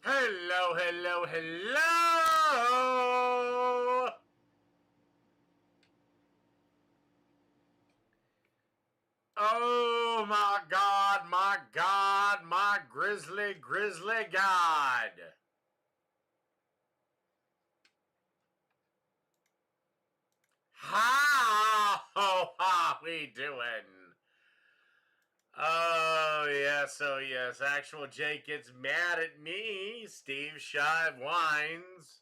Hello, hello, hello! Oh my God, my God, my grizzly, grizzly God. How are we doing? Oh yes. Actual Jake gets mad at me. Steve Shives whines.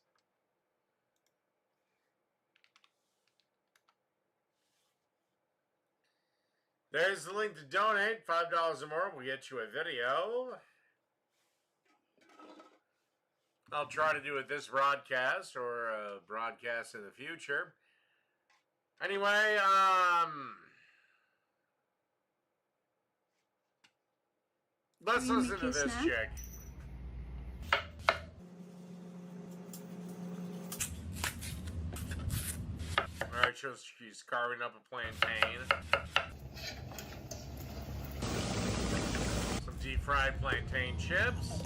There's the link to donate. $5 or more will get you a video. I'll try to do it this broadcast or a broadcast in the future. Anyway, let's listen to this chick. Alright, she's carving up a plantain. Some deep fried plantain chips.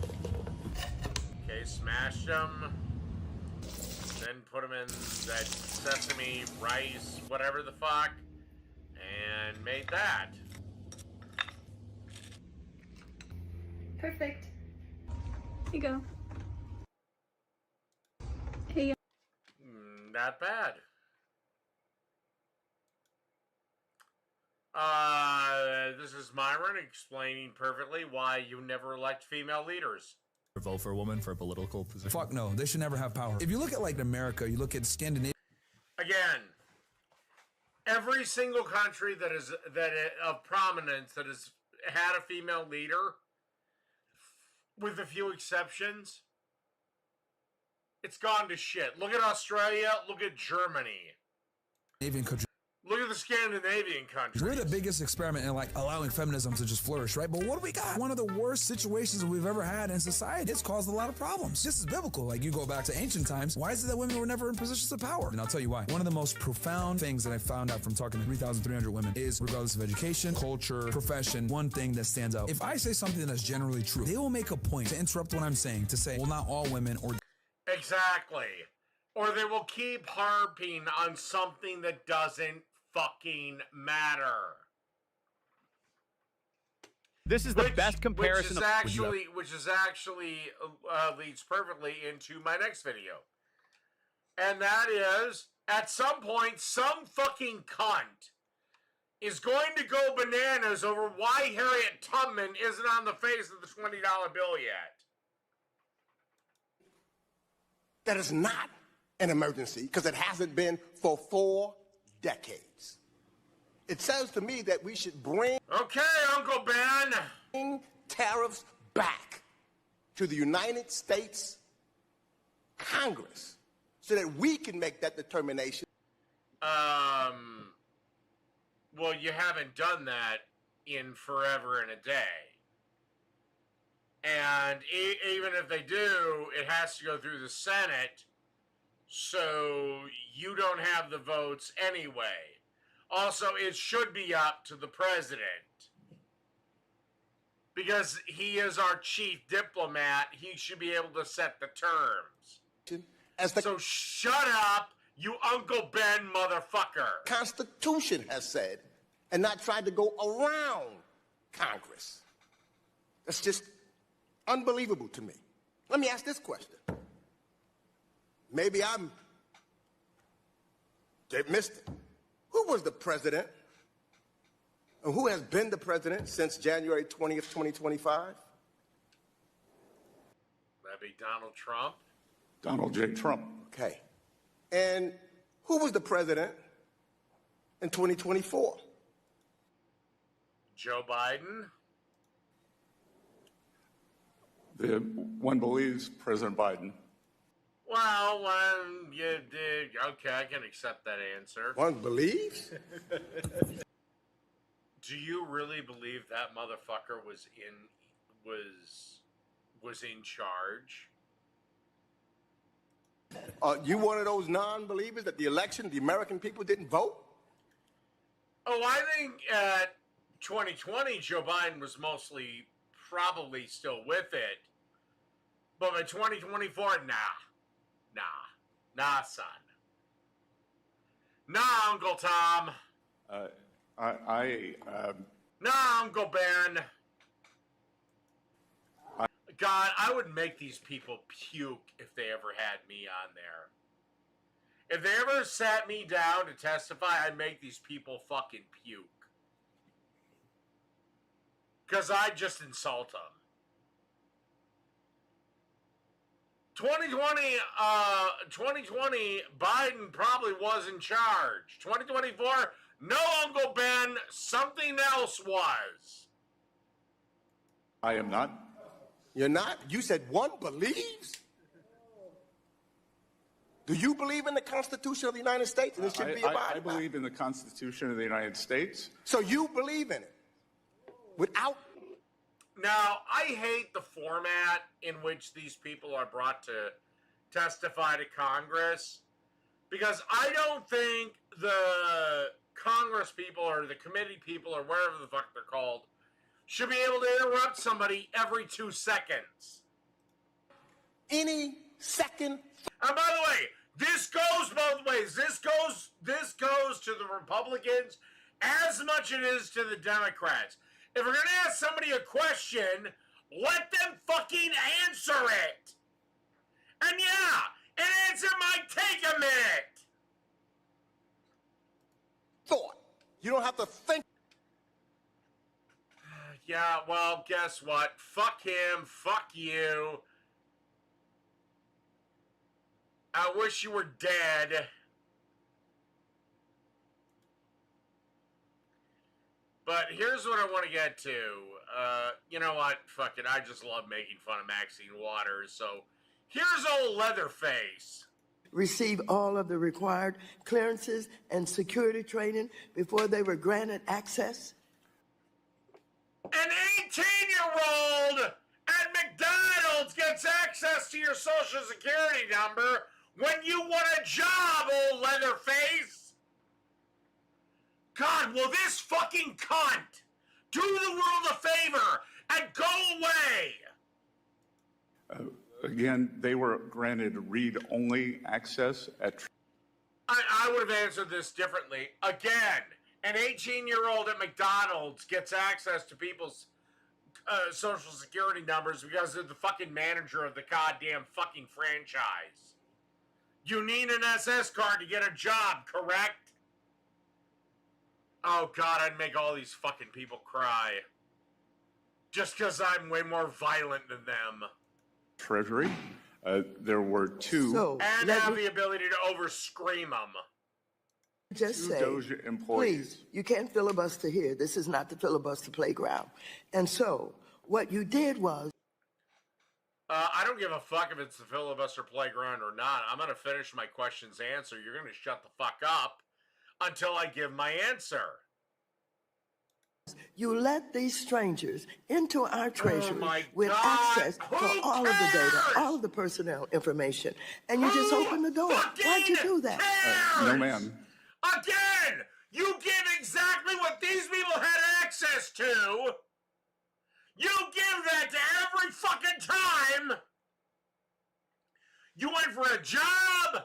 Okay, smashed them. Then put them in that sesame, rice, whatever the fuck. And made that. Perfect. Here you go. Hey. Not bad. This is Myron explaining perfectly why you never elect female leaders. Vote for a woman for a political position. Fuck no, they should never have power. If you look at like America, you look at Scandinavia. Again, every single country that of prominence that has had a female leader, with a few exceptions, it's gone to shit. Look at Australia. Look at Germany. Look at the Scandinavian countries. We're the biggest experiment in like allowing feminism to just flourish, right? But what do we got? One of the worst situations that we've ever had in society. It's caused a lot of problems. This is biblical. Like you go back to ancient times. Why is it that women were never in positions of power? And I'll tell you why. One of the most profound things that I found out from talking to 3,300 women is regardless of education, culture, profession, one thing that stands out. If I say something that's generally true, they will make a point to interrupt what I'm saying, to say, well, not all women or... Exactly. Or they will keep harping on something that doesn't fucking matter. This is the best comparison. Which is actually leads perfectly into my next video. And that is, at some point, some fucking cunt is going to go bananas over why Harriet Tubman isn't on the face of the $20 bill yet. That is not an emergency because it hasn't been for 4 decades. It says to me that we should bring Uncle Ben, tariffs back to the United States Congress so that we can make that determination. Well, you haven't done that in forever and a day. And even if they do, it has to go through the Senate, so you don't have the votes anyway. Also, it should be up to the president. Because he is our chief diplomat, he should be able to set the terms. So shut up, you Uncle Ben motherfucker. Constitution has said, and not tried to go around Congress. That's just unbelievable to me. Let me ask this question. Maybe I'm missed it. Who was the president, and who has been the president since January 20th, 2025? That'd be Donald Trump. Donald J. Trump. Okay. And who was the president in 2024? Joe Biden. One believes President Biden. Well, when you did, okay, I can accept that answer. One believes? Do you really believe that motherfucker was in charge? You one of those non-believers that the election, the American people didn't vote? Oh, I think at 2020, Joe Biden was probably still with it. But by 2024, nah, son. Nah, Uncle Tom. Nah, Uncle Ben. God, I would make these people puke if they ever had me on there. If they ever sat me down to testify, I'd make these people fucking puke. Because I'd just insult them. 2020, Biden probably was in charge. 2024, no, Uncle Ben, something else was. I am not. You're not? You said one believes? Do you believe in the Constitution of the United States and it should be abided by? I believe in the Constitution of the United States. So you believe in it? Without... Now, I hate the format in which these people are brought to testify to Congress, because I don't think the Congress people or the committee people or whatever the fuck they're called should be able to interrupt somebody every 2 seconds. Any second... And by the way, this goes both ways. This goes to the Republicans as much as it is to the Democrats. If we're going to ask somebody a question, let them fucking answer it. And yeah, an answer might take a minute. Thought. You don't have to think. Yeah, well, guess what? Fuck him. Fuck you. I wish you were dead. But here's what I want to get to. You know what? Fuck it. I just love making fun of Maxine Waters. So here's old Leatherface. Receive all of the required clearances and security training before they were granted access? An 18-year-old at McDonald's gets access to your Social Security number when you want a job, old Leatherface. God, will this fucking cunt do the world a favor and go away? Again, they were granted read-only access at... I would have answered this differently. Again, an 18-year-old at McDonald's gets access to people's Social Security numbers because they're the fucking manager of the goddamn fucking franchise. You need an SS card to get a job, correct? Oh, God, I'd make all these fucking people cry. Just because I'm way more violent than them. Treasury. There were two... and have the ability to over-scream them. Just say, Doge employees. please, you can't filibuster here. This is not the filibuster playground. And so, what you did was... I don't give a fuck if it's the filibuster playground or not. I'm going to finish my question's answer. You're going to shut the fuck up until I give my answer. You let these strangers into our treasury with God. access Who to all of the data, cares? all of the personnel information, and you just open the door. Why'd you do that? No, ma'am. Again, you give exactly what these people had access to. You give that to every fucking time. You went for a job.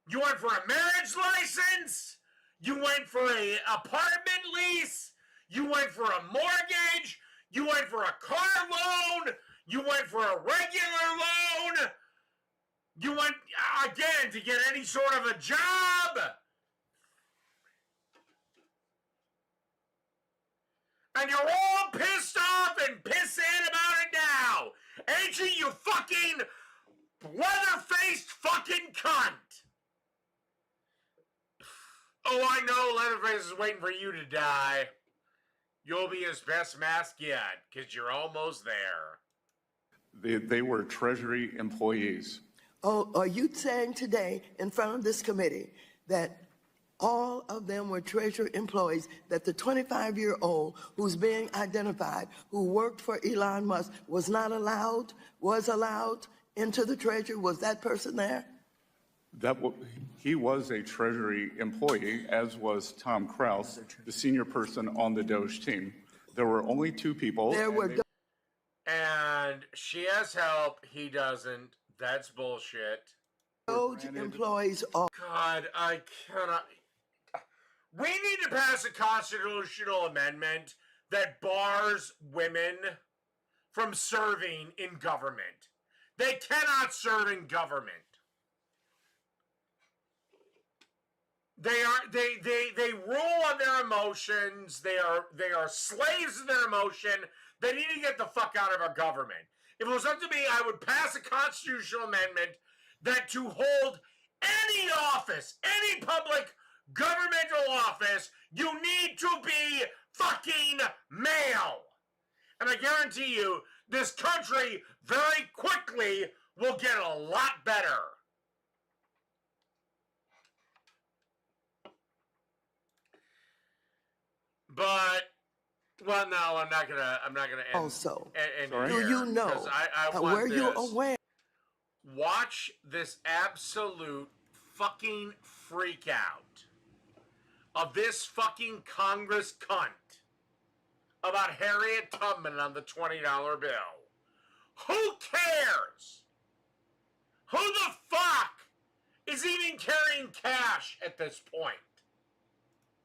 You went for a marriage license. You went for an apartment lease. You went for a mortgage. You went for a car loan. You went for a regular loan. You went, again, to get any sort of a job. And you're all pissed off and pissant about it now. Ain't you, you fucking leather-faced fucking cunt? Oh, I know Leatherface is waiting for you to die. You'll be his best mask yet, because you're almost there. They were Treasury employees. Oh, are you saying today in front of this committee that all of them were Treasury employees, that the 25-year-old who's being identified, who worked for Elon Musk, was allowed into the Treasury? Was that person there? He was a Treasury employee, as was Tom Kraus, the senior person on the Doge team. There were only two people. There were. And she has help. He doesn't. That's bullshit. Employees are. God, I cannot. We need to pass a constitutional amendment that bars women from serving in government. They cannot serve in government. They rule on their emotions. They are slaves of their emotion. They need to get the fuck out of our government. If it was up to me, I would pass a constitutional amendment that to hold any office, any public governmental office, you need to be fucking male. And I guarantee you, this country very quickly will get a lot better. But, well, no, I'm not gonna end. Also, do you know? Were you aware? Watch this absolute fucking freak out of this fucking Congress cunt about Harriet Tubman on the $20 bill. Who cares? Who the fuck is even carrying cash at this point?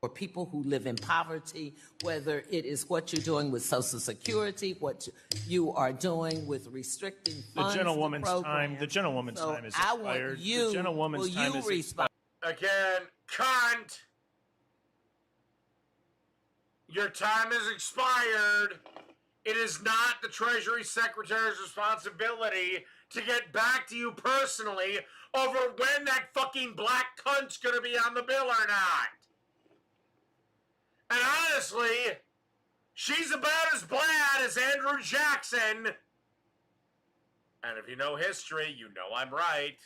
For people who live in poverty, whether it is what you're doing with Social Security, what you are doing with restricting funds. The gentlewoman's time is expired. The gentlewoman's time is expired. Again, cunt. Your time has expired. It is not the Treasury Secretary's responsibility to get back to you personally over when that fucking black cunt's gonna be on the bill or not. And honestly, she's about as bad as Andrew Jackson. And if you know history, you know I'm right.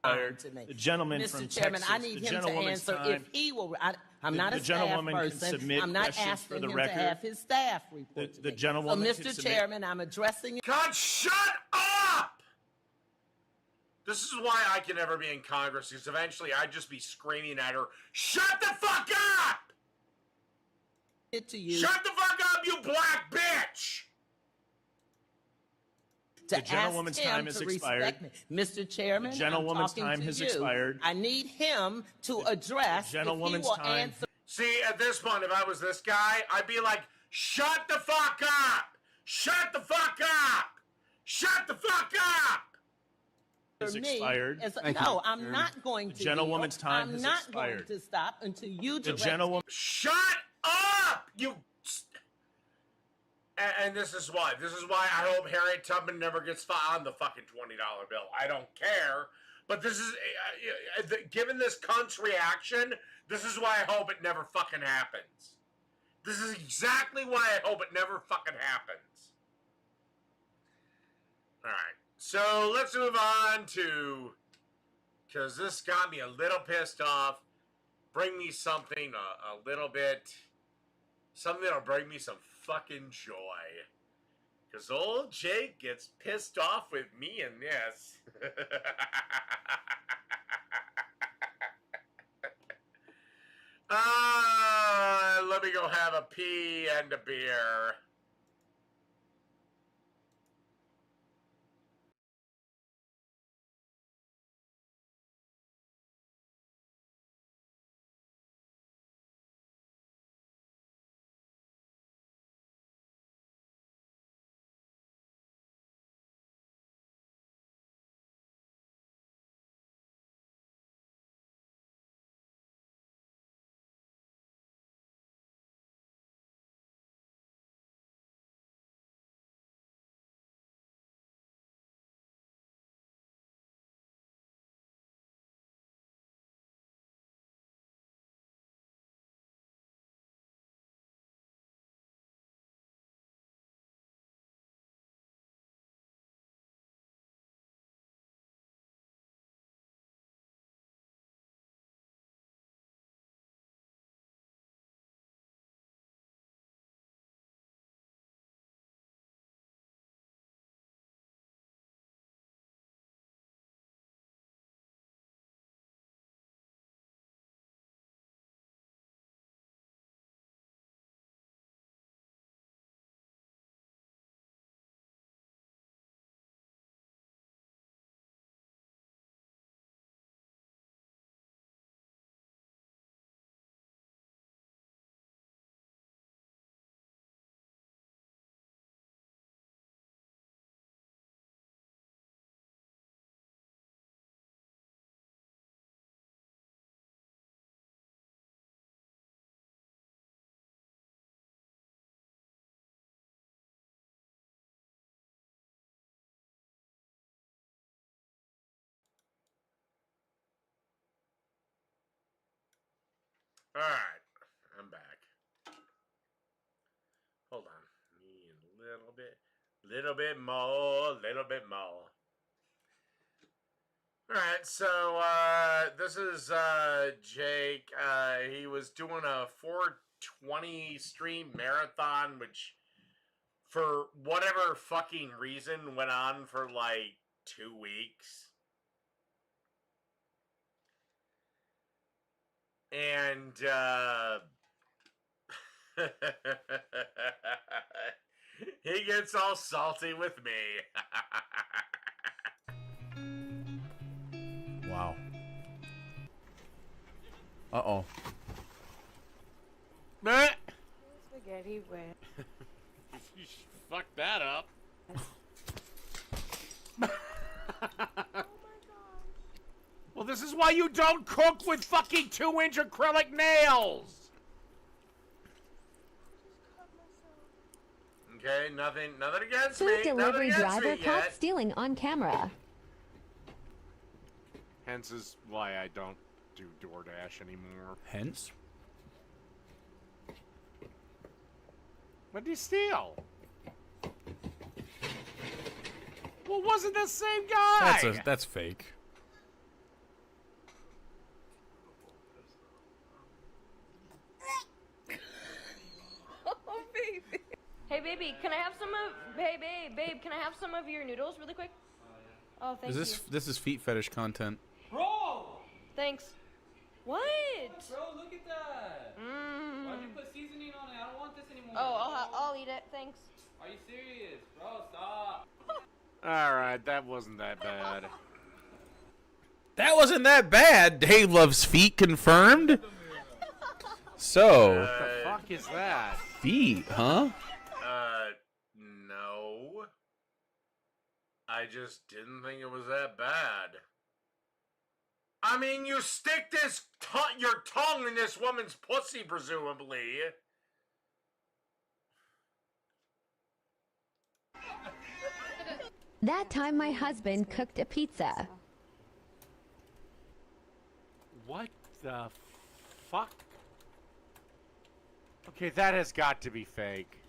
The gentleman Mr. from Chairman, Texas, I need him to answer if he will. I'm not a staff person. I'm not asking him to have his staff report. The gentlewoman so, Mr. Chairman, I'm addressing you. God, shut up! This is why I can never be in Congress, because eventually I'd just be screaming at her, shut the fuck up! To you. Shut the fuck up, you black bitch! To the gentlewoman's ask him time is to expired. Me. Mr. Chairman, the gentlewoman's I'm talking time to has you. expired. I need him to address the gentlewoman's if he will time. answer. See, at this point, if I was this guy, I'd be like, shut the fuck up! Shut the fuck up! Shut the fuck up! Is expired. No, I'm not going to. The gentlewoman's time I'm has not expired. going to stop until you The direct gentlewoman. Shut up! You. And this is why. This is why I hope Harriet Tubman never gets on the fucking $20 bill. I don't care. But this is, given this cunt's reaction, this is why I hope it never fucking happens. This is exactly why I hope it never fucking happens. Alright. So let's move on to, because this got me a little pissed off. Bring me something a little bit, something that'll bring me some fucking joy. Because old Jake gets pissed off with me in this. Let me go have a pee and a beer. Alright, I'm back. Hold on. Need a little bit more. Alright, so, this is, Jake. He was doing a 420 stream marathon, which, for whatever fucking reason, went on for, like, 2 weeks. And, he gets all salty with me. Wow. Uh-oh. Spaghetti wet. You fucked that up. Well, this is why you don't cook with fucking 2-inch acrylic nails. Okay, nothing against me. Food delivery driver me caught stealing on camera. Hence is why I don't do DoorDash anymore. Hence? What did he steal? Well, wasn't the same guy? That's fake. Oh, baby. Hey, baby, can I have some of... Hey, babe, can I have some of your noodles really quick? Oh, thank you. This is feet fetish content. Bro! Thanks. What? Bro, look at that. Why'd you put seasoning on it? I don't want this anymore. Oh, I'll eat it. Thanks. Are you serious? Bro, stop. Alright, that wasn't that bad. That wasn't that bad. Dave loves feet confirmed. So. What the fuck is that? Feet, huh? No. I just didn't think it was that bad. I mean, you stick your tongue in this woman's pussy, presumably. That time my husband cooked a pizza. What the fuck? Okay, that has got to be fake.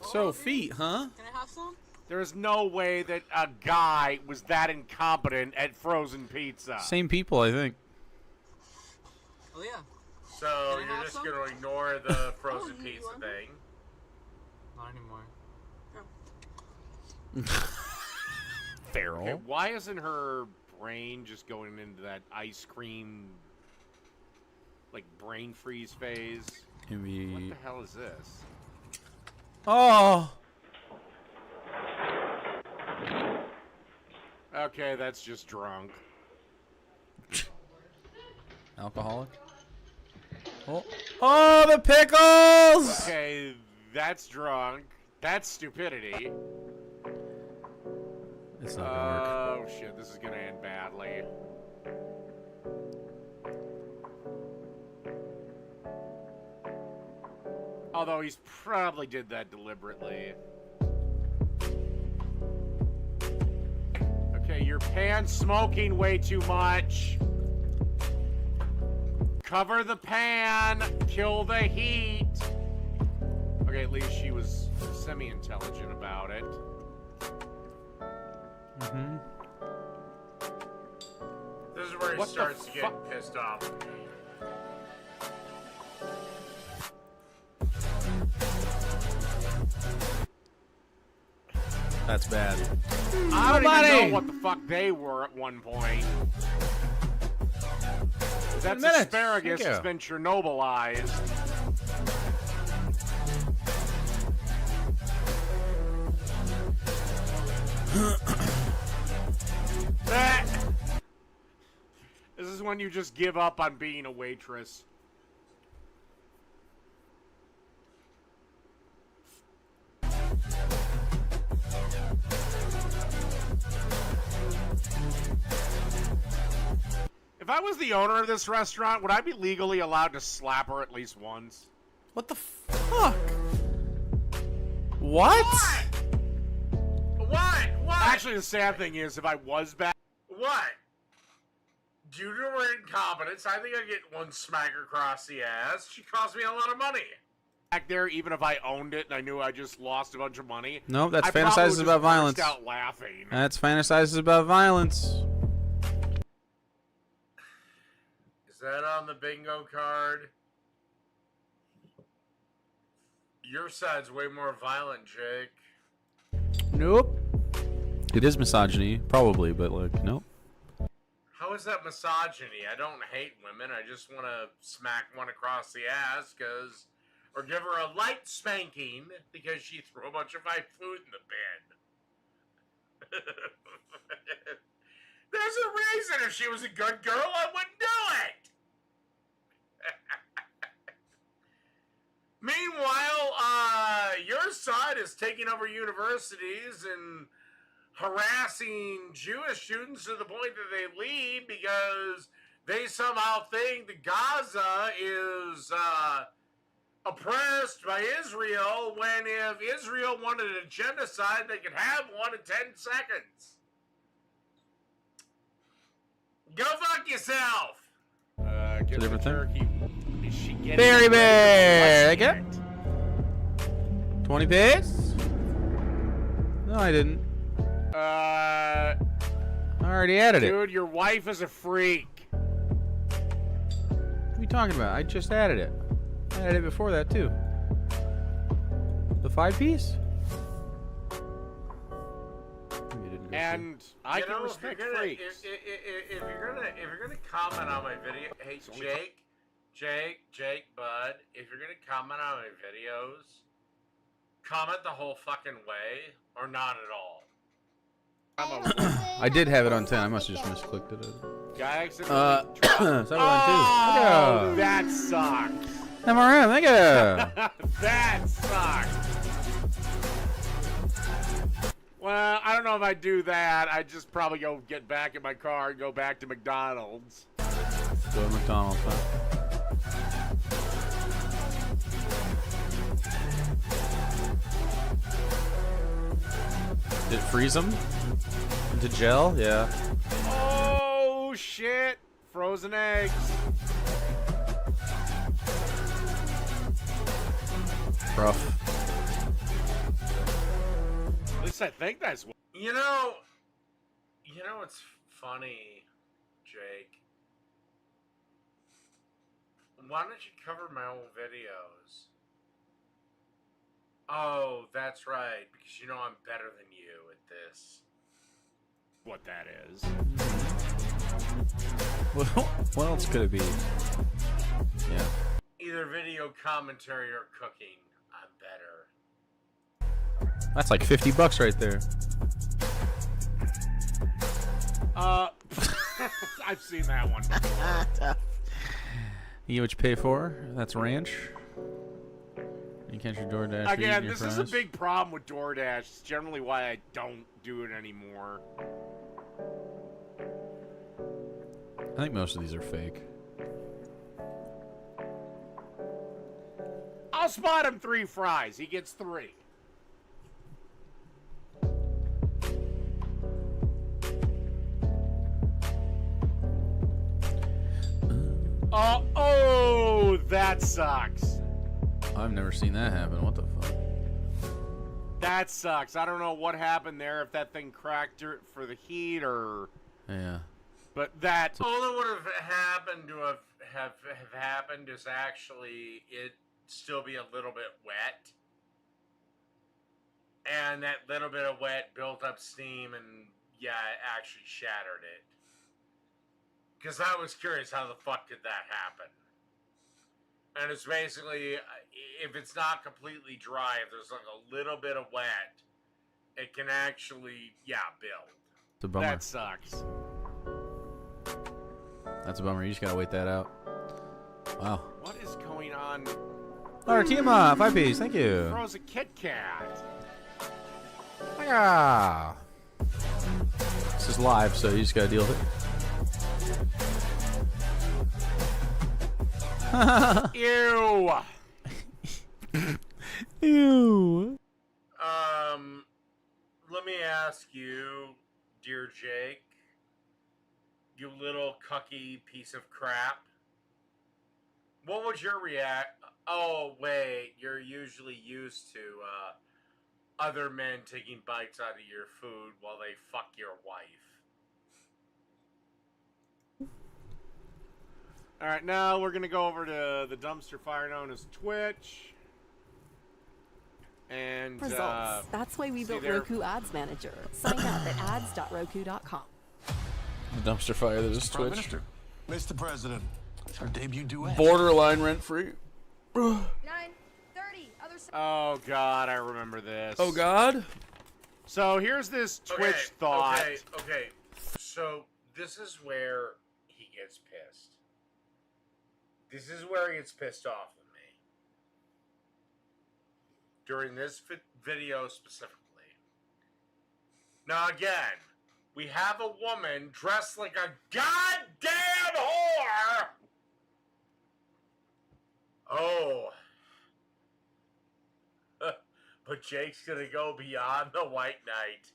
So feet, huh? Can I have some? There's no way that a guy was that incompetent at frozen pizza. Same people, I think. Oh, yeah. So you're just going to ignore the frozen pizza thing? Not anymore. Feral. Okay, why isn't her brain just going into that ice cream, like, brain freeze phase? Maybe... What the hell is this? Oh! Okay, that's just drunk. Alcoholic? Oh, the pickles! Okay, that's drunk. That's stupidity. It's not gonna work. Oh shit, this is gonna end badly. Although he's probably did that deliberately. Okay, your pan's smoking way too much. Cover the pan. Kill the heat. Okay, at least she was semi-intelligent about it. Mm-hmm. This is where he starts to get pissed off. That's bad. I don't even know what the fuck they were at one point. That's asparagus has been Chernobylized. This is when you just give up on being a waitress. If I was the owner of this restaurant, would I be legally allowed to slap her at least once? What the fuck? What? What? Actually, the sad thing is, if I was back... What? due to her incompetence, I think I get one smack across the ass. She cost me a lot of money. Back there, even if I owned it and I knew I just lost a bunch of money. No, that's I probably fantasizes would about just burst violence. out laughing. That's fantasizes about violence. Is that on the bingo card? Your side's way more violent, Jake. Nope. It is misogyny, probably, but like, nope. How is that misogyny? I don't hate women. I just want to smack one across the ass or give her a light spanking because she threw a bunch of my food in the bin. There's a reason. If she was a good girl, I wouldn't do it. Meanwhile, your side is taking over universities and harassing Jewish students to the point that they leave because they somehow think that Gaza is oppressed by Israel, when if Israel wanted a genocide, they could have one in 10 seconds. Go fuck yourself. It's a different thing. Is she getting Berry Bear! I get get 20 bits? No, I didn't. I already added it. Dude, your wife is a freak. What are you talking about? I just added it. I added it before that, too. The 5-piece? And I can respect freaks. If you're gonna comment on my video, hey Jake, bud, if you're gonna comment on my videos, comment the whole fucking way or not at all. I did have it on 10. I must have just misclicked it. Guy accidentally Oh, that sucks. MRM, thank you. That sucks. Well, I don't know if I'd do that. I'd just probably go get back in my car and go back to McDonald's. Go to McDonald's, huh? Did it freeze them into gel? Yeah. Oh, shit. Frozen eggs. Rough. At least I think that's what. You know what's funny, Jake? Why don't you cover my old videos? Oh, that's right, because you know I'm better than you at this. What that is. Well, what else could it be? Yeah. Either video commentary or cooking. I'm better. That's like $50 right there. I've seen that one before. You get what you pay for. That's ranch. You catch your DoorDash. Again, this is a big problem with DoorDash. It's generally why I don't do it anymore. I think most of these are fake. I'll spot him 3 fries. He gets 3. Oh, that sucks. I've never seen that happen. What the fuck? That sucks. I don't know what happened there, if that thing cracked for the heat or... Yeah. But that... All that would have happened to have happened is actually it still be a little bit wet. And that little bit of wet built up steam and, yeah, it actually shattered it. Because I was curious, how the fuck did that happen? And it's basically, if it's not completely dry, if there's like a little bit of wet, it can actually, yeah, build. It's a bummer. That sucks. That's a bummer. You just gotta wait that out. Wow. What is going on? Artima, 5-piece. Thank you. Throws a Kit Kat. Ah. This is live, so you just gotta deal with it. Ew. Ew. Let me ask you, dear Jake, You little cucky piece of crap. What would your react? Oh, wait. You're usually used to other men taking bites out of your food while they fuck your wife. All right, now we're going to go over to the dumpster fire known as Twitch. And results. That's why we built Roku Ads Manager. Sign up at ads.roku.com. The dumpster fire that is Prime Twitch. Minister. Mr. President, it's our debut duet. Borderline rent free. 9:30. Oh, God, I remember this. Oh, God? So here's this Twitch thought. Okay. So this is where he gets pissed. This is where he gets pissed off with me. During this video specifically. Now again, we have a woman dressed like a goddamn whore. Oh. But Jake's gonna go beyond the white knight.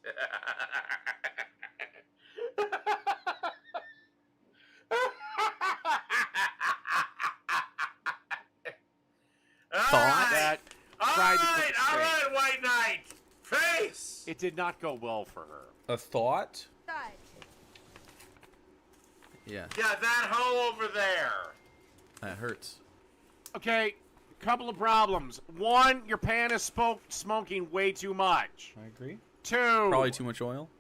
Thought? All right, white knight. Face. It did not go well for her. A thought? Yeah. Yeah, that hoe over there. That hurts. Okay, couple of problems. One, your pan is smoking way too much. I agree. Two. Probably too much oil.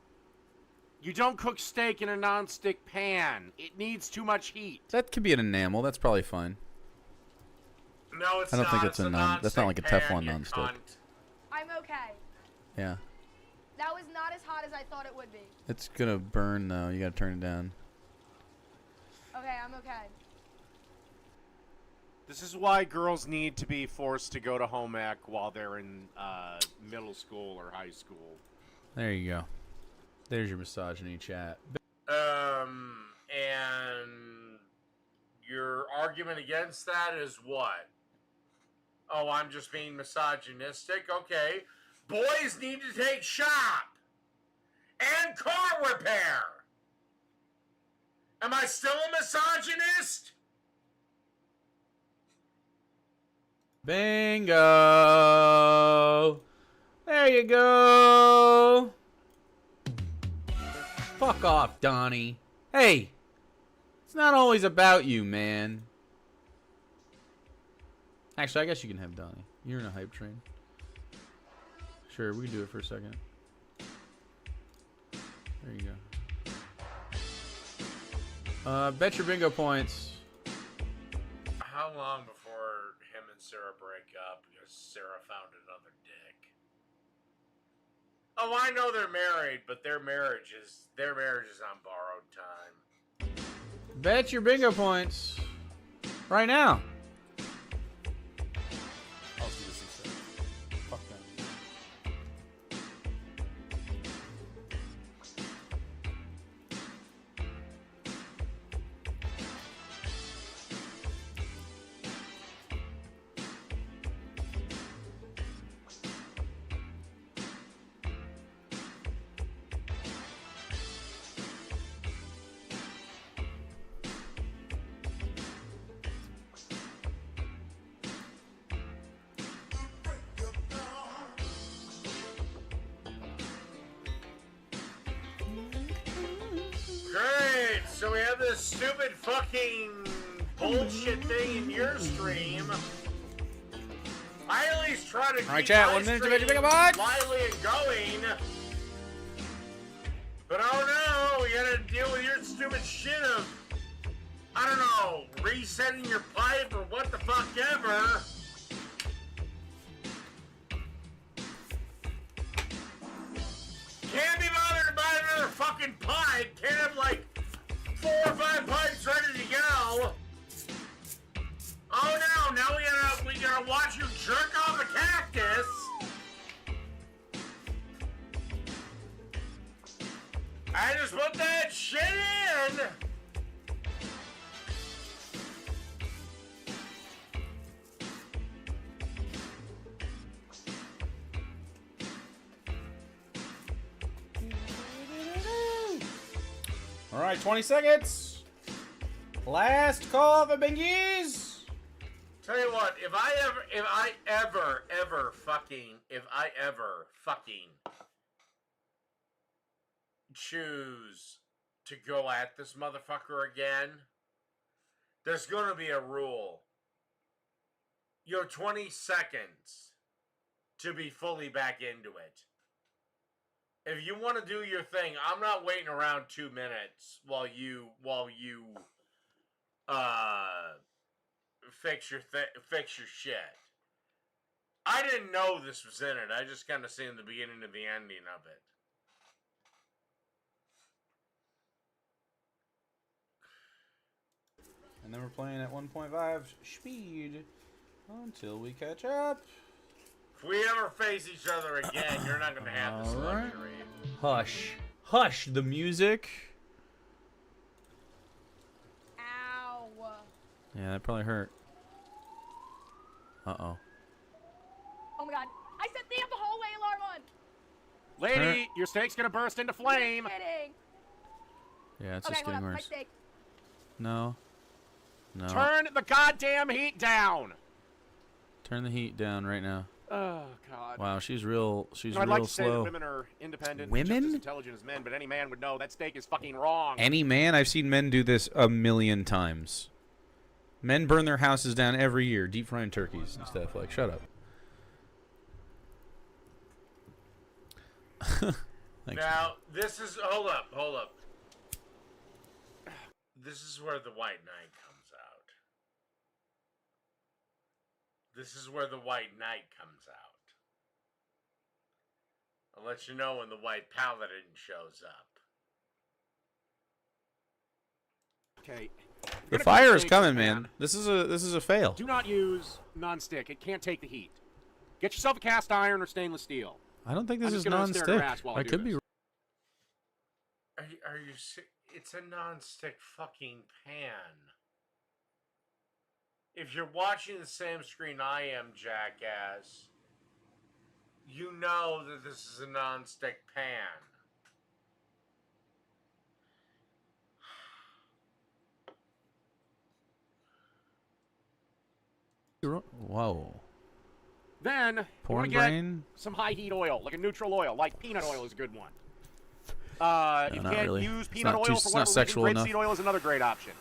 You don't cook steak in a non-stick pan. It needs too much heat. That could be an enamel. That's probably fine. No, it's I don't not. think it's a non. That's not like a non-stick Teflon pan, you non-stick. cunt. I'm okay. Yeah. That was not as hot as I thought it would be. It's gonna burn though. You gotta turn it down. Okay, I'm okay. This is why girls need to be forced to go to home ec while they're in middle school or high school. There you go. There's your misogyny chat. And your argument against that is what? Oh, I'm just being misogynistic? Okay. Boys need to take shop and car repair. Am I still a misogynist? Bingo! There you go! Fuck off, Donnie. Hey! It's not always about you, man. Actually, I guess you can have Donnie. You're in a hype train. Sure, we can do it for a second. There you go. Bet your bingo points. How long before him and Sarah break up because Sarah found another dick? Oh, I know they're married, but their marriage is on borrowed time. Bet your bingo points. Right now. I'll do this instead. Fuck that. Great! So we have this stupid fucking bullshit thing in your stream. I at least try to keep Alright, chat, my 1 minute to stream bet your bingo points. lively and going. But oh no, we gotta deal with your stupid shit of, I don't know, resetting your pipe or what the fuck ever. Can't be bothered to buy another fucking pipe. Can't have like 4 or 5 pipes ready to go. Oh no, now we gotta watch you jerk off a cactus. I just put that shit in. All right, 20 seconds. Last call for bingies. Tell you what, if I ever fucking choose to go at this motherfucker again, there's gonna be a rule. You have 20 seconds to be fully back into it. If you want to do your thing, I'm not waiting around 2 minutes while you fix your shit. I didn't know this was in it. I just kind of seen the beginning to the ending of it. And then we're playing at 1.5 speed until we catch up. If we ever face each other again, you're not going to have this luxury. Hush. Hush the music. Ow. Yeah, that probably hurt. Uh-oh. Oh my god. I set the hallway alarm on. Lady, your steak's going to burst into flame. Kidding. Yeah, it's Okay, just hold getting up. My worse. steak. No. No. Turn the goddamn heat down. Turn the heat down right now. Oh, God. Wow, she's real I'd like to say that slow. women are independent, Women? just as intelligent as men, but any man would know that steak is fucking wrong. Any man? I've seen men do this a million times. Men burn their houses down every year, deep frying turkeys and stuff. Like, shut up. Now, this is... Hold up. This is where the white knight comes out. This is where the white knight comes out. I'll let you know when the white paladin shows up. Okay. The fire is coming, man. This is a fail. Do not use non-stick. It can't take the heat. Get yourself a cast iron or stainless steel. I don't think this I'm is just gonna stare at her non-stick. ass while I I do could be. this. Are you it's a non-stick fucking pan. If you're watching the same screen I am, jackass, you know that this is a non-stick pan. Whoa. Then you Porn want to brain? get some high heat oil, like a neutral oil, like peanut oil is a good one. You not can't really. use It's peanut not oil too- for it's not whatever reason. sexual enough. Grapeseed oil is another great option.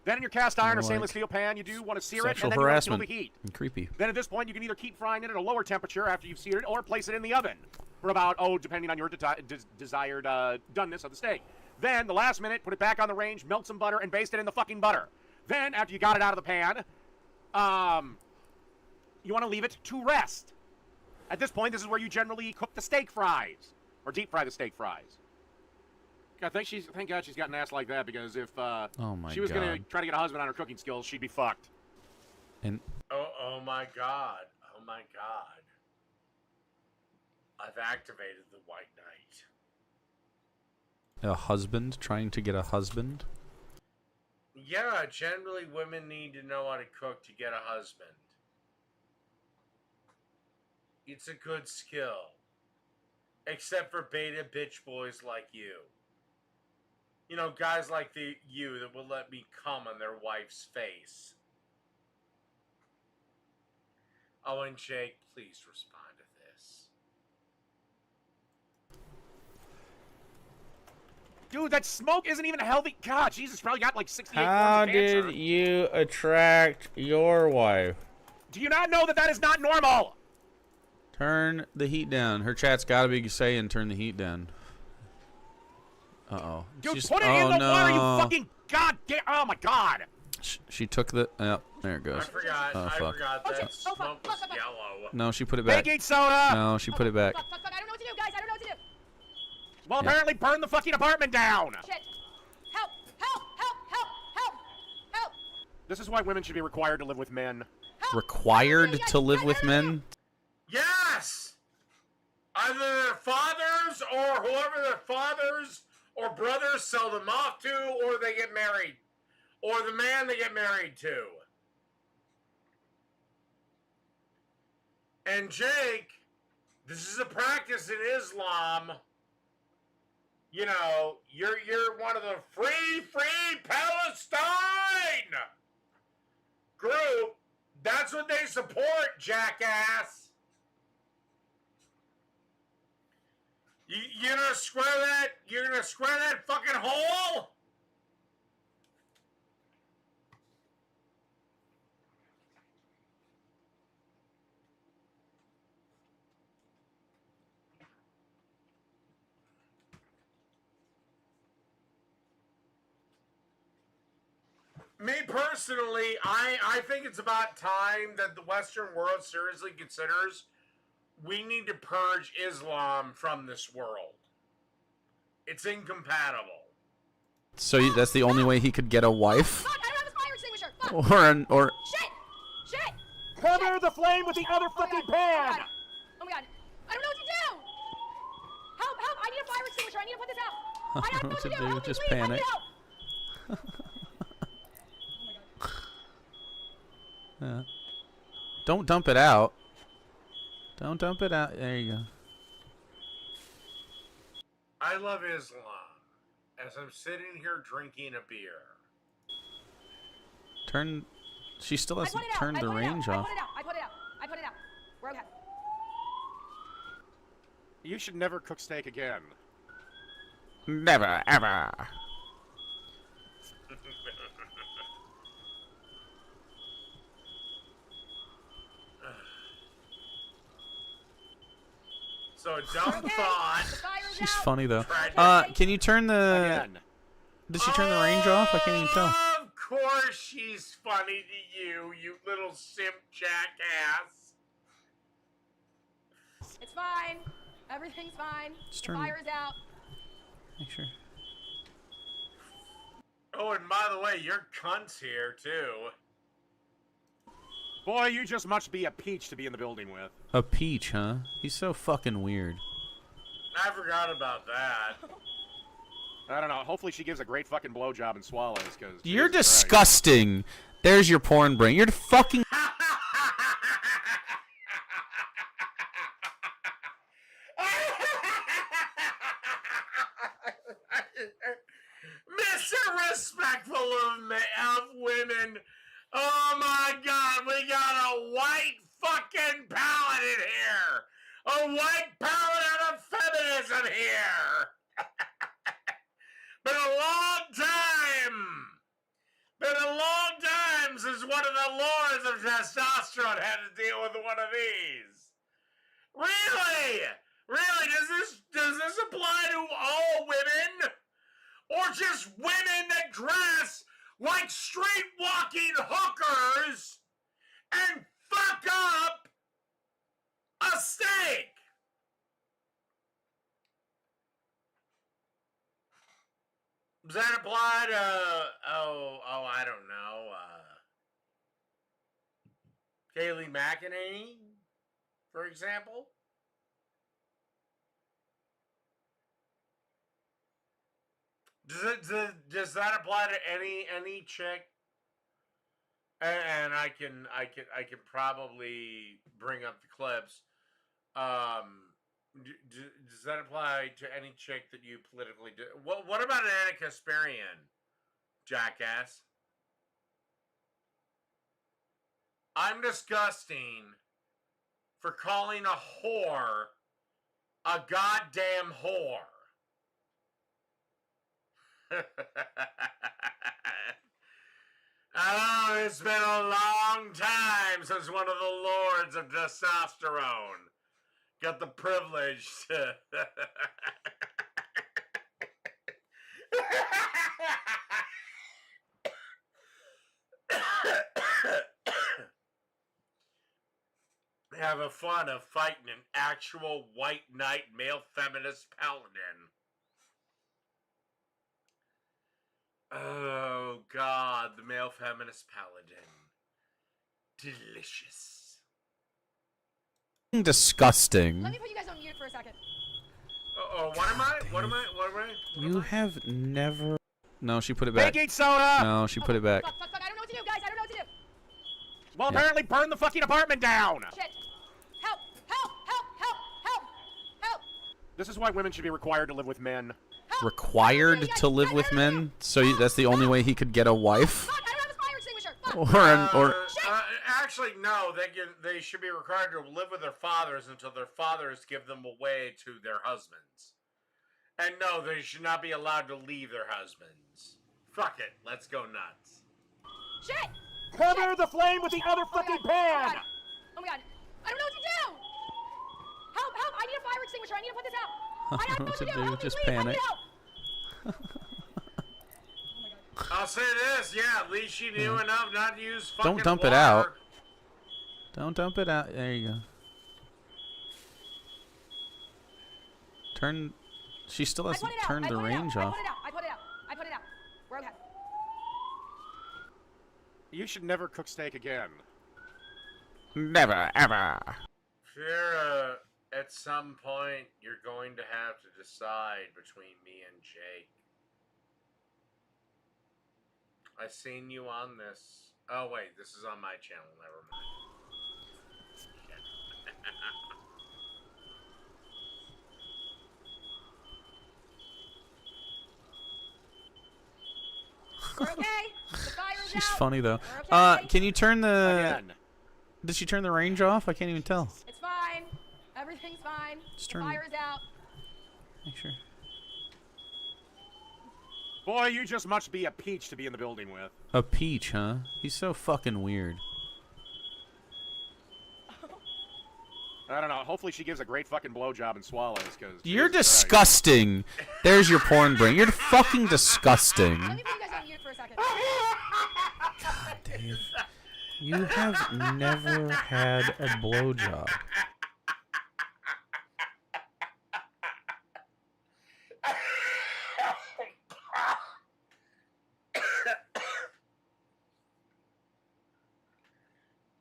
Then in your cast iron or More stainless like steel pan, you do want to sear it, Sexual and then you want to kill harassment. the heat. And creepy. Then at this point, you can either keep frying it at a lower temperature after you've seared it, or place it in the oven for about, depending on your desired doneness of the steak. Then, the last minute, put it back on the range, melt some butter, and baste it in the fucking butter. Then, after you got it out of the pan, you want to leave it to rest. At this point, this is where you generally cook the steak fries, or deep fry the steak fries. Thank God she's got an ass like that, because if she was going to try to get a husband on her cooking skills, she'd be fucked. And Oh my god. Oh my god. I've activated the white knight. a husband trying to get a husband. Yeah, generally women need to know how to cook to get a husband. It's a good skill. Except for beta bitch boys like you. You know, guys like you that will let me cum on their wife's face. Oh, and Jake, please respond to this. Dude, that smoke isn't even healthy. God, Jesus, probably got like 68 How forms of cancer. did you attract your wife? Do you not know that that is not normal? Turn the heat down. Her chat's got to be saying turn the heat down. Uh-oh. Dude, She's, put it in the water, you no. fucking goddamn... Oh, my God. She took the... Oh, there it goes. I forgot. Oh, I fuck. forgot that smoke was yellow. No, she put it back. Baking soda. No, she put it back. Fuck, I don't know what to do, guys. I don't know what to do. Well, Yeah. apparently burn the fucking apartment down. Shit. Help, help, help, help, help, help. This is why women should be required to live with men. Required to live with men? Yes! Either their fathers or whoever their fathers or brothers sell them off to, or they get married. Or the man they get married to. And Jake, this is a practice in Islam you know, you're one of the free Palestine group. That's what they support, jackass. You're gonna square that? You're gonna square that fucking hole? Me personally, I think it's about time that the Western world seriously considers we need to purge Islam from this world. It's incompatible. So that's the only way he could get a wife? Fuck, I don't have a fire extinguisher. Fuck. Or Shit! Cover the flame with the other fucking pan! Oh my god. I don't know what to do! Help! I need a fire extinguisher. I need to put this out. I don't know what to do. Help me, just please. panic. Don't dump it out. Don't dump it out. There you go. I love Islam as I'm sitting here drinking a beer. She still hasn't turned the range off. I put it out. We're okay. You should never cook steak again. Never, ever. So a dumb thought. She's funny though. Can you turn the? Did she turn the range off? I can't even tell. Of course she's funny to you, you little simp jackass. It's fine. Everything's fine. The fire's out. Make sure. Oh, and by the way, your cunt's here too. Boy, you just must be a peach to be in the building with. A peach, huh? He's so fucking weird. I forgot about that. I don't know. Hopefully she gives a great fucking blowjob and swallows, because... You're disgusting. There's your porn brain. You're fucking... Mr. Respectful of women. Oh my god, we got a white fucking palette in here. A white palette of feminism here. Been a long time since one of the lords of testosterone had to deal with one of these. Really? Does this apply to all women? Or just women that dress like street walking hookers and fuck up a steak? Does that apply to, I don't know, Kaylee McEnany, for example? Does that apply to any chick? And I can probably bring up the clips. Does that apply to any chick that you politically do? What about Anna Kasparian, jackass? I'm disgusting for calling a whore a goddamn whore. Oh, it's been a long time since one of the lords of testosterone got the privilege to... have a fun of fighting an actual white knight male feminist paladin. Oh, God, the male feminist paladin. Delicious. Disgusting. Let me put you guys on mute for a second. What am I? You have never... No, she put it back. Baking soda! No, she put it back. Fuck, I don't know what to do, guys. I don't know what to do. Well, apparently burn the fucking apartment down! Shit. Help! This is why women should be required to live with men. Help! required to live with men, so that's the only way he could get a wife? Actually, no. They should be required to live with their fathers until their fathers give them away to their husbands. And no, they should not be allowed to leave their husbands. Fuck it. Let's go nuts. Shit! Cover the flame with the other fucking pan! Oh my god. I don't know what to do! Help! Help! I need a fire extinguisher! I need to put this out! I don't know what to do! Help me, Just please, help me panic. out. I'll say this, yeah, at least she knew enough not to use fucking Don't dump water. it out. Don't dump it out. There you go. Turn. She still hasn't turned the range off. I put it out. We're okay. You should never cook steak again. Never, ever. Shira, at some point, you're going to have to decide between me and Jake. I seen you on this. Oh, wait, this is on my channel. Never mind. We're okay. The fire's She's out. funny though. We're okay. Can you turn the? Again. Did she turn the range off? I can't even tell. It's fine. Everything's fine. Just The turn- fire's out. Make sure. Boy, you just must be a peach to be in the building with. A peach, huh? He's so fucking weird. I don't know. Hopefully she gives a great fucking blowjob and swallows, because... You're disgusting. There's your porn brain. You're fucking disgusting. Let me put you guys on mute for a second. God, Dave. You have never had a blowjob.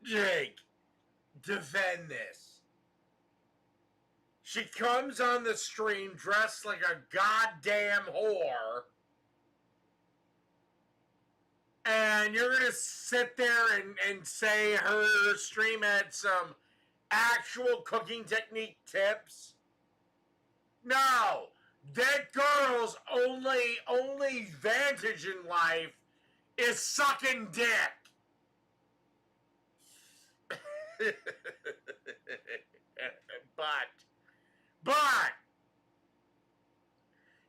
Jake, defend this. She comes on the stream dressed like a goddamn whore. And you're going to sit there and say her stream had some actual cooking technique tips? No. That girl's only vantage in life is sucking dick. But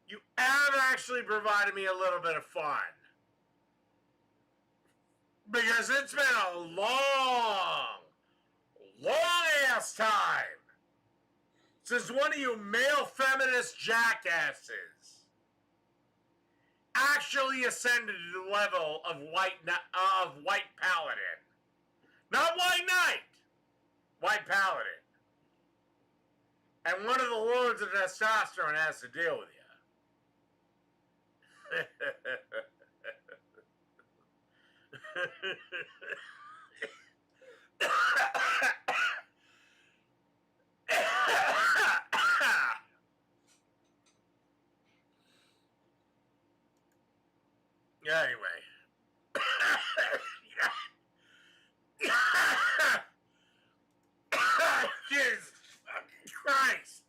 you have actually provided me a little bit of fun. Because it's been a long ass time since one of you male feminist jackasses actually ascended to the level of white paladin. Not white knight, white paladin. And one of the lords of testosterone has to deal with you. Anyway. Jesus fucking Christ.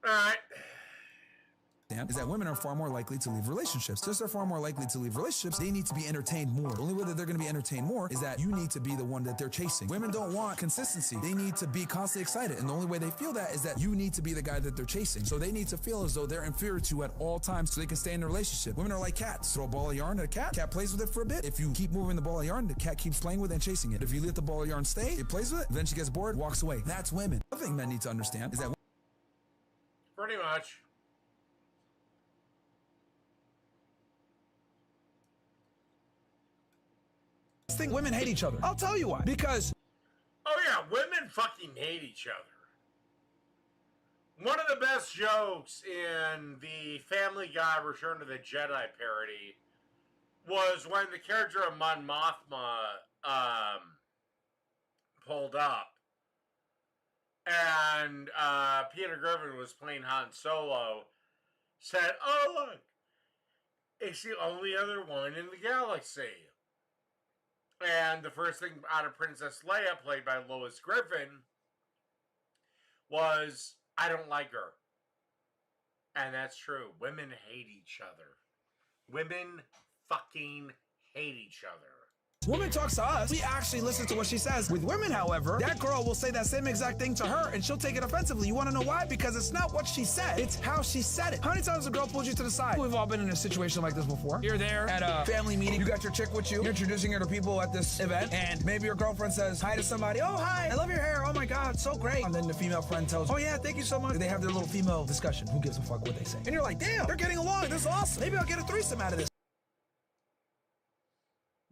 Alright. Is that women are far more likely to leave relationships. Since they're far more likely to leave relationships, they need to be entertained more. The only way that they're going to be entertained more is that you need to be the one that they're chasing. Women don't want consistency. They need to be constantly excited. And the only way they feel that is that you need to be the guy that they're chasing. So they need to feel as though they're inferior to you at all times so they can stay in a relationship. Women are like cats. Throw a ball of yarn at a cat plays with it for a bit. If you keep moving the ball of yarn, the cat keeps playing with it and chasing it. If you let the ball of yarn stay, it plays with it, eventually gets bored, walks away. That's women. The other thing men need to understand is that Pretty much. think women hate each other. I'll tell you why. Because Oh yeah, women fucking hate each other. One of the best jokes in the Family Guy Return to the Jedi parody was when the character of Mon Mothma pulled up. And Peter Griffin was playing Han Solo, said, "Oh look, it's the only other woman in the galaxy." And the first thing out of Princess Leia, played by Lois Griffin, was, I don't like her. And that's true. Women hate each other. Women fucking hate each other. Woman talks to us, we actually listen to what she says. With women, however, that girl will say that same exact thing to her and she'll take it offensively. You want to know why? Because it's not what she said, it's how she said it. How many times a girl pulls you to the side? We've all been in a situation like this before. You're there at a family meeting, you got your chick with you, you're introducing her to people at this event, and maybe your girlfriend says hi to somebody. Oh, hi, I love your hair. Oh my God, so great. And then the female friend tells, oh yeah, thank you so much. They have their little female discussion. Who gives a fuck what they say? And you're like, damn, they're getting along. This is awesome. Maybe I'll get a threesome out of this.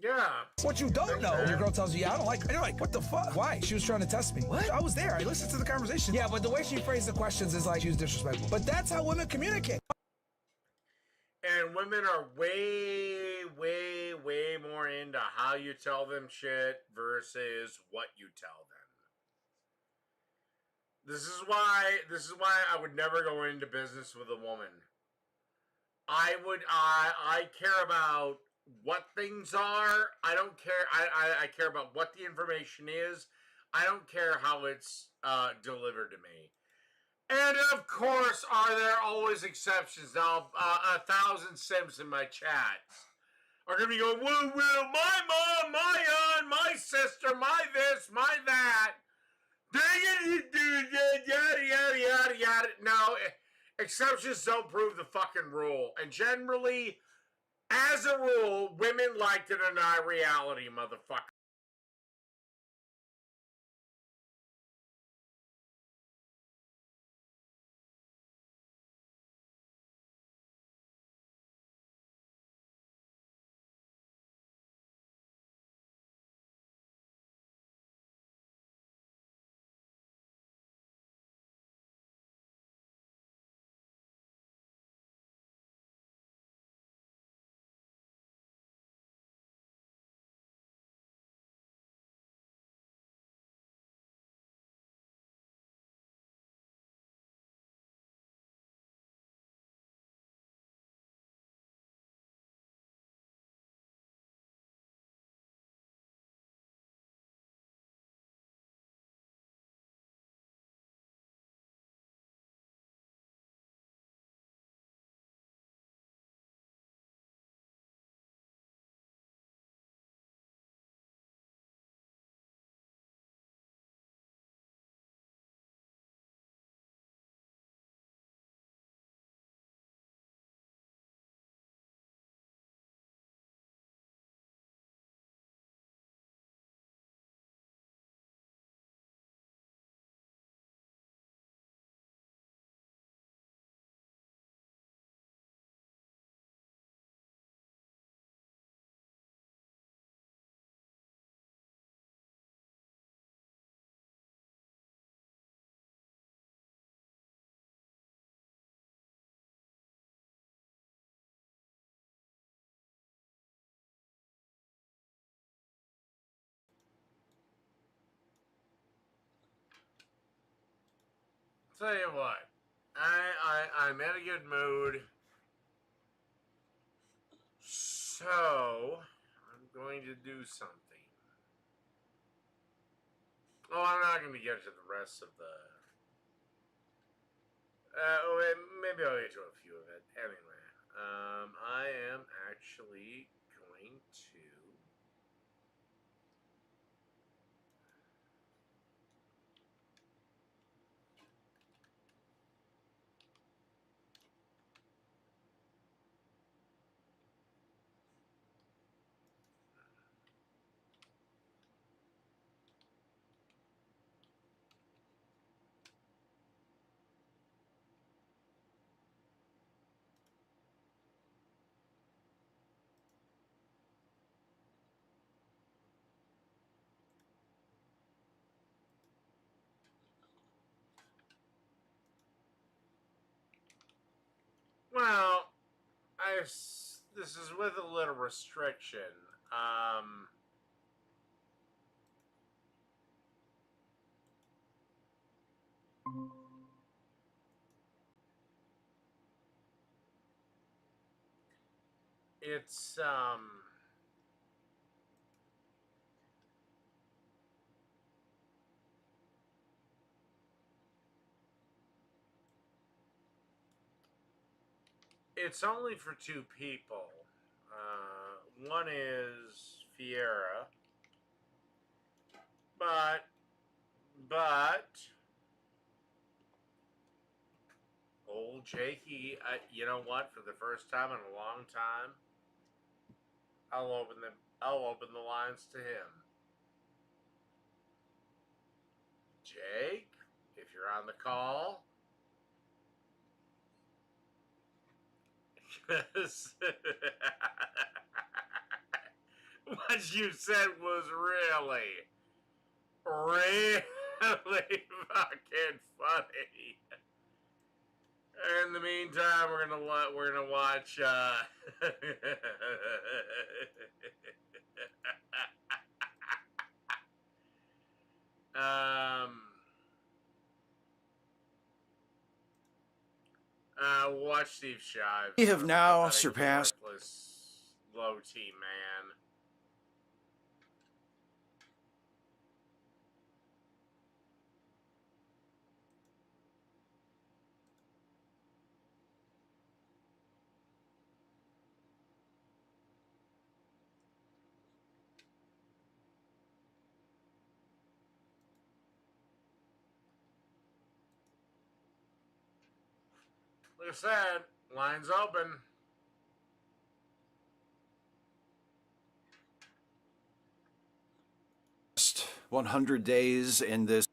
Yeah. What you don't know, your girl tells you, yeah, I don't like her. And you're like, what the fuck? Why? She was trying to test me. What? I was there. I listened to the conversation. Yeah, but the way she phrased the questions is like she was disrespectful. But that's how women communicate. And women are way, way, way more into how you tell them shit versus what you tell them. This is why I would never go into business with a woman. I care about what things are. I don't care. I care about what the information is. I don't care how it's delivered to me. And of course, are there always exceptions? Now, 1,000 Sims in my chats are going to be going, well, my mom, my aunt, my sister, my this, my that. Dang it, yada, yada, yada, yada. No, exceptions don't prove the fucking rule. And generally, as a rule, women like to deny reality, motherfucker. Tell you what, I'm in a good mood, so I'm going to do something. Oh, I'm not going to get to the rest of the. Maybe I'll get to a few of it. Anyway, I am actually going to. Well, this is with a little restriction. It's it's only for two people. One is Fiera, but old Jakey, you know what? For the first time in a long time, I'll open the lines to him. Jake, if you're on the call, what you said was really fucking funny. In the meantime, we're gonna watch. Watch Steve Shives. We have now surpassed. Low T man. Like I said, lines open. Just 100 days in this.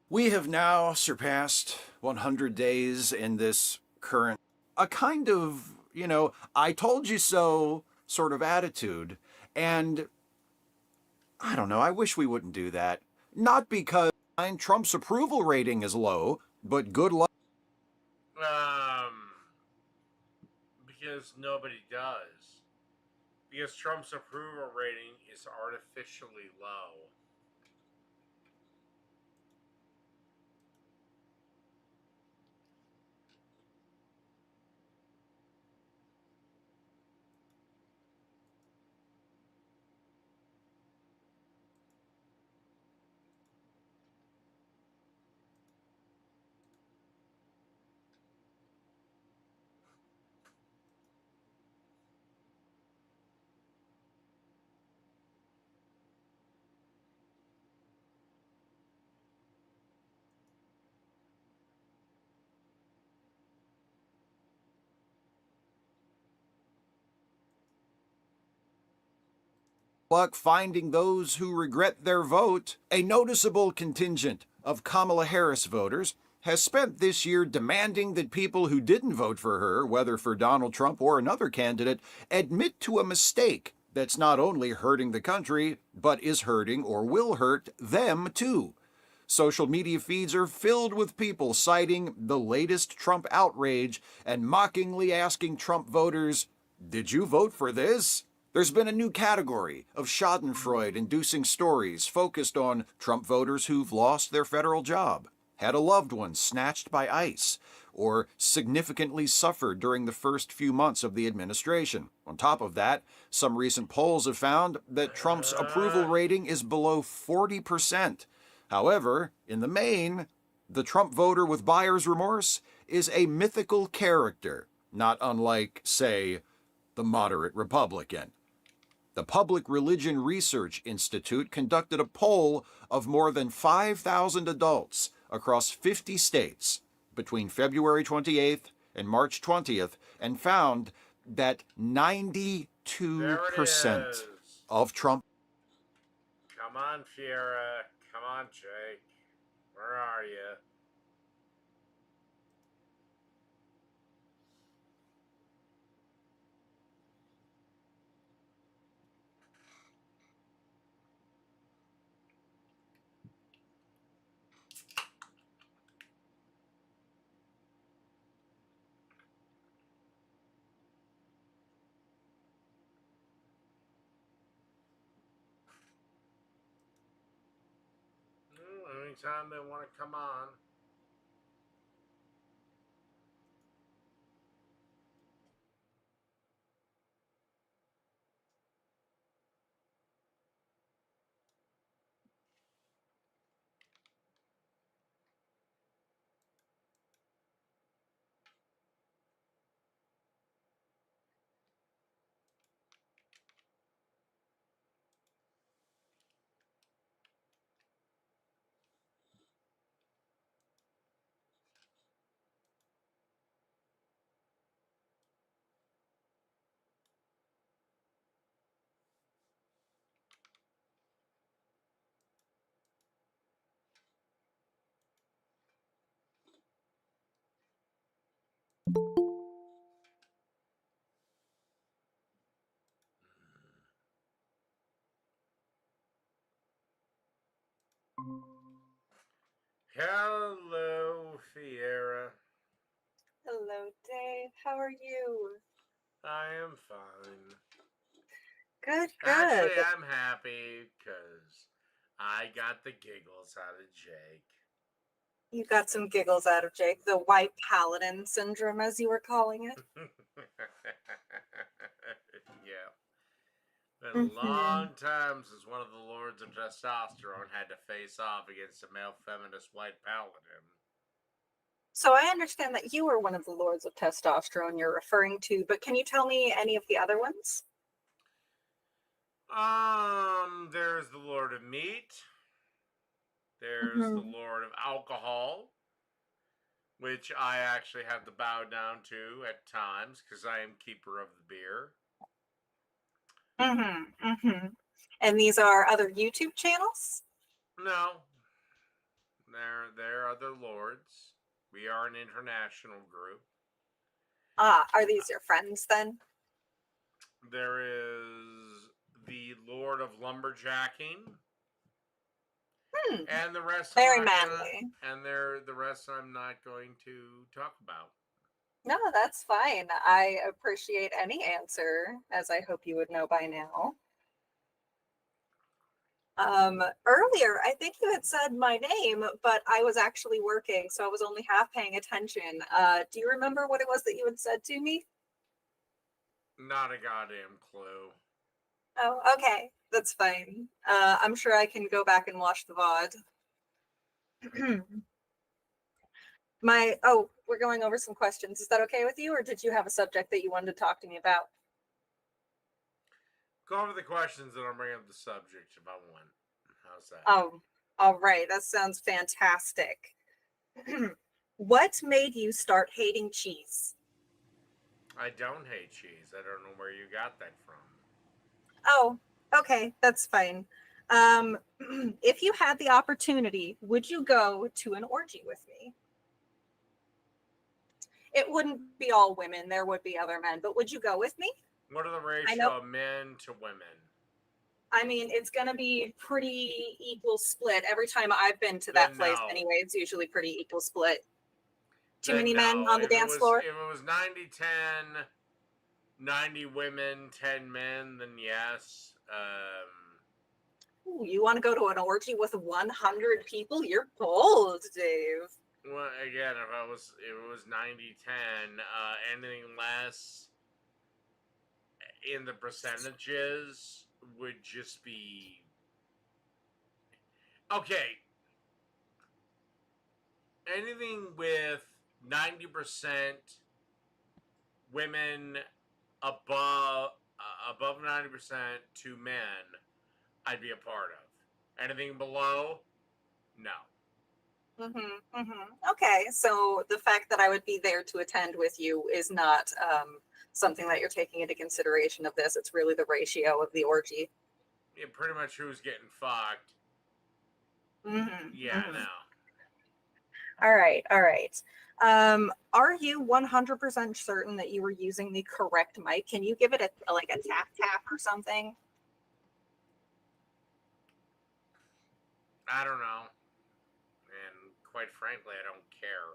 We have now surpassed 100 days in this current, a kind of, I told you so sort of attitude. And I don't know, I wish we wouldn't do that. Not because Trump's approval rating is low, but good luck. Because nobody does. Because Trump's approval rating is artificially low. Luck finding those who regret their vote. A noticeable contingent of Kamala Harris voters has spent this year demanding that people who didn't vote for her, whether for Donald Trump or another candidate, admit to a mistake that's not only hurting the country, but is hurting or will hurt them too. Social media feeds are filled with people citing the latest Trump outrage and mockingly asking Trump voters, "Did you vote for this?" There's been a new category of schadenfreude-inducing stories focused on Trump voters who've lost their federal job, had a loved one snatched by ICE, or significantly suffered during the first few months of the administration. On top of that, some recent polls have found that Trump's approval rating is below 40%. However, in the main, the Trump voter with buyer's remorse is a mythical character, not unlike, say, the moderate Republican. The Public Religion Research Institute conducted a poll of more than 5,000 adults across 50 states between February 28th and March 20th and found that 92% of Trump. Come on, Fiera. Come on, Jake. Where are you? Anytime they want to come on. Hello, Fiera. Hello, Dave. How are you? I am fine. Good, good. Actually, I'm happy because I got the giggles out of Jake. You got some giggles out of Jake, the white paladin syndrome, as you were calling it. Yeah. Been a long time since one of the Lords of Testosterone had to face off against a male feminist white paladin. So I understand that you were one of the Lords of Testosterone you're referring to, but can you tell me any of the other ones? There's the Lord of Meat. There's the Lord of Alcohol, which I actually have to bow down to at times because I am keeper of the beer. And these are other YouTube channels? No. They're other lords. We are an international group. Are these your friends then? There is the Lord of Lumberjacking. And the rest Very manly. The rest I'm not going to talk about. No, that's fine. I appreciate any answer, as I hope you would know by now. Earlier, I think you had said my name, but I was actually working, so I was only half paying attention. Do you remember what it was that you had said to me? Not a goddamn clue. Oh, okay. That's fine. I'm sure I can go back and watch the VOD. We're going over some questions. Is that okay with you, or did you have a subject that you wanted to talk to me about? Go over the questions and I'll bring up the subject if I want. How's that? Oh, all right. That sounds fantastic. What made you start hating cheese? I don't hate cheese. I don't know where you got that from. Oh, okay. That's fine. If you had the opportunity, would you go to an orgy with me? It wouldn't be all women. There would be other men, but would you go with me? What are the ratio of men to women? I mean, it's going to be pretty equal split. Every time I've been to that place anyway, it's usually pretty equal split. Too many men on the dance floor? If it was 90-10, 90 women, 10 men, then yes. Ooh, you want to go to an orgy with 100 people? You're bold, Dave. Well, again, if it was 90-10, anything less in the percentages would just be okay. Anything with 90% women above 90% to men, I'd be a part of. Anything below, no. Okay, so the fact that I would be there to attend with you is not something that you're taking into consideration of this. It's really the ratio of the orgy. Yeah, pretty much who's getting fucked. Yeah, no. All right. Are you 100% certain that you were using the correct mic? Can you give it a tap or something? I don't know. And quite frankly, I don't care.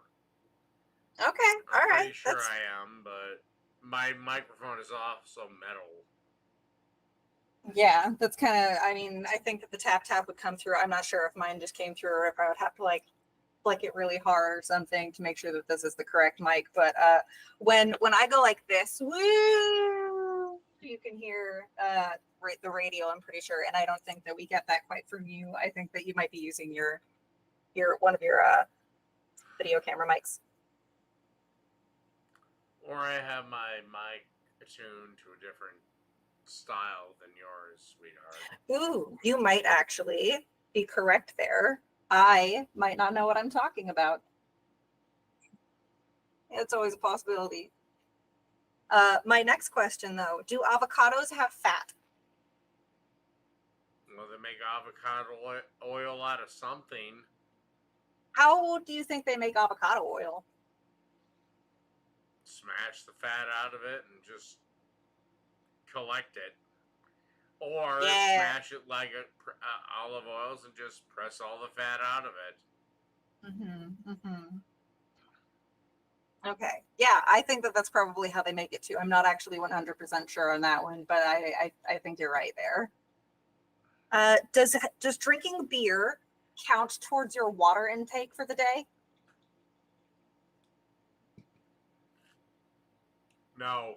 Okay. I'm pretty sure I am, but my microphone is also metal. Yeah, that's kind of, I mean, I think that the tap would come through. I'm not sure if mine just came through or if I would have to flick it really hard or something to make sure that this is the correct mic. But when I go like this, woo, you can hear the radio, I'm pretty sure. And I don't think that we get that quite from you. I think that you might be using your one of your video camera mics. Or I have my mic attuned to a different style than yours, sweetheart. Ooh, you might actually be correct there. I might not know what I'm talking about. It's always a possibility. My next question, though, do avocados have fat? Well, they make avocado oil out of something. How do you think they make avocado oil? Smash the fat out of it and just collect it. Or smash it like olive oils and just press all the fat out of it. Okay. Yeah, I think that that's probably how they make it too. I'm not actually 100% sure on that one, but I think you're right there. Does drinking beer count towards your water intake for the day? No.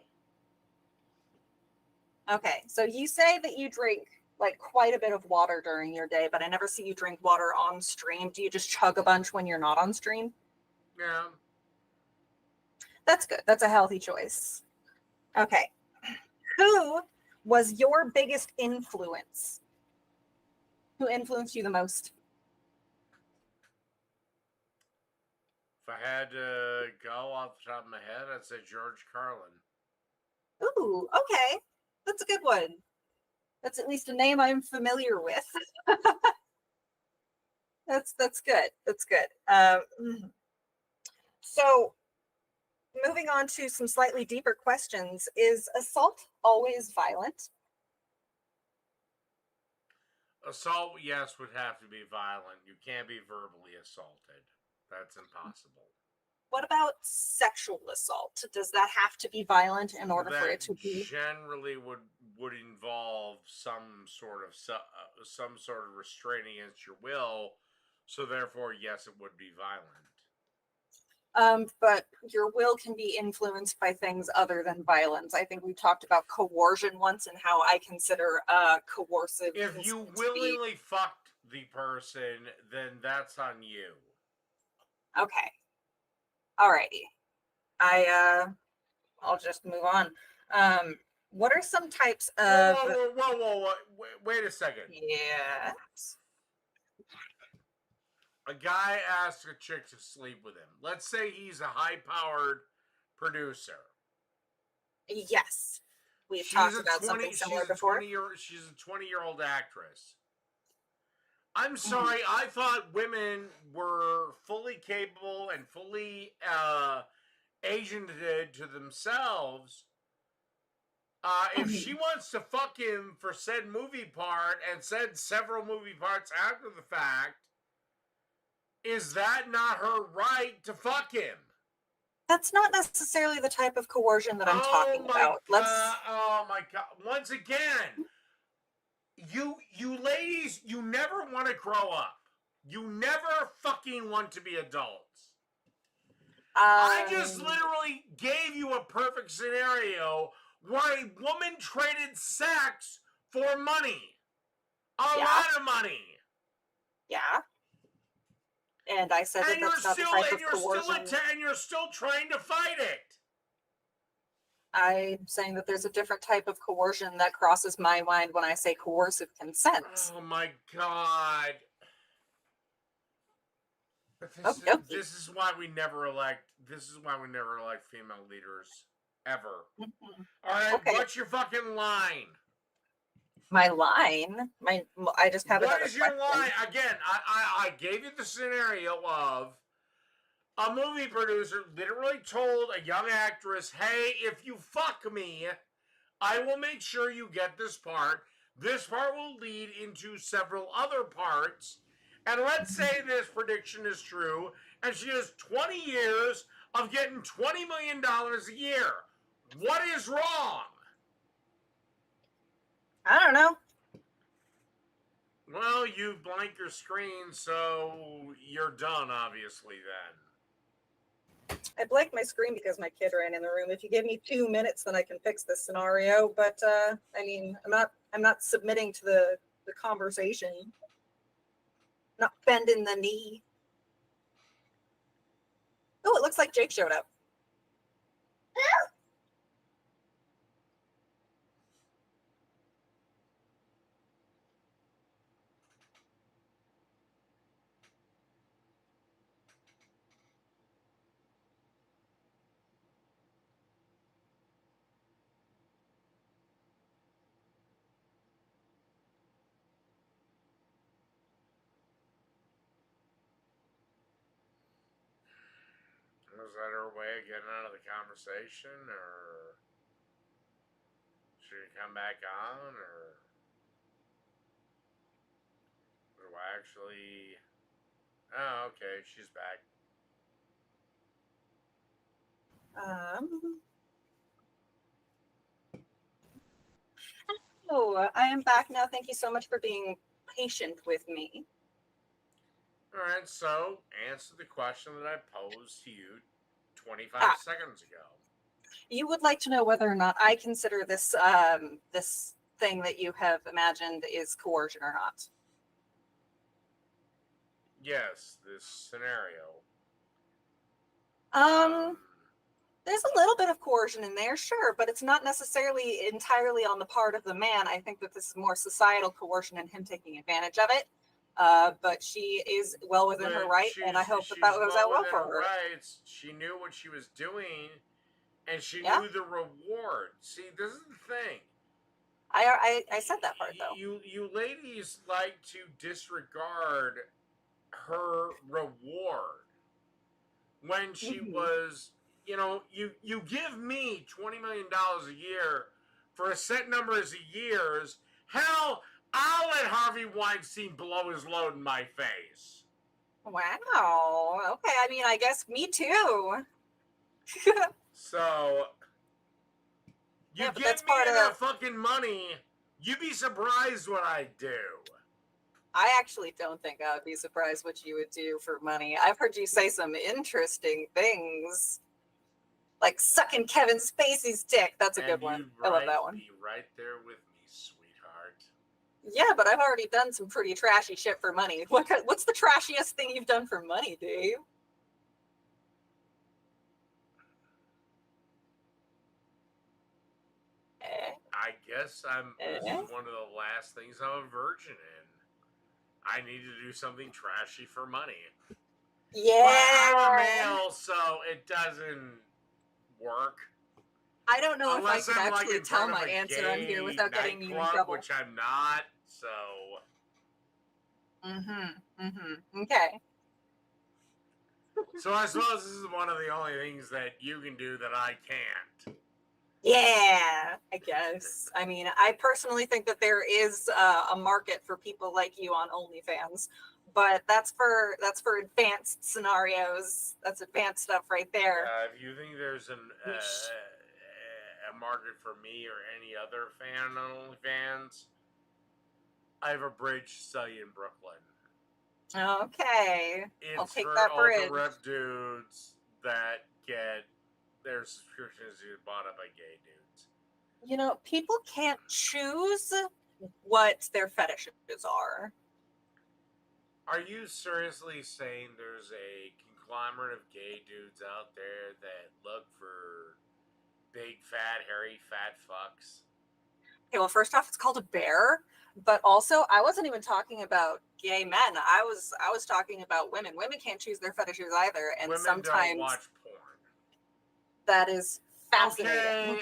Okay, so you say that you drink quite a bit of water during your day, but I never see you drink water on stream. Do you just chug a bunch when you're not on stream? Yeah. That's good. That's a healthy choice. Okay. Who was your biggest influence? Who influenced you the most? If I had to go off the top of my head, I'd say George Carlin. Ooh, okay. That's a good one. That's at least a name I'm familiar with. That's good. That's good. So moving on to some slightly deeper questions, is assault always violent? Assault, yes, would have to be violent. You can't be verbally assaulted. That's impossible. What about sexual assault? Does that have to be violent in order for it to be? Generally would involve some sort of restraint against your will. So therefore, yes, it would be violent. But your will can be influenced by things other than violence. I think we talked about coercion once and how I consider coercive. If you willingly fucked the person, then that's on you. Okay. Alrighty. I'll just move on. What are some types of... Whoa. Wait a second. Yes. A guy asks a chick to sleep with him. Let's say he's a high-powered producer. Yes. We've talked about something similar before. She's a 20-year-old actress. I'm sorry, I thought women were fully capable and fully agented to themselves. If she wants to fuck him for said movie part and said several movie parts after the fact, is that not her right to fuck him? That's not necessarily the type of coercion that I'm talking about. Oh my God. Once again, you ladies, you never want to grow up. You never fucking want to be adults. I just literally gave you a perfect scenario where a woman traded sex for money. A lot of money. Yeah. And I said that that's not the type of coercion. And you're still trying to fight it. I'm saying that there's a different type of coercion that crosses my mind when I say coercive consent. Oh my God. This is why we never elect female leaders. Ever. Alright, what's your fucking line? My line? I just have another question. What is your line? Again, I gave you the scenario of A movie producer literally told a young actress, hey, if you fuck me, I will make sure you get this part. This part will lead into several other parts. And let's say this prediction is true, and she has 20 years of getting $20 million a year. What is wrong? I don't know. Well, you blank your screen, so you're done, obviously, then. I blanked my screen because my kid ran in the room. If you give me 2 minutes, then I can fix this scenario. But I mean, I'm not submitting to the conversation. Not bending the knee. Oh, it looks like Jake showed up. Was that her way of getting out of the conversation, or should she come back on, or do I actually? Oh, okay, she's back. Oh, I am back now. Thank you so much for being patient with me. All right, so answer the question that I posed to you 25 seconds ago. You would like to know whether or not I consider this this thing that you have imagined is coercion or not. Yes, this scenario. There's a little bit of coercion in there, sure, but it's not necessarily entirely on the part of the man. I think that this is more societal coercion and him taking advantage of it. But she is well within her right, and I hope that goes out well for her. Rights. She knew what she was doing, and she knew the reward. See, this is the thing. I said that part though. You ladies like to disregard her reward when she was, you know, you give me $20 million a year for a set number of years. Hell, I'll let Harvey Weinstein blow his load in my face. Wow. Okay, I mean, I guess me too. So, you give me enough fucking money, you'd be surprised what I do. I actually don't think I would be surprised what you would do for money. I've heard you say some interesting things. Like sucking Kevin Spacey's dick. That's a good one. I love that one. Be right there with me, sweetheart. Yeah, but I've already done some pretty trashy shit for money. What's the trashiest thing you've done for money, Dave? I guess this is one of the last things I'm a virgin in. I need to do something trashy for money. Yeah. But I'm a male, so it doesn't work. I don't know unless if I I'm could actually like tell my answer on here without getting me in trouble. Which I'm not, so. Okay. So I suppose this is one of the only things that you can do that I can't. Yeah, I guess. I mean, I personally think that there is a market for people like you on OnlyFans, but that's for advanced scenarios. That's advanced stuff right there. If you think there's a market for me or any other fan on OnlyFans, I have a bridge to sell you in Brooklyn. Okay, I'll take for that bridge. Ultra rep dudes that get their subscriptions bought up by gay dudes. You know, people can't choose what their fetishes are. Are you seriously saying there's a conglomerate of gay dudes out there that look for big, fat, hairy, fat fucks? Okay, well, first off, it's called a bear, but also I wasn't even talking about gay men. I was talking about women. Women can't choose their fetishes either, and women sometimes don't watch porn. That is fascinating. Okay,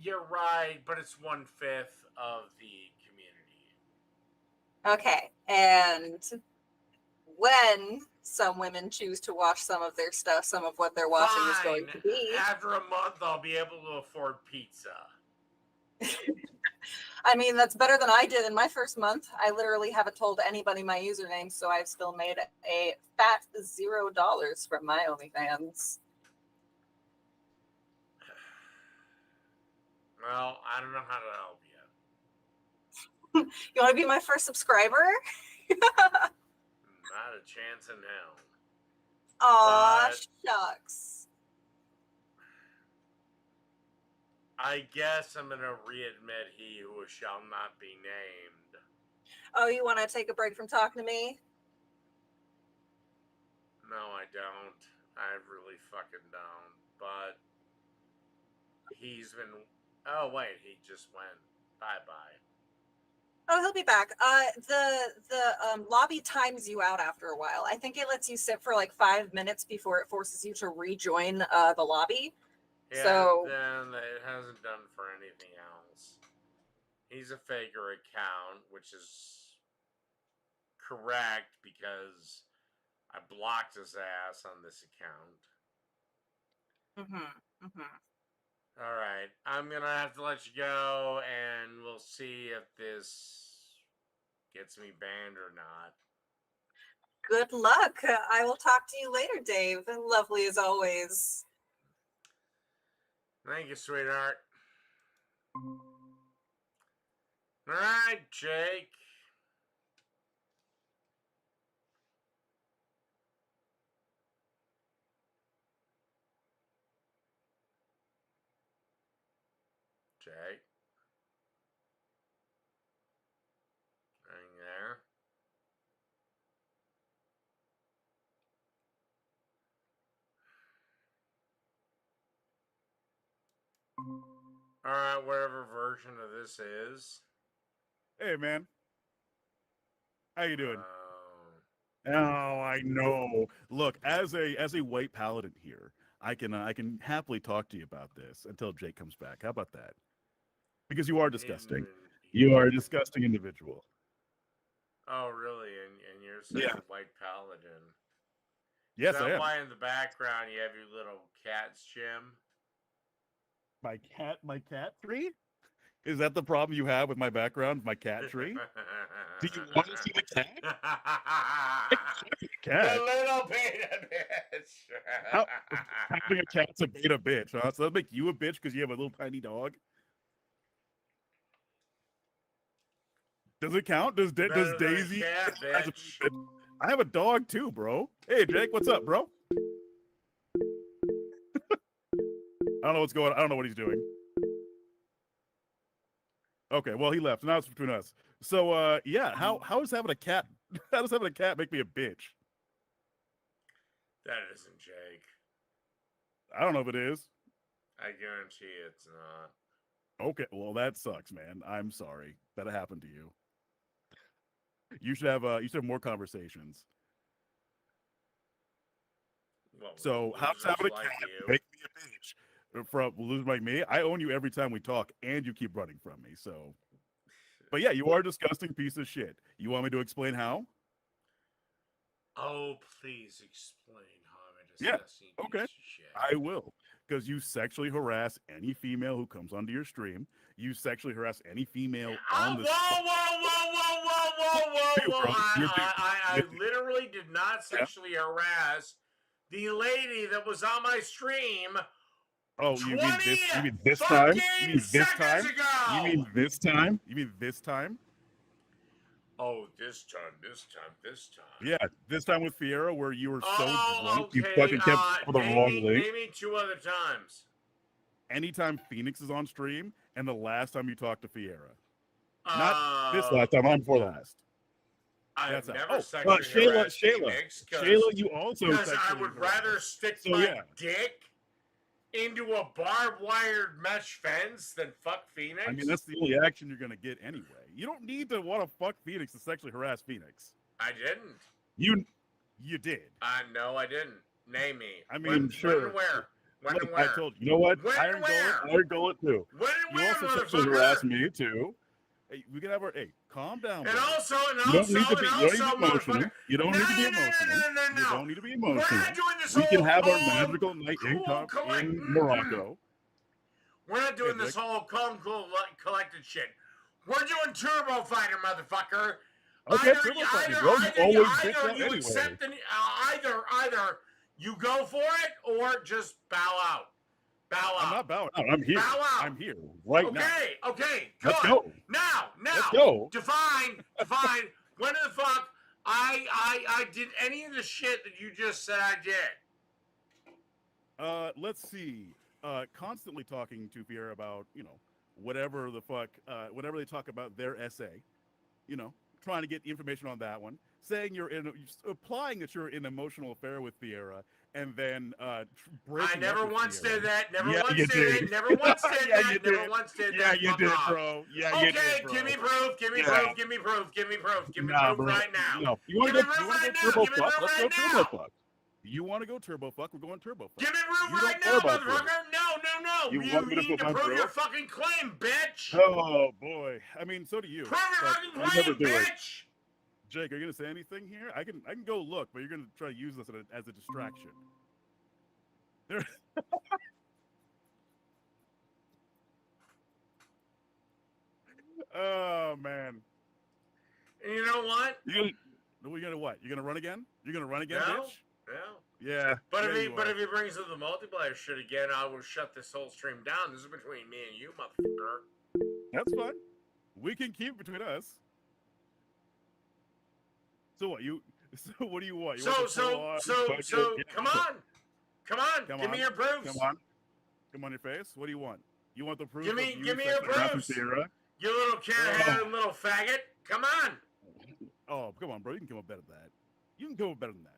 you're right, but it's 1/5 of the community. Okay, and when some women choose to wash some of their stuff, some of what they're washing is going to be. After a month, I'll be able to afford pizza. I mean, that's better than I did in my first month. I literally haven't told anybody my username, so I've still made a fat $0 from my OnlyFans. Well, I don't know how to help you. You want to be my first subscriber? Not a chance in hell. Aw, shucks. I guess I'm going to readmit he who shall not be named. Oh, you want to take a break from talking to me? No, I don't. I really fucking don't. But he's been... Oh, wait, he just went. Bye-bye. Oh, he'll be back. The lobby times you out after a while. I think it lets you sit for like 5 minutes before it forces you to rejoin the lobby. Yeah, So then it hasn't done for anything else. He's a faker account, which is correct because I blocked his ass on this account. All right, I'm gonna have to let you go, and we'll see if this gets me banned or not. good luck. I will talk to you later, Dave. Lovely as always. Thank you, sweetheart. All right, Jake. Jake. Hang there. All right, whatever version of this is. Hey, man. How you doing? Oh, I know. Look, as a white paladin here, I can happily talk to you about this until Jake comes back. How about that? Because you are disgusting. You are a disgusting individual. Oh, really? And you're saying white paladin? Yes, Is that I am. why in the background you have your little cat's gym? My cat tree? Is that the problem you have with my background, my cat tree? Do you want to see the cat? Cat. The little beta bitch. Having a cat's a beta bitch, huh? So that'll make you a bitch because you have a little tiny dog? Does it count? Does Daisy? Cat, bitch. I have a dog too, bro. Hey, Jake, what's up, bro? I don't know what's going on. I don't know what he's doing. Okay, well, he left. Now it's between us. So, yeah, how is having a cat? How does having a cat make me a bitch? That isn't Jake. I don't know if it is. I guarantee it's not. Okay, well, that sucks, man. I'm sorry that it happened to you. You should have more conversations. Well, so how does having a cat make me a bitch? From losing like me, I own you every time we talk, and you keep running from me. So, but yeah, you are a disgusting piece of shit. You want me to explain how? Oh, please explain how I'm a disgusting piece of shit. I will. Because you sexually harass any female who comes onto your stream. You sexually harass any female on the Whoa! I literally did not sexually harass the lady that was on my stream. Oh, you mean this? You mean this time? You mean this time? You mean this time? You mean this time? Oh, this time. Yeah, this time with Fiera, where you were so drunk you fucking kept for the wrong link. Name me 2 other times. Anytime Phoenix is on stream, and the last time you talked to Fiera. Not this last time. I'm for last. I've never sexually harassed Phoenix. Shayla, you also because I would rather stick my dick into a barbed wire mesh fence than fuck Phoenix. I mean, that's the only action you're gonna get anyway. You don't need to want to fuck Phoenix to sexually harass Phoenix. I didn't. You did. No, I didn't. Name me. I mean, sure. When and where? When and I where? told you. You know what? When Iron and where? Iron Gullet too. When and where, you also sexually motherfucker? harassed me too. Hey, we can have our. Hey, calm down. And bro. also, You don't need to be emotional. motherfucker. You don't need to be emotional. You don't need to be emotional. We can have our magical night in Morocco. We're not doing this whole calm, cool, collected shit. We're doing Turbo Fighter, motherfucker. Okay, Turbo Fighter, bro. You always bitch out you anyway. accept either you go for it or just bow out. Bow out. I'm not bowing out. I'm here. Bow out. I'm here right now. Okay, good. Let's go. Now, Let's go. define. When the fuck I did any of the shit that you just said I did? Let's see. Constantly talking to Pierre about, whatever the fuck, whenever they talk about their essay, trying to get information on that one, saying implying that you're in an emotional affair with Fiera, and then breaking I never up with once Fiera. did that. Never Yeah, once you did it. Never once did Yeah, that. you Never did. once did Yeah, that. you Fuck did, off. bro. Yeah, okay, you did, bro. give me proof. Give me Yeah. proof. Give me proof. Give me proof. Give me proof. Give me Nah, proof bro. right now. No. You want to go turbo fuck? Let's go turbo fuck. You want to go turbo fuck? We're going turbo fuck. Give me proof You right don't care now, about motherfucker. proof. No. You You want me to need put to my prove your proof? fucking claim, bitch. Oh boy. I mean, so do you. Prove your but fucking I never claim, do it. bitch. Jake, are you gonna say anything here? I can go look, but you're gonna try to use this as a distraction. There. Oh man. And you know what? You're gonna what? You're gonna run again? You're gonna run again, No. bitch? No. Yeah. But yeah, if he brings up the multiplayer shit again, I will shut this whole stream down. This is between me and you, motherfucker. That's fine. We can keep it between us. So what you? So what do you want? You want the full-on budget? Come on. Give me your proofs. Come on your face. What do you want? You want the proof? Give me your proofs. You little cat-headed little faggot. Come on. Oh, come on, bro. You can come up better than that. You can come up better than that.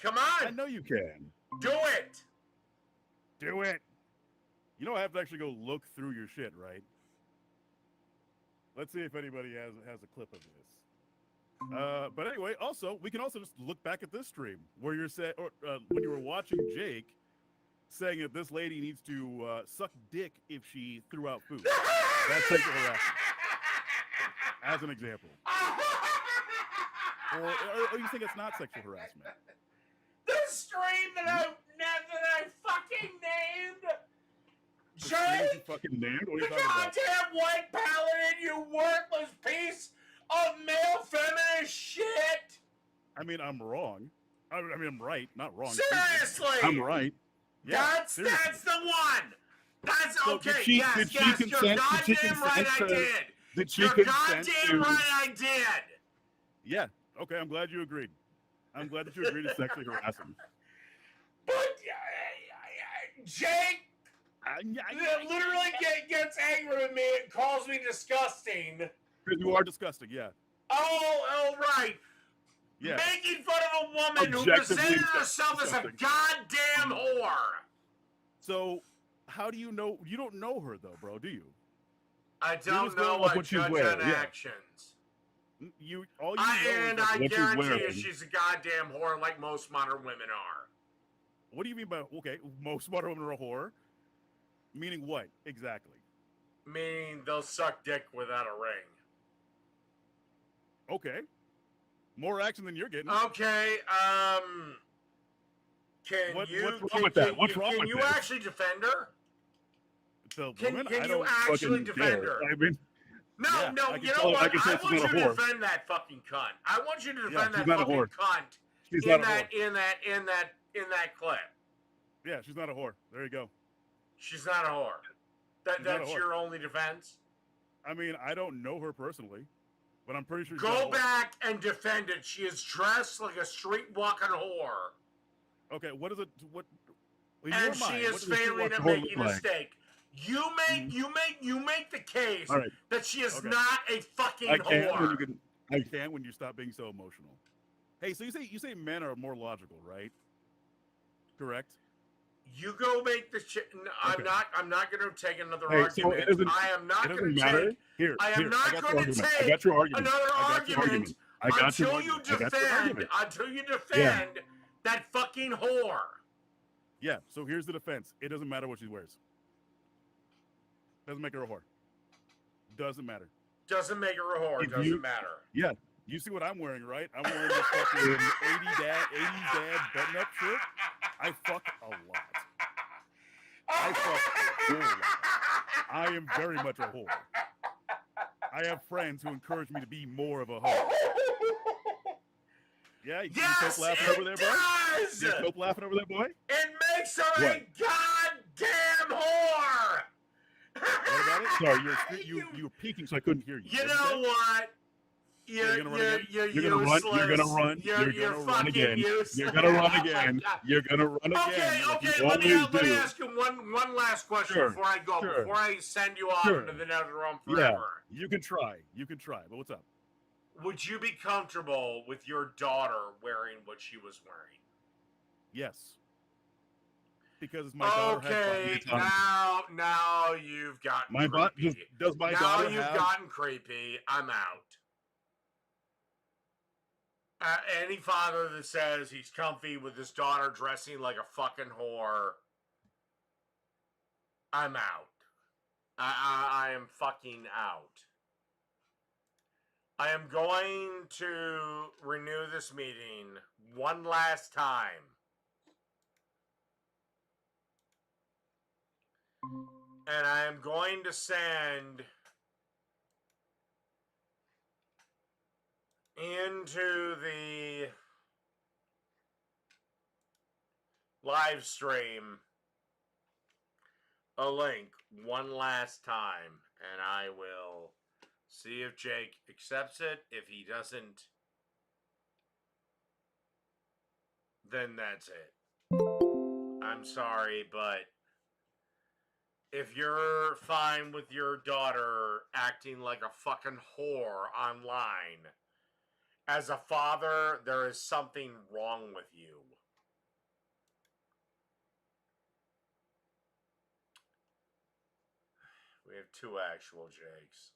Come on. I know you can. Do it. Do it. You know I have to actually go look through your shit, right? Let's see if anybody has a clip of this. But anyway, also we can also just look back at this stream where you're when you were watching Jake saying that this lady needs to suck dick if she threw out food. That's sexual harassment. As an example. Or you think it's not sexual harassment? The stream that I fucking named. Jake, you fucking named? What are you the talking about? goddamn white paladin, you worthless piece of male feminist shit. I mean, I'm wrong. I mean, I'm right, not wrong. Seriously, I'm right. Yeah, that's the one. That's so okay. Did she Yes, consent, you're goddamn right. I did. Did she You're consent goddamn right. I did. Yeah. Okay. I'm glad you agreed. I'm glad that you agreed to sexually harass him. But Jake literally gets angry with me and calls me disgusting. Because you are disgusting. Yeah. Oh, right. Yeah. Making fun of a woman who presented herself as a goddamn whore. So, how do you know? You don't know her though, bro, do you? I don't know. I judge on actions. I guarantee you she's a goddamn whore like most modern women are. What do you mean by, okay, most modern women are a whore? Meaning what, exactly? Meaning they'll suck dick without a ring. Okay. More action than you're getting. Okay, What's wrong with that? What's wrong with that? Can you actually defend her? Can you actually defend her? I mean, no, you know what? I want you to defend that fucking cunt. I want you to defend that fucking cunt in that clip. Yeah, she's not a whore. There you go. She's not a whore. That's your only defense? I mean, I don't know her personally, but I'm pretty sure she's Go back and defend it. She is dressed like a street walking whore. Okay, what is it? What? And she is failing at making a mistake. You make the case that she is not a fucking whore. I can when you stop being so emotional. Hey, so you say men are more logical, right? Correct. You go make the shit. Okay. I'm not going to take another argument. So I am not going to take. Here, I am not going to take I got your argument. another argument until you defend that fucking whore. Yeah. So here's the defense. It doesn't matter what she wears. Doesn't make her a whore. Doesn't matter. Doesn't make her a whore. Doesn't matter. Yeah. You see what I'm wearing, right? I'm wearing this fucking 80s dad button-up shirt. I fuck a lot. I fuck a whole lot. I am very much a whore. I have friends who encourage me to be more of a whore. Yeah, you yes, Cope laughing over there, boy? Does! You Cope laughing over there, boy? It makes her a goddamn whore! What about it? Sorry, you were peeking, so I couldn't hear you. You know what? You're gonna run again. You're gonna run. You're gonna run. You're gonna run again. Useless. You're gonna run again. You're gonna run again. Okay. Let me ask you one last question before I go. Before I send you off into the nether realm forever. Yeah, you can try. But what's up? Would you be comfortable with your daughter wearing what she was wearing? Yes. Because my daughter has now you've gotten creepy. Does my daughter Now you've gotten creepy. I'm out. Any father that says he's comfy with his daughter dressing like a fucking whore, I'm out. I am fucking out. I am going to renew this meeting one last time. And I am going to send into the live stream a link one last time, and I will see if Jake accepts it. If he doesn't, then that's it. I'm sorry, but if you're fine with your daughter acting like a fucking whore online, as a father, there is something wrong with you. We have two actual Jakes.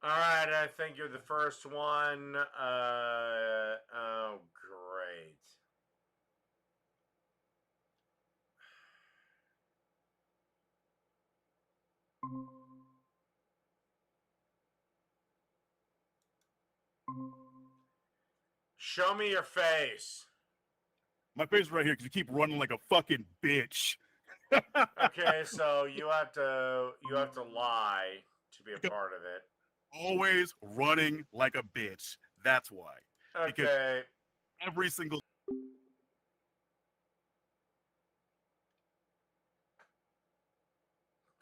Alright, I think you're the first one. Oh, great. Show me your face. My face is right here because you keep running like a fucking bitch. Okay, so you have to lie to be a part of it. Always running like a bitch. That's why. Okay. Because every single.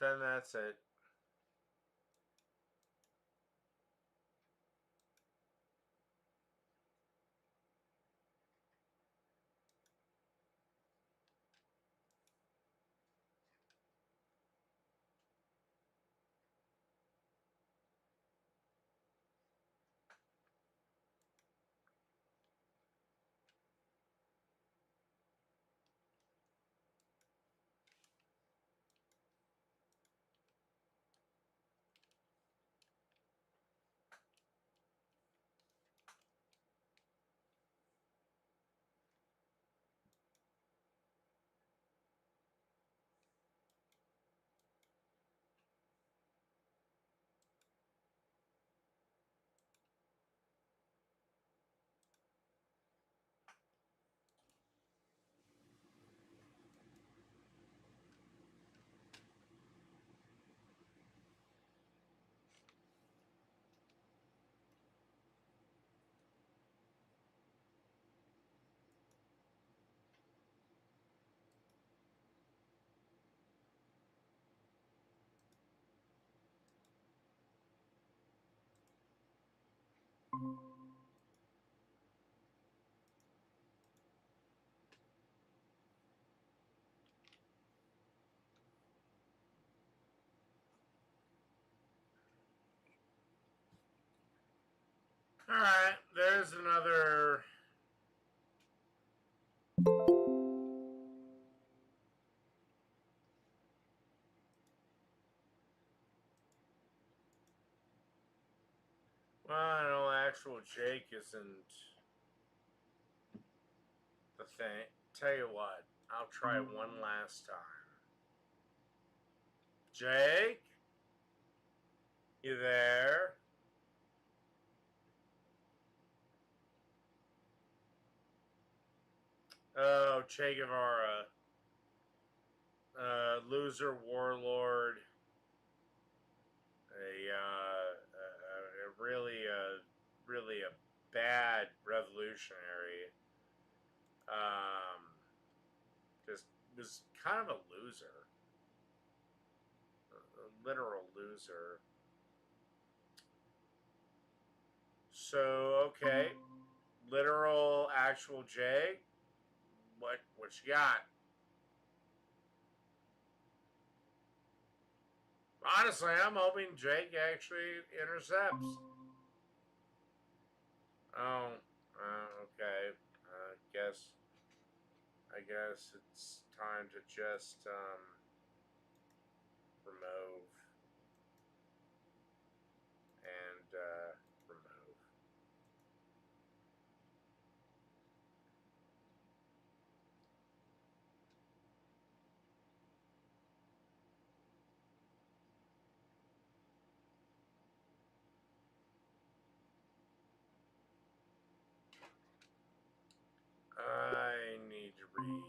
Then that's it. Alright, there's another. Well, no, actual Jake isn't the thing. Tell you what, I'll try one last time. Jake? You there? Oh, Che Guevara. Loser warlord. Really a bad revolutionary. Just was kind of a loser. A literal loser. So, okay. Literal actual J. What you got? Honestly, I'm hoping Jake actually intercepts. Oh, okay. I guess it's time to just remove and remove. I need to read.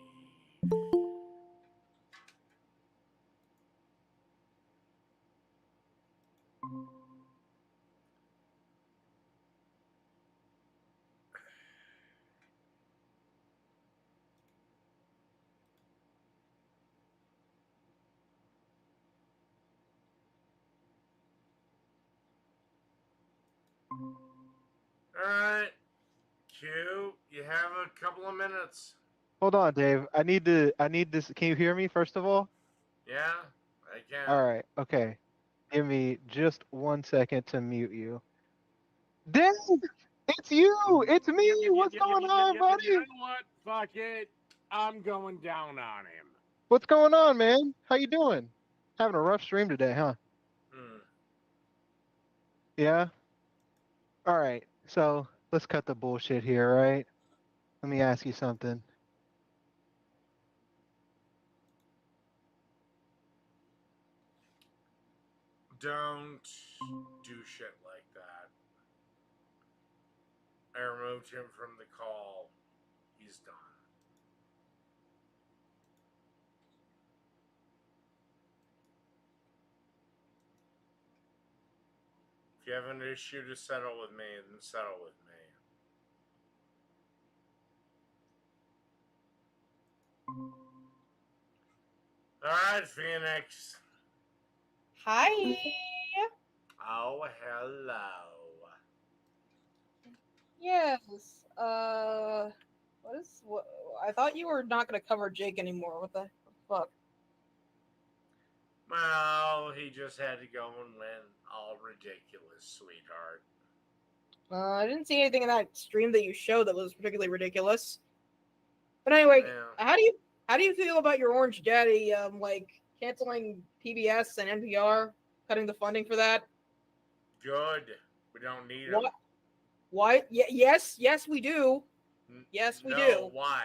Alright. Q, you have a couple of minutes. Hold on, Dave. I need this. Can you hear me, first of all? Yeah, I can. All right. Okay. Give me just 1 second to mute you. Dave, it's you. It's me. What's going on, buddy? You know what? Fuck it. I'm going down on him. What's going on, man? How you doing? Having a rough stream today, huh? Yeah? All right. So let's cut the bullshit here, right? Let me ask you something. Don't do shit like that. I removed him from the call. He's done. If you have an issue to settle with me, then settle with me. Alright, Phoenix. Hi. Oh, hello. Yes. What? I thought you were not going to cover Jake anymore. What the fuck? Well, he just had to go and win. All ridiculous, sweetheart. I didn't see anything in that stream that you showed that was particularly ridiculous. But anyway, how do you feel about your Orange Daddy like canceling PBS and NPR, cutting the funding for that? Good. We don't need him. Why? Yes, we do. Yes, we do. Why?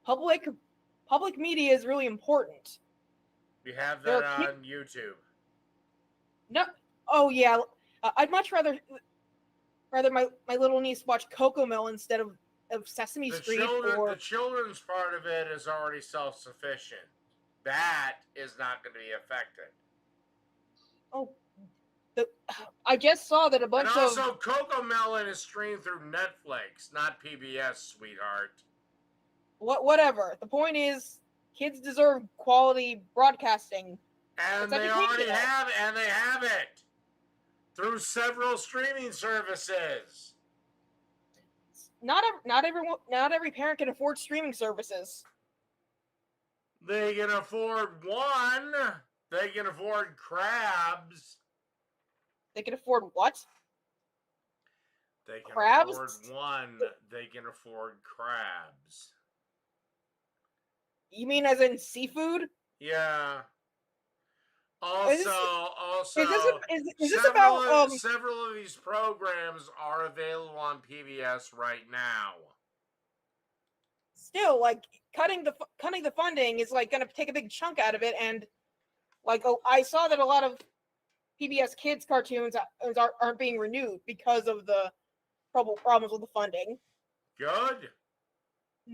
Public media is really important. We have that on YouTube. No. Oh yeah. I'd much rather my little niece watch Cocomel instead of Sesame Street. The children's part of it is already self-sufficient. That is not going to be affected. Oh. I just saw that a bunch and also, Cocomelon is streamed through Netflix, not PBS, sweetheart. Whatever. The point is, kids deserve quality broadcasting. And they already have, and they have it through several streaming services. Not every parent can afford streaming services. They can afford one. They can afford crabs. They can afford what? They can crabs? afford one. They can afford crabs. You mean as in seafood? Yeah. Also, several of these programs are available on PBS right now. Still, like cutting the funding is like going to take a big chunk out of it, and like I saw that a lot of PBS Kids cartoons aren't being renewed because of the problems with the funding. Good.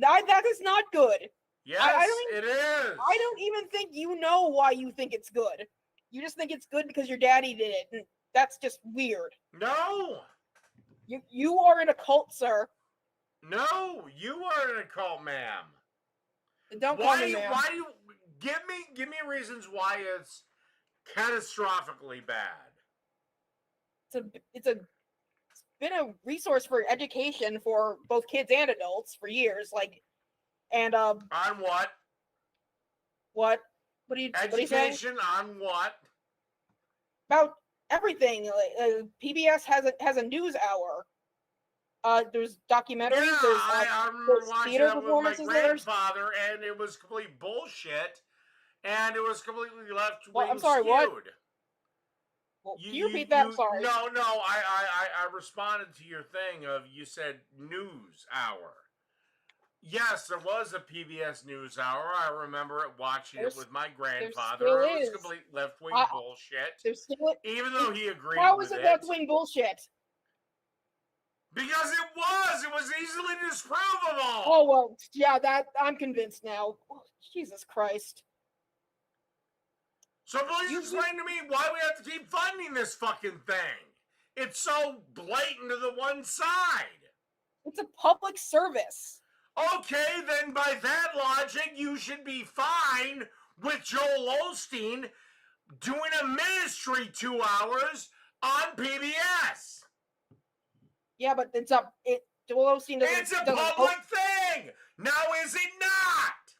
That is not good. Yes, it is. I don't even think you know why you think it's good. You just think it's good because your daddy did it, and that's just weird. No. You are in a cult, sir. No, you are in a cult, ma'am. Don't call me ma'am. Why you give me reasons why it's catastrophically bad. It's been a resource for education for both kids and adults for years. On what? What are you saying? Education on what? About everything. PBS has a news hour. There's documentaries. Yeah, I remember watching theater that with my performances. grandfather, and it was complete bullshit, and it was completely left-wing I'm sorry, skewed. what? Well, can you repeat that? I'm sorry. No, I responded to your thing of, you said news hour. Yes, there was a PBS news hour. I remember watching it with my grandfather. It was complete left-wing bullshit. Even though he agreed with it. How was it left-wing bullshit? Because it was easily disprovable. Oh, well, yeah, I'm convinced now. Jesus Christ. So please explain to me why we have to keep funding this fucking thing. It's so blatant to the one side. It's a public service. Okay, then by that logic, you should be fine with Joel Osteen doing a ministry 2 hours on PBS. Yeah, but Joel Osteen doesn't. It's a public thing. Now, is it not?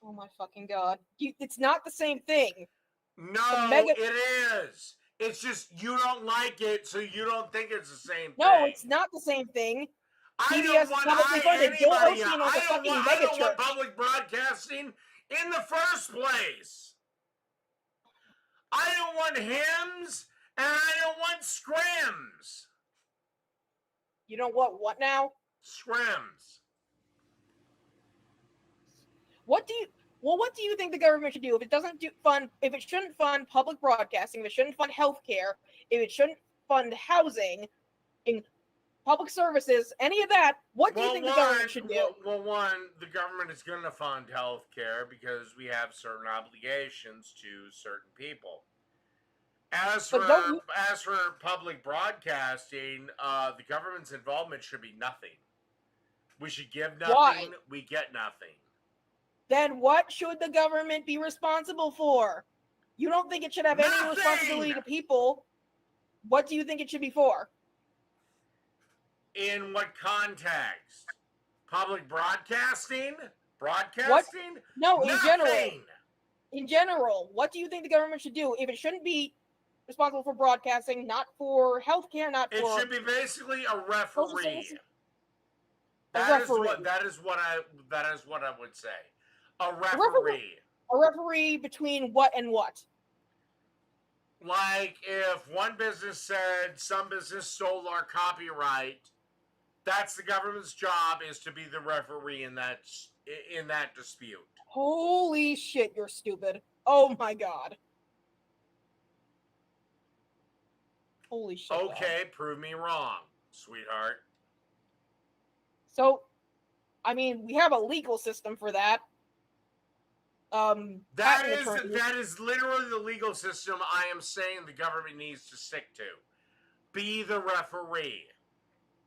Oh my fucking god! It's not the same thing. No, it is. It's just you don't like it, so you don't think it's the same thing. No, it's not the same thing. I don't want public broadcasting in the first place. I don't want hymns, and I don't want scrims. You don't want what now? Scrims. What do you think the government should do if it doesn't if it shouldn't fund public broadcasting, if it shouldn't fund healthcare, if it shouldn't fund housing, in public services, any of that, what do you think the government should do? Well, the government is going to fund healthcare because we have certain obligations to certain people. As for public broadcasting, the government's involvement should be nothing. We should give nothing, Why? We get nothing. Then what should the government be responsible for? You don't think it should have any responsibility to people. What do you think it should be for? In what context? Public broadcasting? Broadcasting? What? No, Nothing. in general. In general, what do you think the government should do if it shouldn't be responsible for broadcasting, not for healthcare, not for... It should be basically a referee. That is what I would say. A referee. A referee between what and what? Like if one business said some business stole our copyright, that's the government's job, is to be the referee in that dispute. Holy shit, you're stupid. Oh my god. Holy shit. Okay, prove me wrong, sweetheart. So, I mean, we have a legal system for that. That is literally the legal system I am saying the government needs to stick to. Be the referee.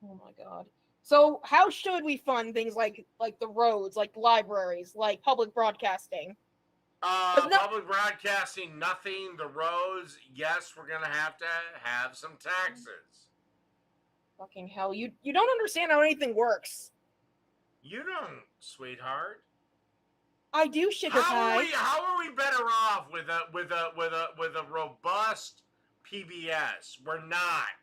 Oh my god. So how should we fund things like the roads, like libraries, like public broadcasting? Public broadcasting, nothing. The roads, yes, we're gonna have to have some taxes. Fucking hell, you don't understand how anything works. You don't, sweetheart. I do, sugar pie. How are we better off with a robust PBS? We're not.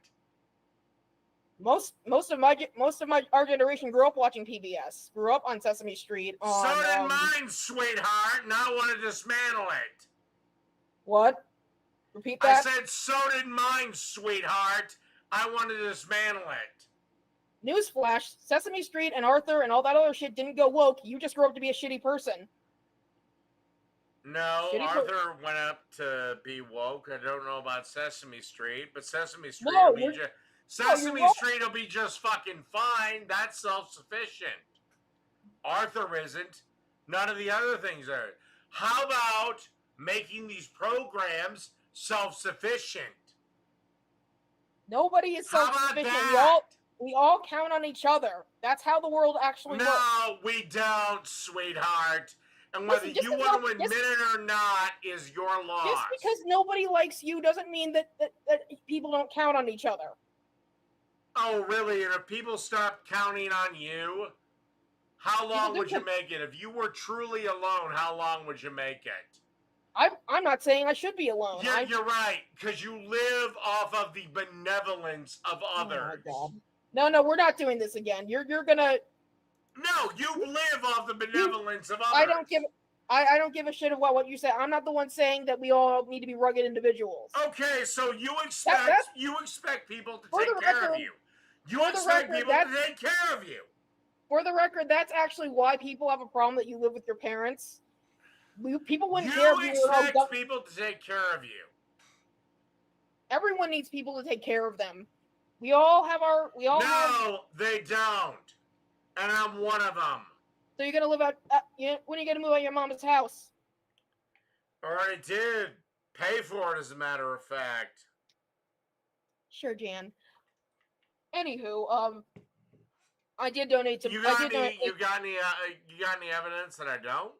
Most of our generation grew up watching PBS. Grew up on Sesame Street. So did mine, sweetheart, and I want to dismantle it. What? Repeat that? I said, so did mine, sweetheart. I want to dismantle it. Newsflash, Sesame Street and Arthur and all that other shit didn't go woke. You just grew up to be a shitty person. No, Arthur went up to be woke. I don't know about Sesame Street, but Sesame Street will be just Street will be just fucking fine. That's self-sufficient. Arthur isn't. None of the other things are. How about making these programs self-sufficient? Nobody is self-sufficient. We all count on each other. That's how the world actually works. No, we don't, sweetheart. And whether you want to admit it or not is your loss. Just because nobody likes you doesn't mean that people don't count on each other. Oh, really? And if people stop counting on you, how long would you make it? If you were truly alone, how long would you make it? I'm not saying I should be alone. Yeah, you're right, because you live off of the benevolence of others. Oh my God. No, we're not doing this again. You're gonna. No, you live off the benevolence of others. I don't give a shit about what you say. I'm not the one saying that we all need to be rugged individuals. Okay, so you expect people to take care of you. You expect people to take care of you. For the record, that's actually why people have a problem that you live with your parents. People wouldn't care if you expect people to take care of you. Everyone needs people to take care of them. We all have our. No, they don't. And I'm one of them. So you're gonna live out. When are you gonna move out of your mom's house? Already did. Pay for it, as a matter of fact. Sure, Jan. Anywho, I did donate to. You got any evidence that I don't?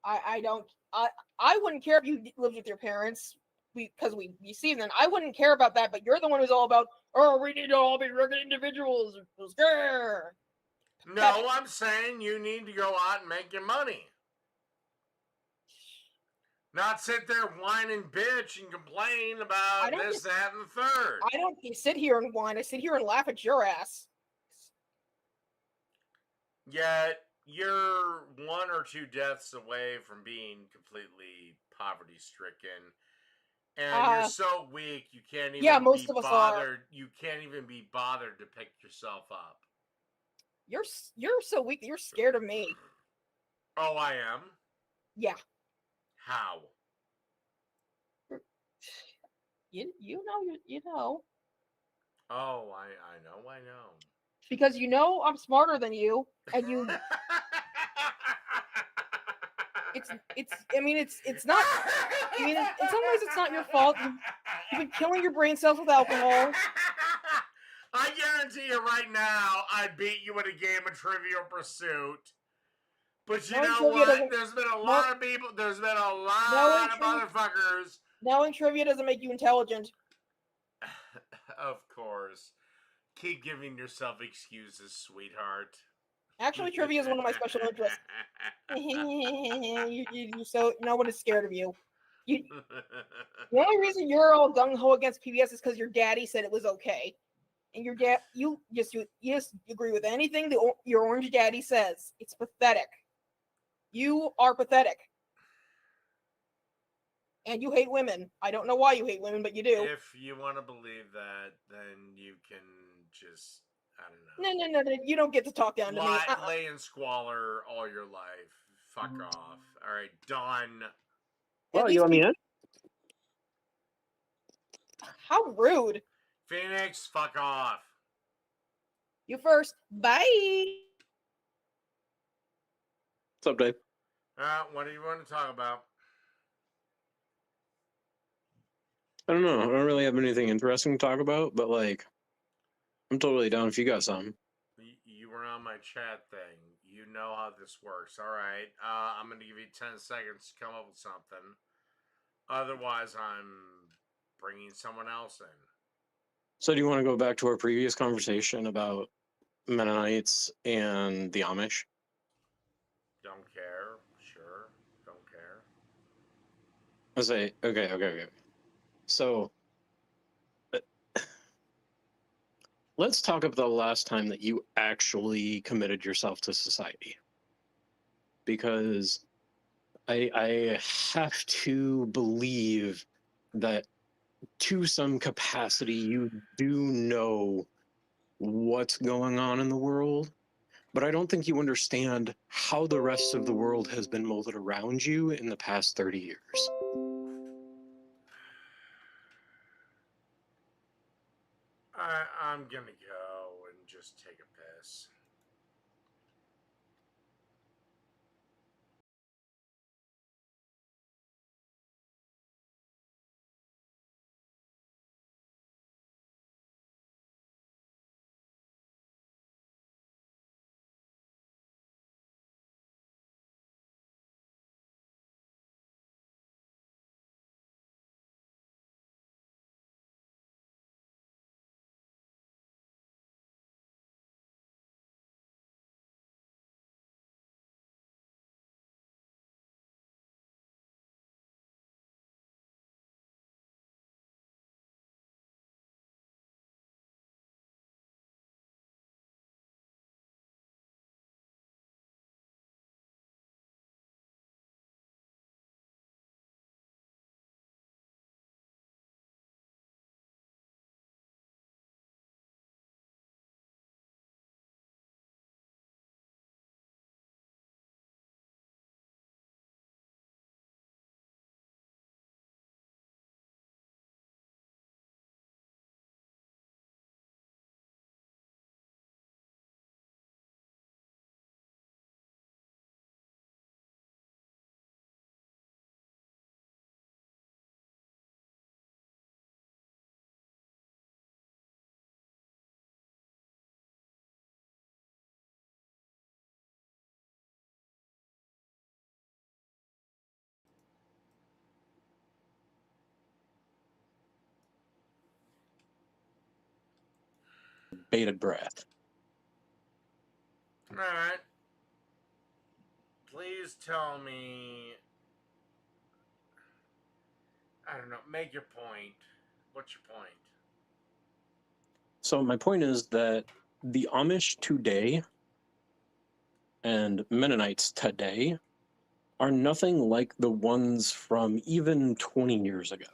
I don't. I wouldn't care if you lived with your parents because we see them. I wouldn't care about that. But you're the one who's all about. Oh, we need to all be rugged individuals. No, I'm saying you need to go out and make your money. Not sit there whine and bitch and complain about this, that, and the third. I don't sit here and whine. I sit here and laugh at your ass. Yet you're 1 or 2 deaths away from being completely poverty-stricken. And you're so weak you can't even most of us bothered. You can't even be bothered to pick yourself up. You're so weak that you're scared of me. Oh, I am? Yeah. How? You know. Oh, I know. Because you know I'm smarter than you, and you. It's not. I mean, in some ways, it's not your fault. You've been killing your brain cells with alcohol. I guarantee you right now, I'd beat you in a game of Trivial Pursuit. But you know what? There's been a lot of people. There's been a lot of motherfuckers. Knowing trivia doesn't make you intelligent. Of course. Keep giving yourself excuses, sweetheart. Actually, trivia is one of my special interests. No one is scared of you. The only reason you're all gung-ho against PBS is because your daddy said it was okay. And your dad, you agree with anything your orange daddy says. It's pathetic. You are pathetic. And you hate women. I don't know why you hate women, but you do. If you want to believe that, then you can just, I don't know. No. You don't get to talk down to me. Lay in squalor all your life. Fuck off. All right, done. Well, you let me in? How rude. Phoenix, fuck off. You first. Bye. What's up, Dave? What do you want to talk about? I don't know. I don't really have anything interesting to talk about, but like, I'm totally down if you got something. You were on my chat thing. You know how this works. All right. I'm going to give you 10 seconds to come up with something. Otherwise, I'm bringing someone else in. So do you want to go back to our previous conversation about Mennonites and the Amish? Don't care. Sure. Don't care. I say, okay. So, let's talk about the last time that you actually committed yourself to society. Because I have to believe that to some capacity you do know what's going on in the world, but I don't think you understand how the rest of the world has been molded around you in the past 30 years. I'm gonna go and just take a piss. Bated breath. All right. Please tell me. I don't know. Make your point. What's your point? So my point is that the Amish today and Mennonites today are nothing like the ones from even 20 years ago.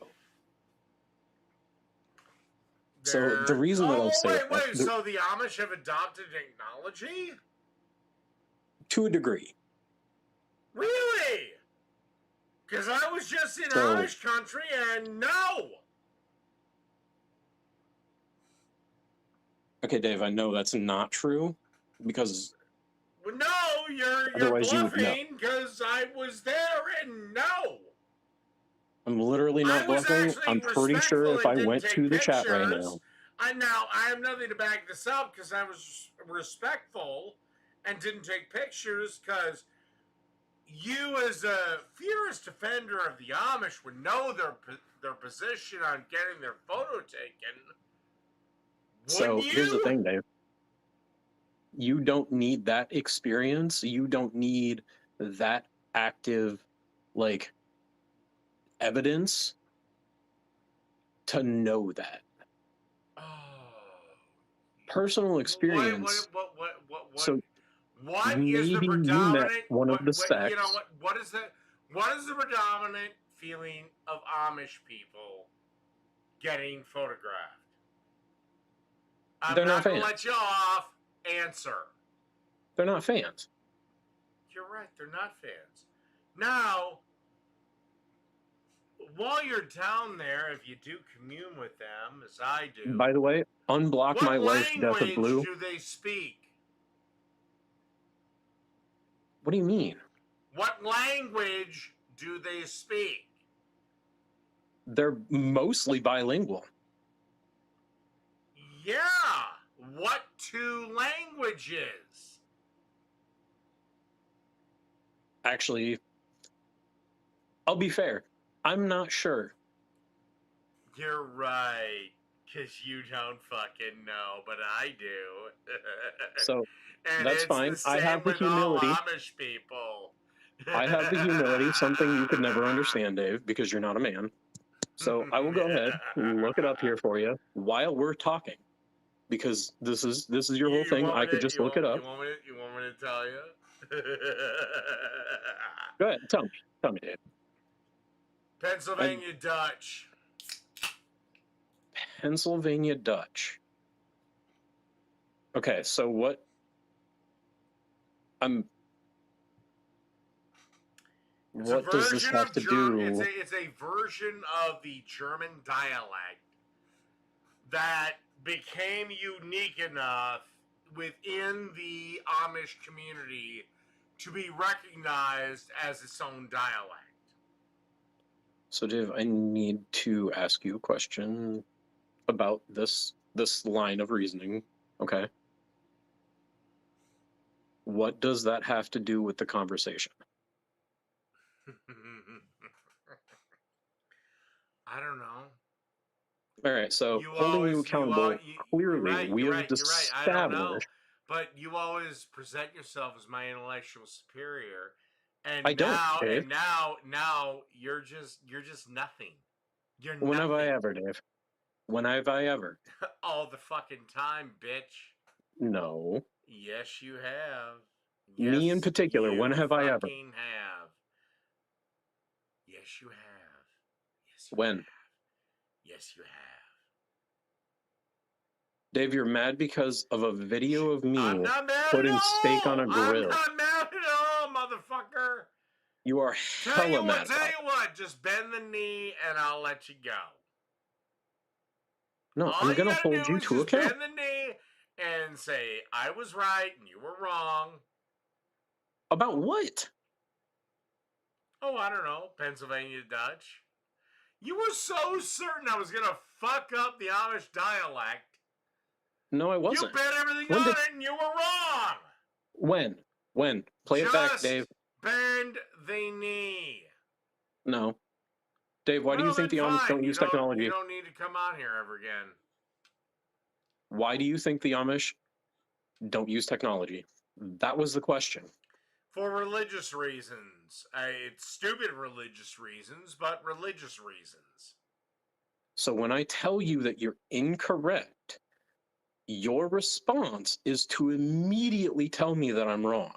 So the reason that I'll say wait. So the Amish have adopted technology? To a degree. Really? Because I was just in Amish country and no. Okay, Dave, I know that's not true because Well, no, you're bluffing because I was there and no. I'm literally not bluffing. I'm pretty sure if I went to the chat right now. I have nothing to back this up because I was respectful and didn't take pictures because you, as a fierce defender of the Amish, would know their position on getting their photo taken. So here's the thing, Dave. You don't need that experience. You don't need that active, like, evidence to know that. Personal experience. What maybe is the predominant? you met one of the sects. You know what? What is the predominant feeling of Amish people getting photographed? They're not going fans. to let you off. Answer. They're not fans. You're right. They're not fans. Now, while you're down there, if you do commune with them, as I do. By the way, unblock my wife's Death of Blue. What language do they speak? What do you mean? What language do they speak? They're mostly bilingual. Yeah. What two languages? Actually, I'll be fair. I'm not sure. You're right. Because you don't fucking know, but I do. So, and that's fine. I have the humility. All Amish people. I have the humility, something you could never understand, Dave, because you're not a man. So I will go ahead and look it up here for you while we're talking, because this is your whole thing. I could just look it up. You want me to tell you? Go ahead, tell me, Dave. Pennsylvania Dutch. Pennsylvania Dutch. Okay, so what What does this have to do? It's a version of the German dialect that became unique enough within the Amish community to be recognized as its own dialect. So, Dave, I need to ask you a question about this line of reasoning. Okay. What does that have to do with the conversation? I don't know. All right, so holding you accountable, clearly we have established. I don't know. But you always present yourself as my intellectual superior, and I don't, Dave. And now you're just nothing. You're nothing. When have I ever, Dave? When have I ever? All the fucking time, bitch. No. Yes, you have. Me in particular, when have I ever? Have. Yes, you have. Yes, you when? Have. Yes, you have. Dave, you're mad because of a video of me putting steak on a grill. I'm not mad at all, motherfucker. You are hella mad. Tell you what, just bend the knee and I'll let you go. No, I'm going to hold you to account. Bend the knee and say, I was right and you were wrong. About what? Oh, I don't know. Pennsylvania Dutch. You were so certain I was going to fuck up the Amish dialect. No, I wasn't. You bet everything on it and you were wrong. When? Play it back, Dave. Bend the knee. No. Dave, why do you think the Amish don't use technology? You don't need to come on here ever again. Why do you think the Amish don't use technology? That was the question. For religious reasons. It's stupid religious reasons, but religious reasons. So when I tell you that you're incorrect, your response is to immediately tell me that I'm wrong.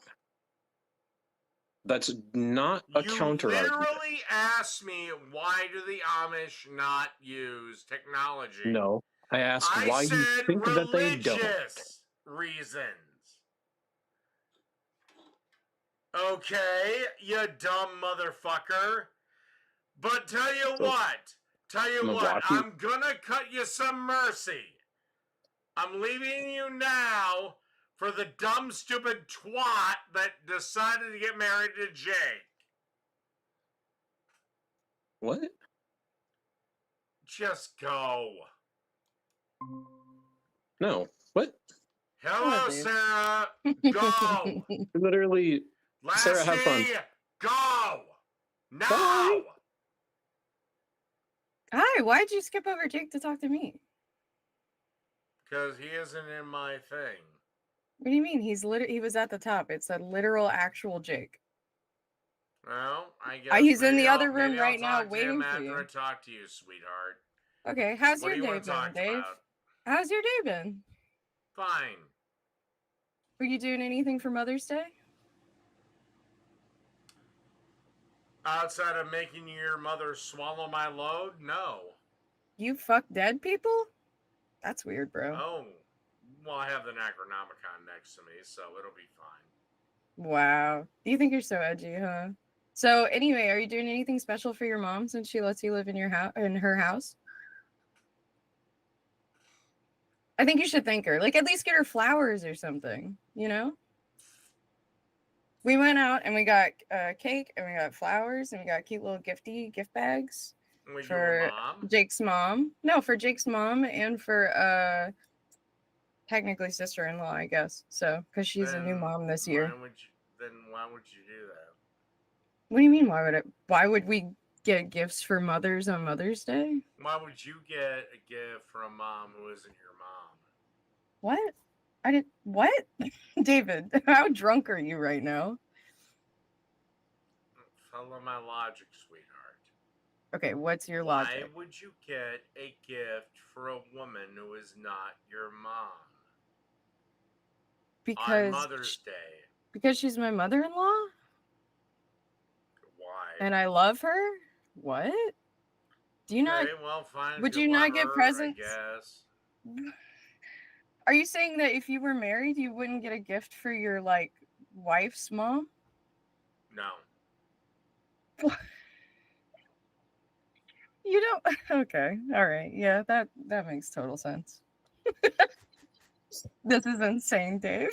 That's not a counter argument. You literally asked me, why do the Amish not use technology? No, I asked why you think that they don't. Religious reasons. Okay, you dumb motherfucker. But tell you what, I'm gonna cut you some mercy. I'm leaving you now for the dumb, stupid twat that decided to get married to Jake. What? Just go. No. What? Hello, Sarah. Go. Literally, Sarah, have fun. Go. Now. Bye. Hi, why'd you skip over Jake to talk to me? Because he isn't in my thing. What do you mean? He was at the top. It said literal actual Jake. Well, I guess he's in the other room right now waiting for you. After I talk to you, sweetheart. Okay, how's your day been, Dave? How's your day been? Fine. Were you doing anything for Mother's Day? Outside of making your mother swallow my load? No. You fuck dead people? That's weird, bro. Oh. Well, I have the Necronomicon next to me, so it'll be fine. Wow. You think you're so edgy, huh? So, anyway, are you doing anything special for your mom since she lets you live in her house? I think you should thank her. Like, at least get her flowers or something, you know? We went out and we got cake and we got flowers and we got cute little gift bags for Jake's mom. No, for Jake's mom and for technically sister-in-law, I guess. So, because she's a new mom this year. Why would you do that? What do you mean? Why would we get gifts for mothers on Mother's Day? Why would you get a gift from a mom who isn't your mom? What? What? David, how drunk are you right now? Follow my logic, sweetheart. Okay, what's your logic? Why would you get a gift for a woman who is not your mom? Because on Mother's Day. Because she's my mother-in-law? Why? And I love her? What? Do you not? Well, fine. Would you not get presents? I guess. Are you saying that if you were married, you wouldn't get a gift for your wife's mom? No. You don't. Okay. All right. Yeah, that makes total sense. This is insane, Dave.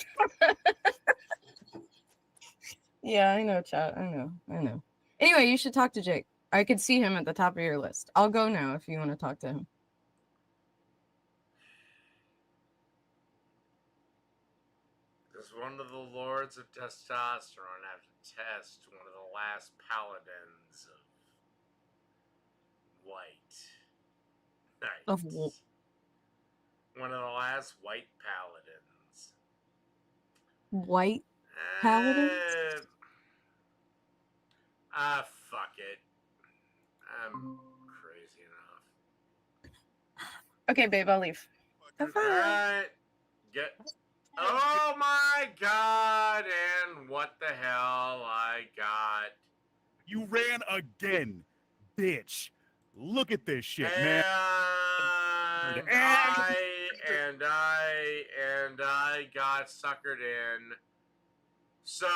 Yeah, I know, chat. I know. Anyway, you should talk to Jake. I could see him at the top of your list. I'll go now if you want to talk to him. Does one of the lords of testosterone have to test one of the last paladins of white knights? Of what? One of the last white paladins. White paladins? Fuck it. I'm crazy enough. Okay, babe, I'll leave. Alright. Oh my god, and what the hell I got. You ran again, bitch. Look at this shit, man. And I got suckered in. So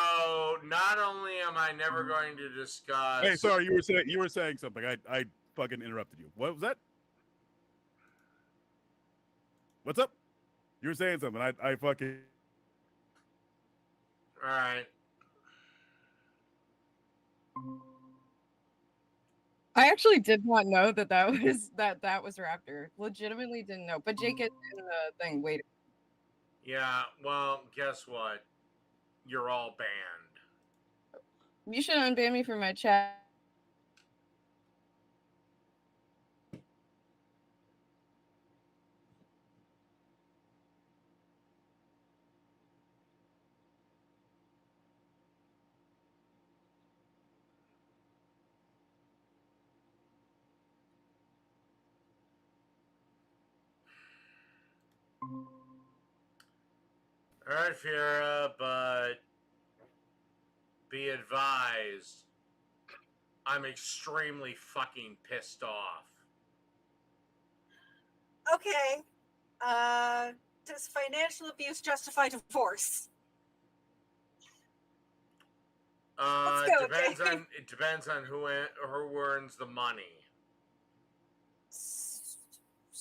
not only am I never going to discuss. Hey, sorry, you were saying something. I fucking interrupted you. What was that? What's up? You were saying something. I fucking. All right. I actually did not know that was Raptor. Legitimately didn't know. But Jake is in the thing waiting. Yeah, well, guess what? You're all banned. You should unban me from my chat. All right, Fiora, but be advised, I'm extremely fucking pissed off. Okay. Does financial abuse justify divorce? Let's go, It depends on who earns the money.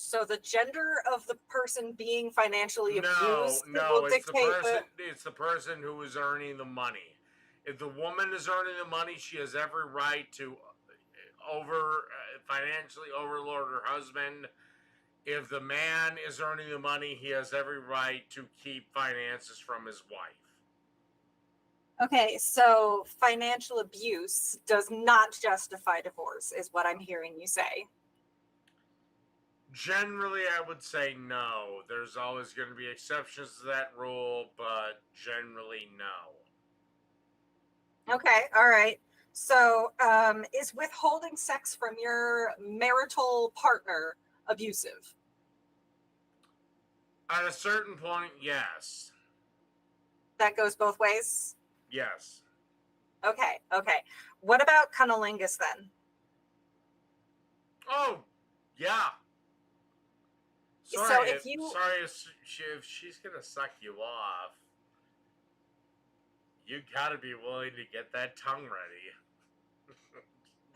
So the gender of the person being financially abused will dictate it's the person who is earning the money. If the woman is earning the money, she has every right to financially overlord her husband. If the man is earning the money, he has every right to keep finances from his wife. Okay, so financial abuse does not justify divorce, is what I'm hearing you say. Generally, I would say no. There's always going to be exceptions to that rule, but generally, no. Okay, all right. So, is withholding sex from your marital partner abusive? At a certain point, yes. That goes both ways? Yes. Okay. What about cunnilingus then? Oh, yeah. Sorry if she's gonna suck you off, you gotta be willing to get that tongue ready.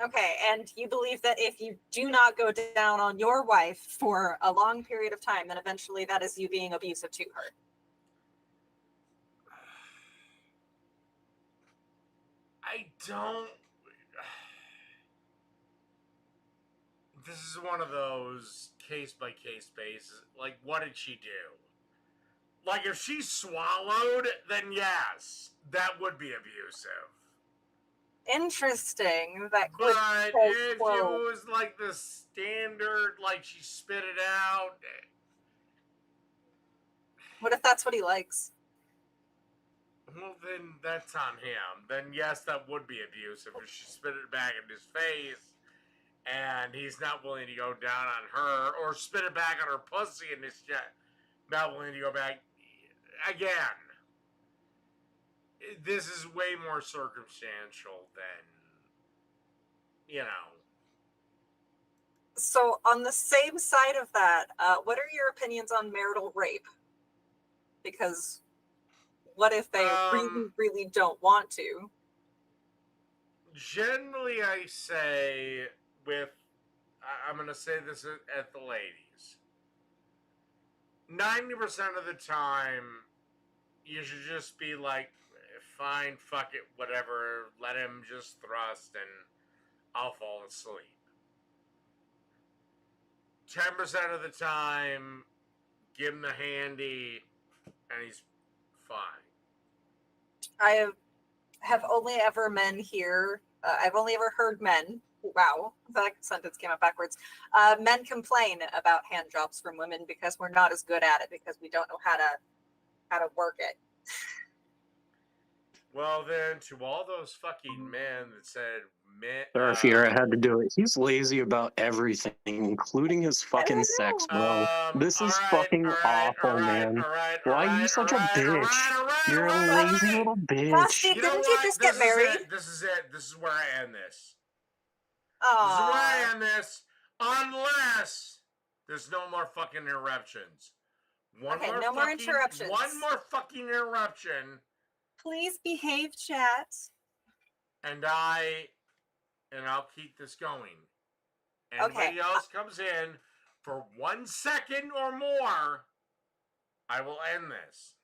Okay, and you believe that if you do not go down on your wife for a long period of time, then eventually that is you being abusive to her? I don't. This is one of those case-by-case basis. Like, what did she do? Like, if she swallowed, then yes, that would be abusive. Interesting. But if it was like the standard, like she spit it out. What if that's what he likes? Well, then that's on him. Then yes, that would be abusive if she spit it back in his face and he's not willing to go down on her, or spit it back on her pussy and he's not willing to go back. Again, this is way more circumstantial than, you know. So on the same side of that, what are your opinions on marital rape? Because What if they really, really don't want to? Generally, I say I'm going to say this at the ladies. 90% of the time, you should just be like, fine, fuck it, whatever. Let him just thrust and I'll fall asleep. 10% of the time, give him the handy and he's fine. I have only ever I've only ever heard men, wow, that sentence came out backwards. Men complain about hand jobs from women because we're not as good at it because we don't know how to work it. Well, then, to all those fucking men that said, Or if Fiera had to do it, he's lazy about everything, including his fucking sex, bro. This is fucking awful, man. Why are you such a bitch? You're a lazy little bitch. Rusty, didn't you just get married? This is it. This is where I end this. Aww. This is where I end this. Unless there's no more fucking interruptions. No more interruptions. One more fucking interruption. Please behave, chat. And I'll keep this going. Anybody else comes in for 1 second or more, I will end this.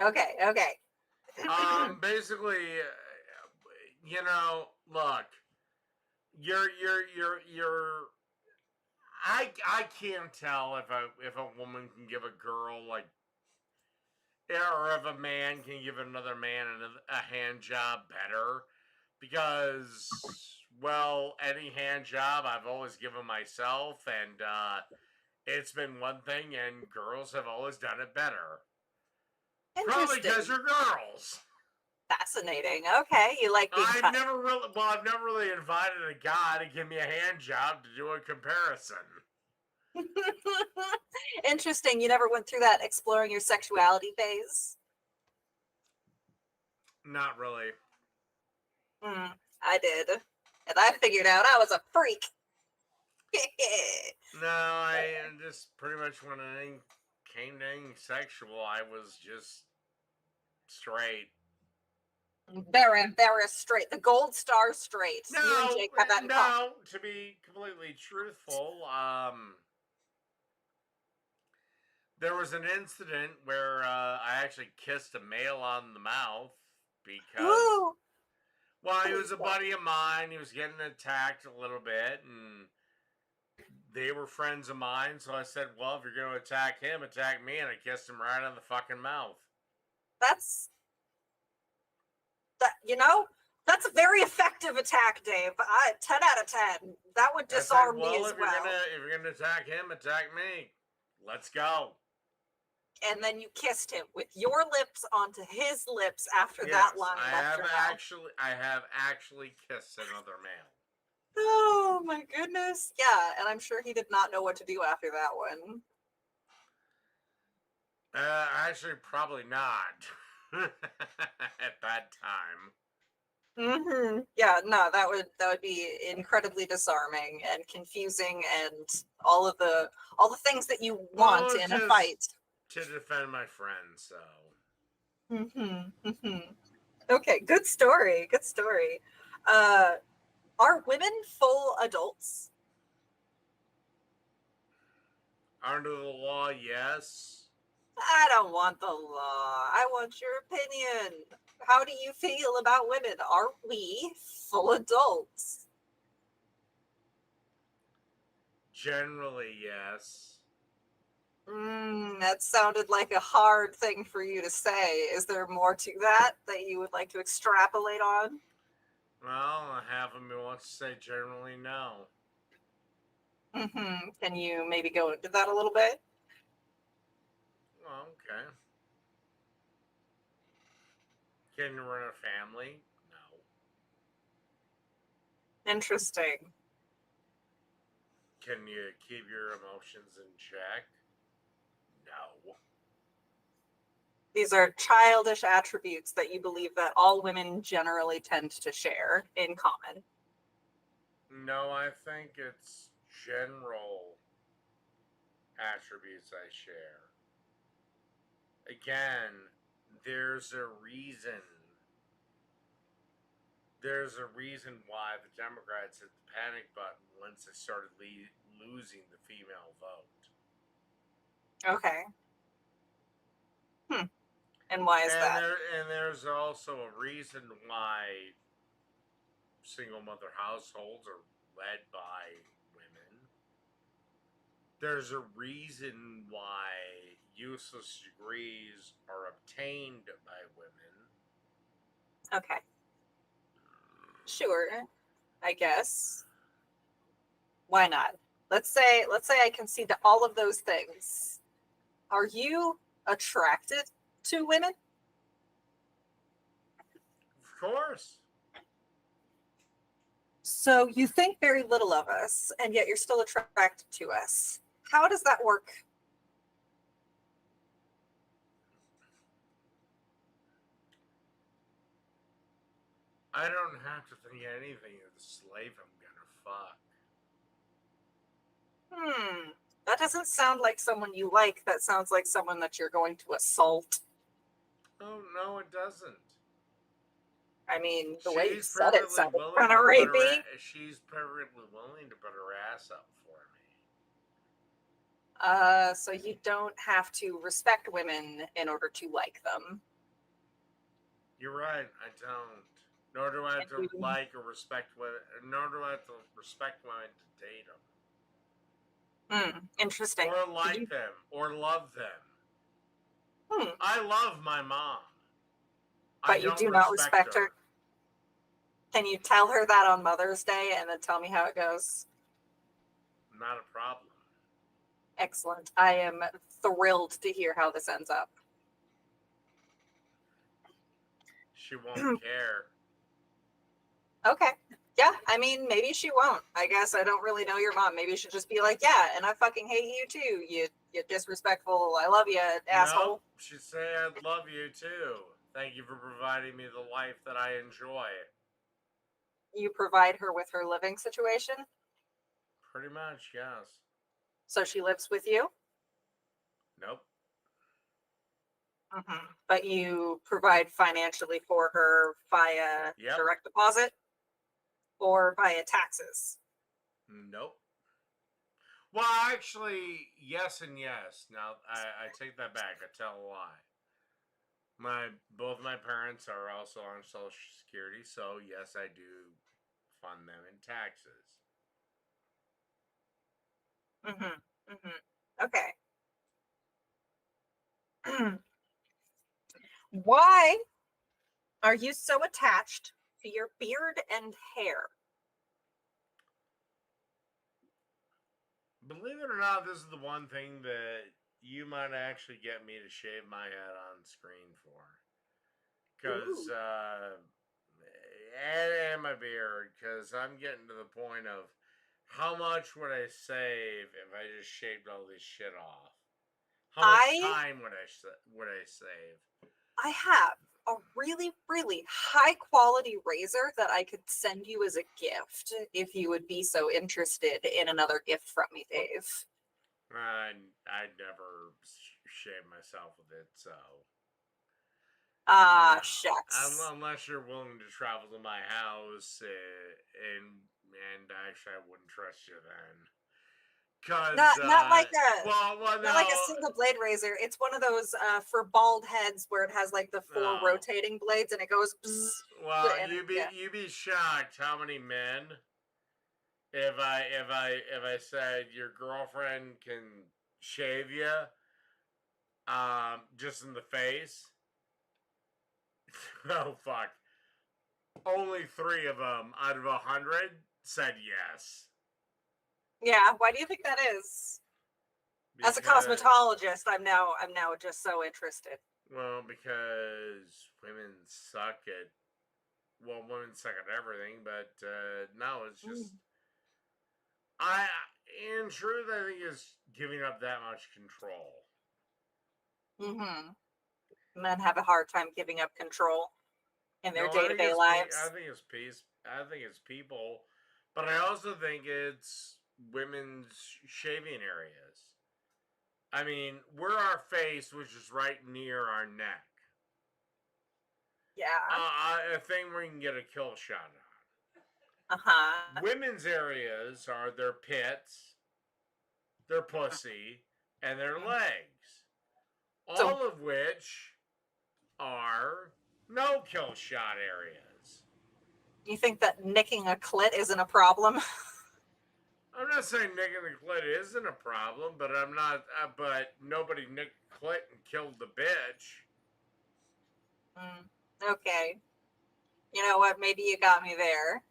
Okay. Basically, look, I can't tell if a woman can give a girl or if a man can give another man a hand job better, because, well, any hand job I've always given myself, and it's been one thing, and girls have always done it better. Probably because you're girls. Fascinating. Okay, you like being I've never really invited a guy to give me a hand job to do a comparison. Interesting. You never went through that exploring your sexuality phase? Not really. I did. And I figured out I was a freak. No, I just pretty much when anything came to anything sexual, I was just straight. Very, very straight. The gold star straight. No, you and Jake have that in common. To be completely truthful, there was an incident where I actually kissed a male on the mouth because, well, he was a buddy of mine. He was getting attacked a little bit, and they were friends of mine. So I said, well, if you're going to attack him, attack me. And I kissed him right on the fucking mouth. That's a very effective attack, Dave. 10 out of 10. That would disarm me as well. If you're gonna attack him, attack me. Let's go. And then you kissed him with your lips onto his lips after that line. I have actually kissed another male. Oh my goodness. Yeah, and I'm sure he did not know what to do after that one. Actually, probably not. At that time. Yeah, no, that would be incredibly disarming and confusing, and all the things that you want in a fight. To defend my friends, so. Okay, good story. Good story. Are women full adults? Under the law, yes. I don't want the law. I want your opinion. How do you feel about women? Are we full adults? Generally, yes. That sounded like a hard thing for you to say. Is there more to that you would like to extrapolate on? Well, half of me wants to say generally no. Can you maybe go into that a little bit? Well, okay. Can you run a family? No. Interesting. Can you keep your emotions in check? No. These are childish attributes that you believe that all women generally tend to share in common. No, I think it's general attributes I share. Again, there's a reason. There's a reason why the Democrats hit the panic button once they started losing the female vote. Okay. And why is that? And there's also a reason why single mother households are led by women. There's a reason why useless degrees are obtained by women. Okay. Sure. I guess. Why not? Let's say I can see all of those things. Are you attracted to women? Of course. So you think very little of us, and yet you're still attracted to us. How does that work? I don't have to think anything of the slave I'm gonna fuck. That doesn't sound like someone you like. That sounds like someone that you're going to assault. Oh, no, it doesn't. I mean, the way you said it sounded kind of rapey. She's perfectly willing to put her ass up for me. So you don't have to respect women in order to like them. You're right, I don't. Nor do I have to like or respect women. Nor do I have to respect women to date them. Interesting. Or like them. Or love them. I love my mom. But you do not respect her. Can you tell her that on Mother's Day and then tell me how it goes? Not a problem. Excellent. I am thrilled to hear how this ends up. She won't care. Okay. Yeah, I mean, maybe she won't. I guess I don't really know your mom. Maybe she'll just be like, yeah, and I fucking hate you too. You disrespectful. I love you, asshole. Nope. She'd say, I love you too. Thank you for providing me the life that I enjoy. You provide her with her living situation? Pretty much, yes. So she lives with you? Nope. But you provide financially for her via direct deposit or via taxes? Nope. Well, actually, yes and yes. Now, I take that back. I tell a lie. Both my parents are also on Social Security, so yes, I do fund them in taxes. Okay. Why are you so attached to your beard and hair? Believe it or not, this is the one thing that you might actually get me to shave my head on screen for. Because, and my beard, because I'm getting to the point of how much would I save if I just shaved all this shit off? How much time would I save? I have a really, really high quality razor that I could send you as a gift if you would be so interested in another gift from me, Dave. I'd never shave myself with it, so. Shucks. Unless you're willing to travel to my house, and actually I wouldn't trust you then. Not like a single blade razor. It's one of those for bald heads where it has like the four rotating blades and it goes. Bzz, well, you'd be shocked how many men. If I said your girlfriend can shave you, just in the face. Oh fuck! Only 3 of them out of 100 said yes. Yeah, why do you think that is? As a cosmetologist, I'm now just so interested. Well, because women suck at everything, but no, it's just in truth, I think it's giving up that much control. Men have a hard time giving up control in their day-to-day lives. I think it's peace. I think it's people, but I also think it's women's shaving areas. I mean, we're our face, which is right near our neck. a thing where you can get a kill shot on. Uh-huh. Women's areas are their pits, their pussy, and their legs. All of which are no kill shot areas. You think that nicking a clit isn't a problem? I'm not saying nicking the clit isn't a problem, but I'm not. But nobody nicked the clit and killed the bitch. Okay. You know what? Maybe you got me there.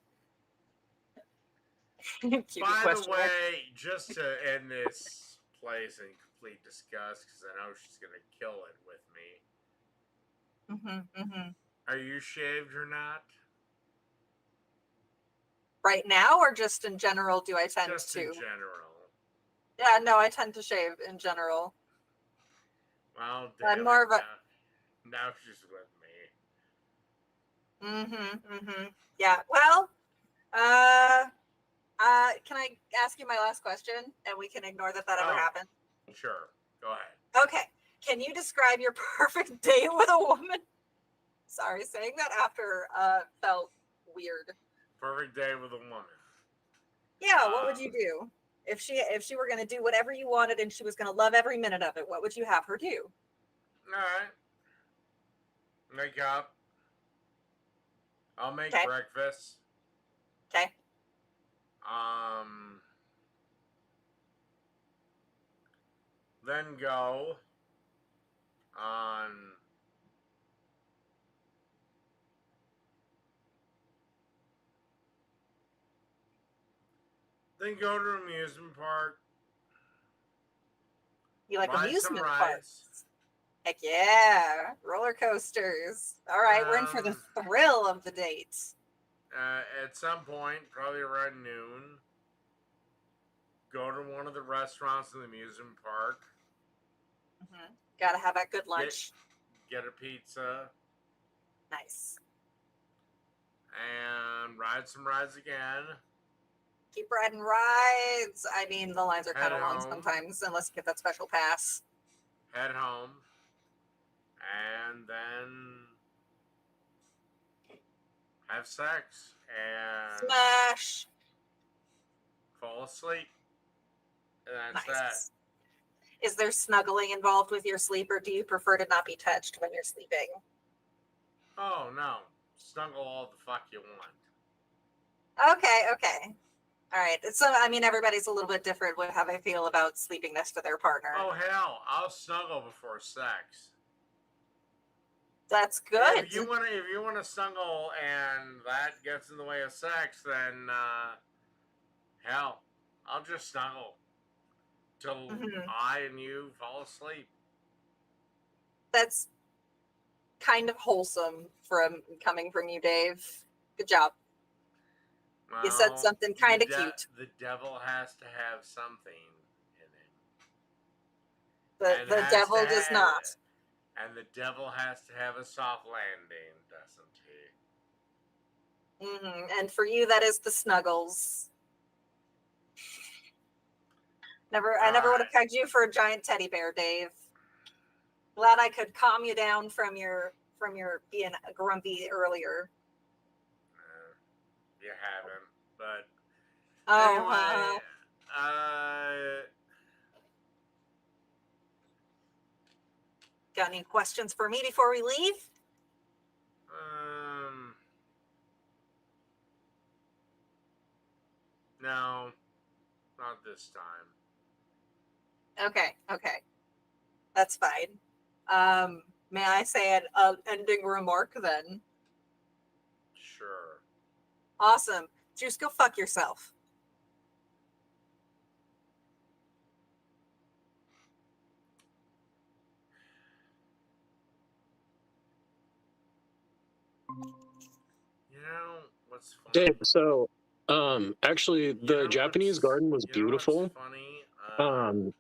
By the way, just to end this place in complete disgust, because I know she's gonna kill it with me. Are you shaved or not? Right now, or just in general? Do I tend Just to? in general. Yeah, no, I tend to shave in general. Well, I'm more of a. Now she's with me. Yeah. Well, can I ask you my last question, and we can ignore that ever happened? Sure. Go ahead. Okay. Can you describe your perfect date with a woman? Sorry, saying that after felt weird. Perfect day with a woman. Yeah. What would you do if she were going to do whatever you wanted and she was going to love every minute of it? What would you have her do? All right. Make up. I'll make breakfast. Okay. Then go on go to an amusement park. You like amusement parks? Heck yeah. Roller coasters. All right, we're in for the thrill of the date. At some point, probably around noon, go to one of the restaurants in the amusement park. Gotta have a good lunch. Get a pizza. Nice. And ride some rides again. Keep riding rides. I mean, the lines are kind of long sometimes, unless you get that special pass. Head home. And then have sex. And smash. Fall asleep. And that's that. Is there snuggling involved with your sleep, or do you prefer to not be touched when you're sleeping? Oh, no. Snuggle all the fuck you want. Okay. All right. So, I mean, everybody's a little bit different with how they feel about sleeping next to their partner. Oh, hell. I'll snuggle before sex. That's good. If you want to snuggle and that gets in the way of sex, then hell, I'll just snuggle till I and you fall asleep. That's kind of wholesome coming from you, Dave. Good job. Well, you said something kind of cute. The devil has to have something in him. The devil does not. And the devil has to have a soft landing, doesn't he? And for you, that is the snuggles. I never would have pegged you for a giant teddy bear, Dave. Glad I could calm you down from your being grumpy earlier. You haven't, but anyway, got any questions for me before we leave? No, not this time. Okay. That's fine. May I say an ending remark then? Sure. Awesome. Juice, go fuck yourself. You know what's funny? Dave, so actually the Japanese garden was beautiful. Funny?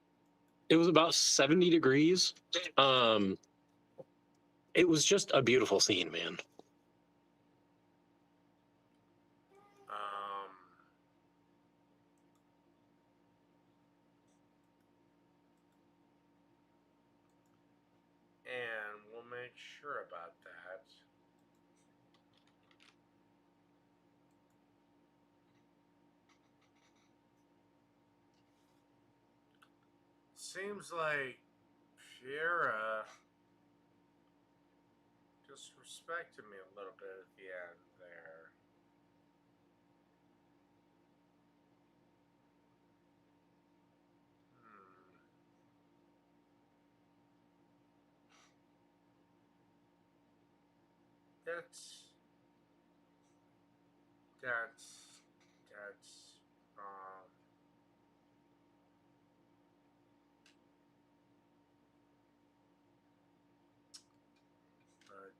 It was about 70 degrees. It was just a beautiful scene, man. And we'll make sure about that. seems like Fiera disrespected me a little bit at the end there. That's wrong. But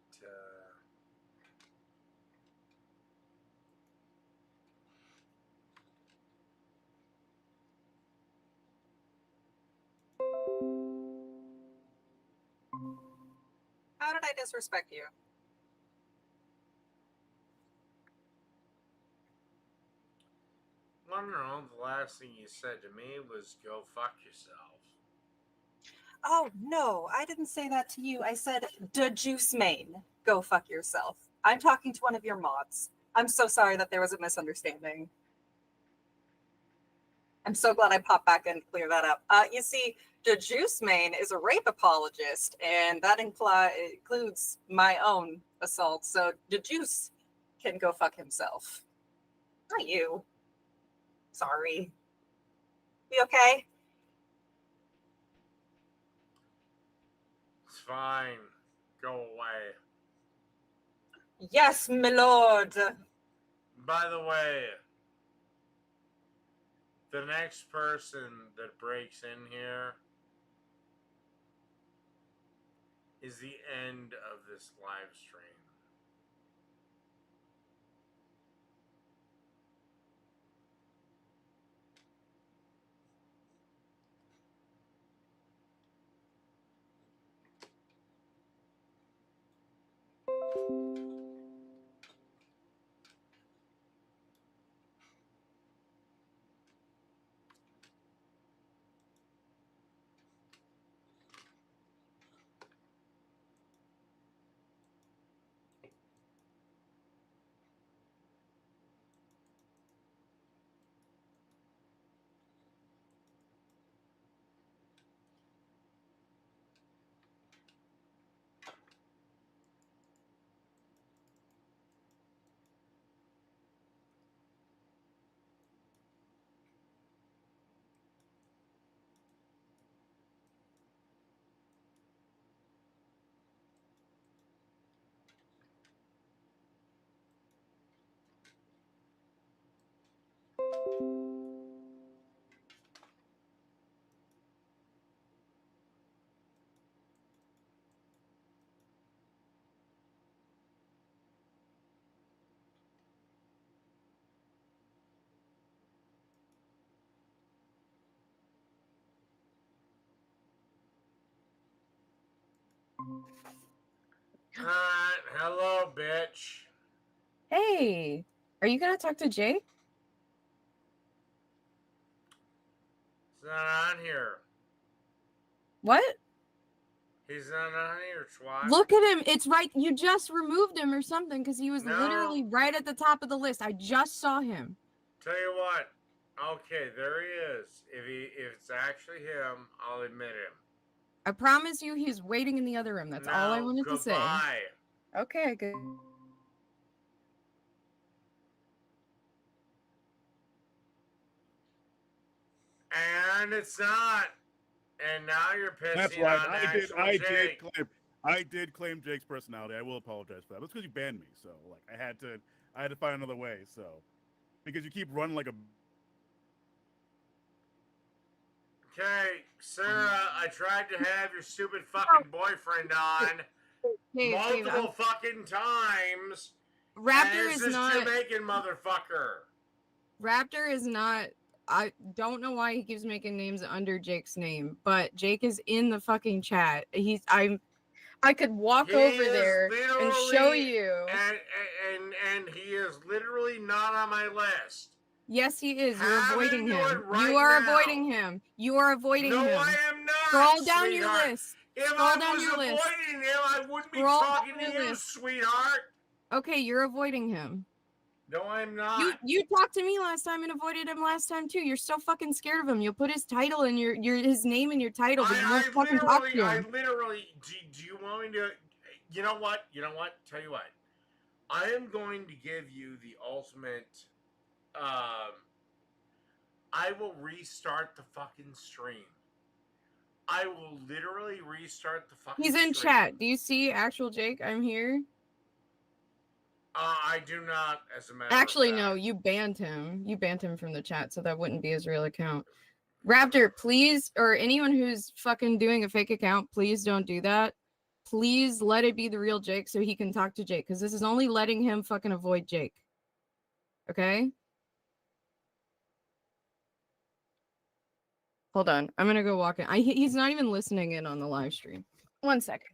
How did I disrespect you? I don't know, the last thing you said to me was go fuck yourself. Oh, no, I didn't say that to you. I said, "Da juice main, go fuck yourself." I'm talking to one of your mods. I'm so sorry that there was a misunderstanding. I'm so glad I popped back in to clear that up. You see, Da Juice Main is a rape apologist, and that includes my own assault. So Da Juice can go fuck himself. Not you. Sorry. You okay? It's fine. Go away. Yes, my lord. By the way, the next person that breaks in here is the end of this live stream. Alright, hello, bitch. Hey, are you gonna talk to Jake? He's not on here. What? He's not on here, twat. Look at him. It's right. You just removed him or something because he was No. literally right at the top of the list. I just saw him. Tell you what. Okay, there he is. If it's actually him, I'll admit him. I promise you he's waiting in the other room. That's all I wanted to say. Goodbye. Okay, good. And it's not. And now you're pissing That's right. on Jake. I did claim Jake's personality. I will apologize for that. That's because you banned me, so like I had to find another way. So because you keep running like a. Okay, Sarah, I tried to have your stupid fucking boyfriend on multiple fucking times. Raptor is not Jamaican motherfucker. Raptor is not. I don't know why he keeps making names under Jake's name, but Jake is in the fucking chat. I could walk over there and show you. And he is literally not on my list. Yes, he is. You're avoiding him. You are avoiding him. You are avoiding him. No, I am not. Scroll down sweetheart. your list. If Scroll I down was your list. avoiding him, I wouldn't be Scroll talking down to your you, list. sweetheart. Okay, you're avoiding him. No, I'm not. You talked to me last time and avoided him last time too. You're so fucking scared of him. You'll put his title in his name in your title, but you won't fucking talk to him. I literally. Do you want me to? You know what? Tell you what. I am going to give you the ultimate. I will restart the fucking stream. I will literally restart the fucking He's in stream. chat. Do you see actual Jake? I'm here. I do not, as a matter Actually, of fact. no, you banned him. You banned him from the chat, so that wouldn't be his real account. Raptor, please, or anyone who's fucking doing a fake account, please don't do that. Please let it be the real Jake so he can talk to Jake, because this is only letting him fucking avoid Jake. Okay? Hold on. I'm gonna go walk in. He's not even listening in on the live stream. 1 second.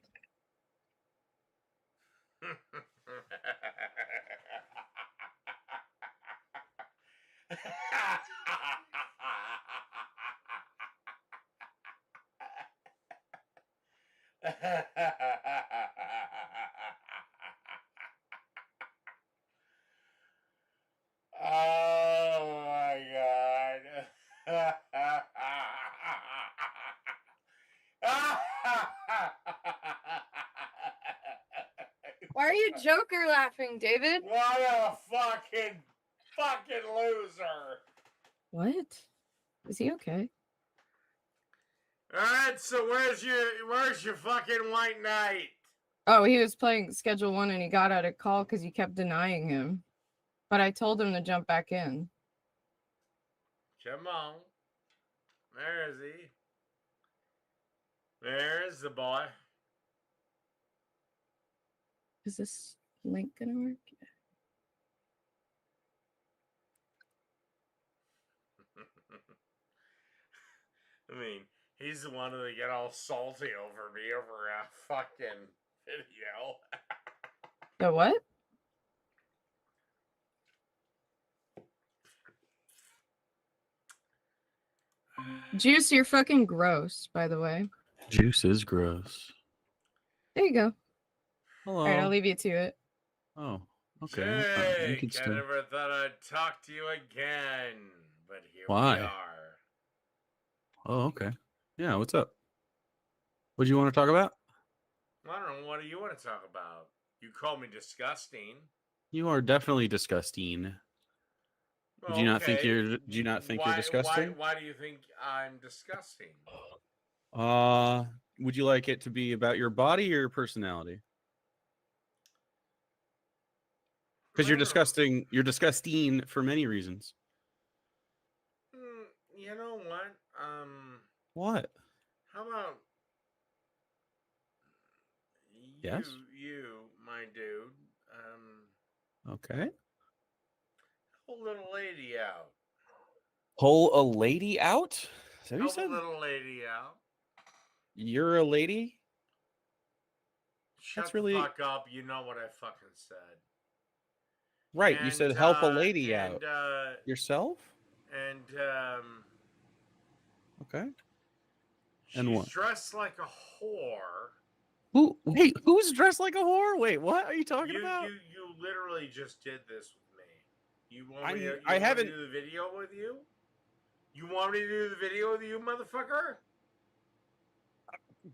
Oh my god. Why are you Joker laughing, David? What a fucking loser. What? Is he okay? Alright, so where's your fucking white knight? Oh, he was playing Schedule 1 and he got out of call because you kept denying him. But I told him to jump back in. Come on. Where is he? There's the boy. Is this link gonna work? I mean, he's the one that get all salty over me over a fucking video. The what? Juice, you're fucking gross, by the way. Juice is gross. There you go. Hello. All right, I'll leave you to it. Oh, okay. You Jake, can I still... never thought I'd talk to you again, but here Why? we are. Oh, okay. Yeah, what's up? What do you want to talk about? I don't know. What do you want to talk about? You call me disgusting. You are definitely disgusting. Do you not think you're? Do you not think you're disgusting? Why do you think I'm disgusting? Would you like it to be about your body or your personality? Because you're disgusting. You're disgusting for many reasons. You know what? What? How about Yes. You, my dude. Okay. Pull a little lady out. Pull a lady out? Is that what you Help said? a little lady out. You're a lady? Shut That's really... the fuck up. You know what I fucking said. Right. And, you said help a lady out. Yourself? And, okay. She's And what? dressed like a whore. Who? Wait, who's dressed like a whore? Wait, what are you talking about? You literally just did this with me. You want me to, I haven't... me to do the video with you? You want me to do the video with you, motherfucker?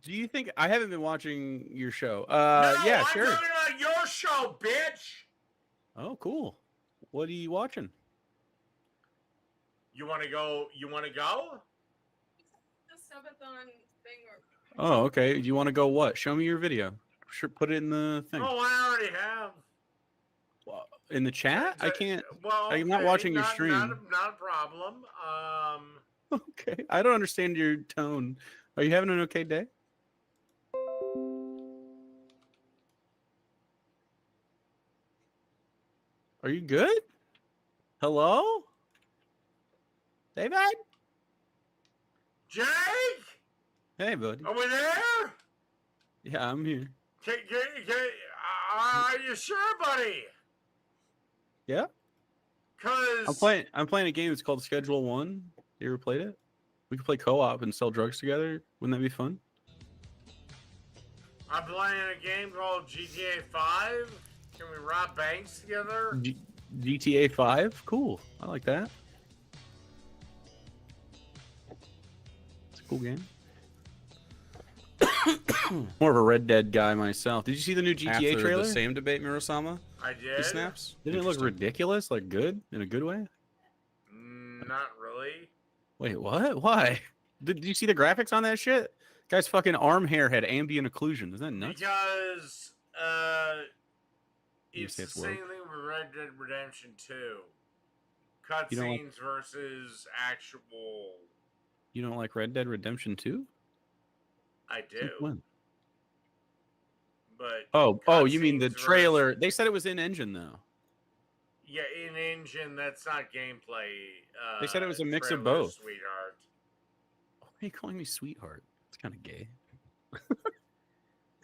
Do you think... I haven't been watching your show. No, yeah, I'm sure. talking about your show, bitch! Oh, cool. What are you watching? You want to go? You want to go? The subathon thing. Oh, okay. Do you want to go what? Show me your video. Sure, put it in the thing. Oh, I already have. In the chat? I can't. Well, I'm not watching your stream. Not a problem. Okay. I don't understand your tone. Are you having an okay day? Are you good? Hello? David? Jake? Hey, buddy. Are we there? Yeah, I'm here. Are you sure, buddy? Yeah. Cause I'm playing a game. It's called Schedule 1. You ever played it? We could play co-op and sell drugs together. Wouldn't that be fun? I'm playing a game called GTA 5. Can we rob banks together? GTA 5? Cool. I like that. It's a cool game. More of a Red Dead guy myself. Did you see the new GTA After trailer? the same debate, Mirosama? I He did. snaps. Didn't it look ridiculous? Like good? In a good way? Not really. Wait, what? Why? Did you see the graphics on that shit? Guy's fucking arm hair had ambient occlusion. Isn't that nuts? Because You it's say the it's same woke? thing with Red Dead Redemption 2. You don't like- Cutscenes versus actual. You don't like Red Dead Redemption 2? I do. When? But Oh, you mean the cutscenes trailer? They said it was in engine though. yeah, in engine, that's not gameplay. They said it was a mix of trailer, both. Sweetheart. Why are you calling me sweetheart? It's kind of gay.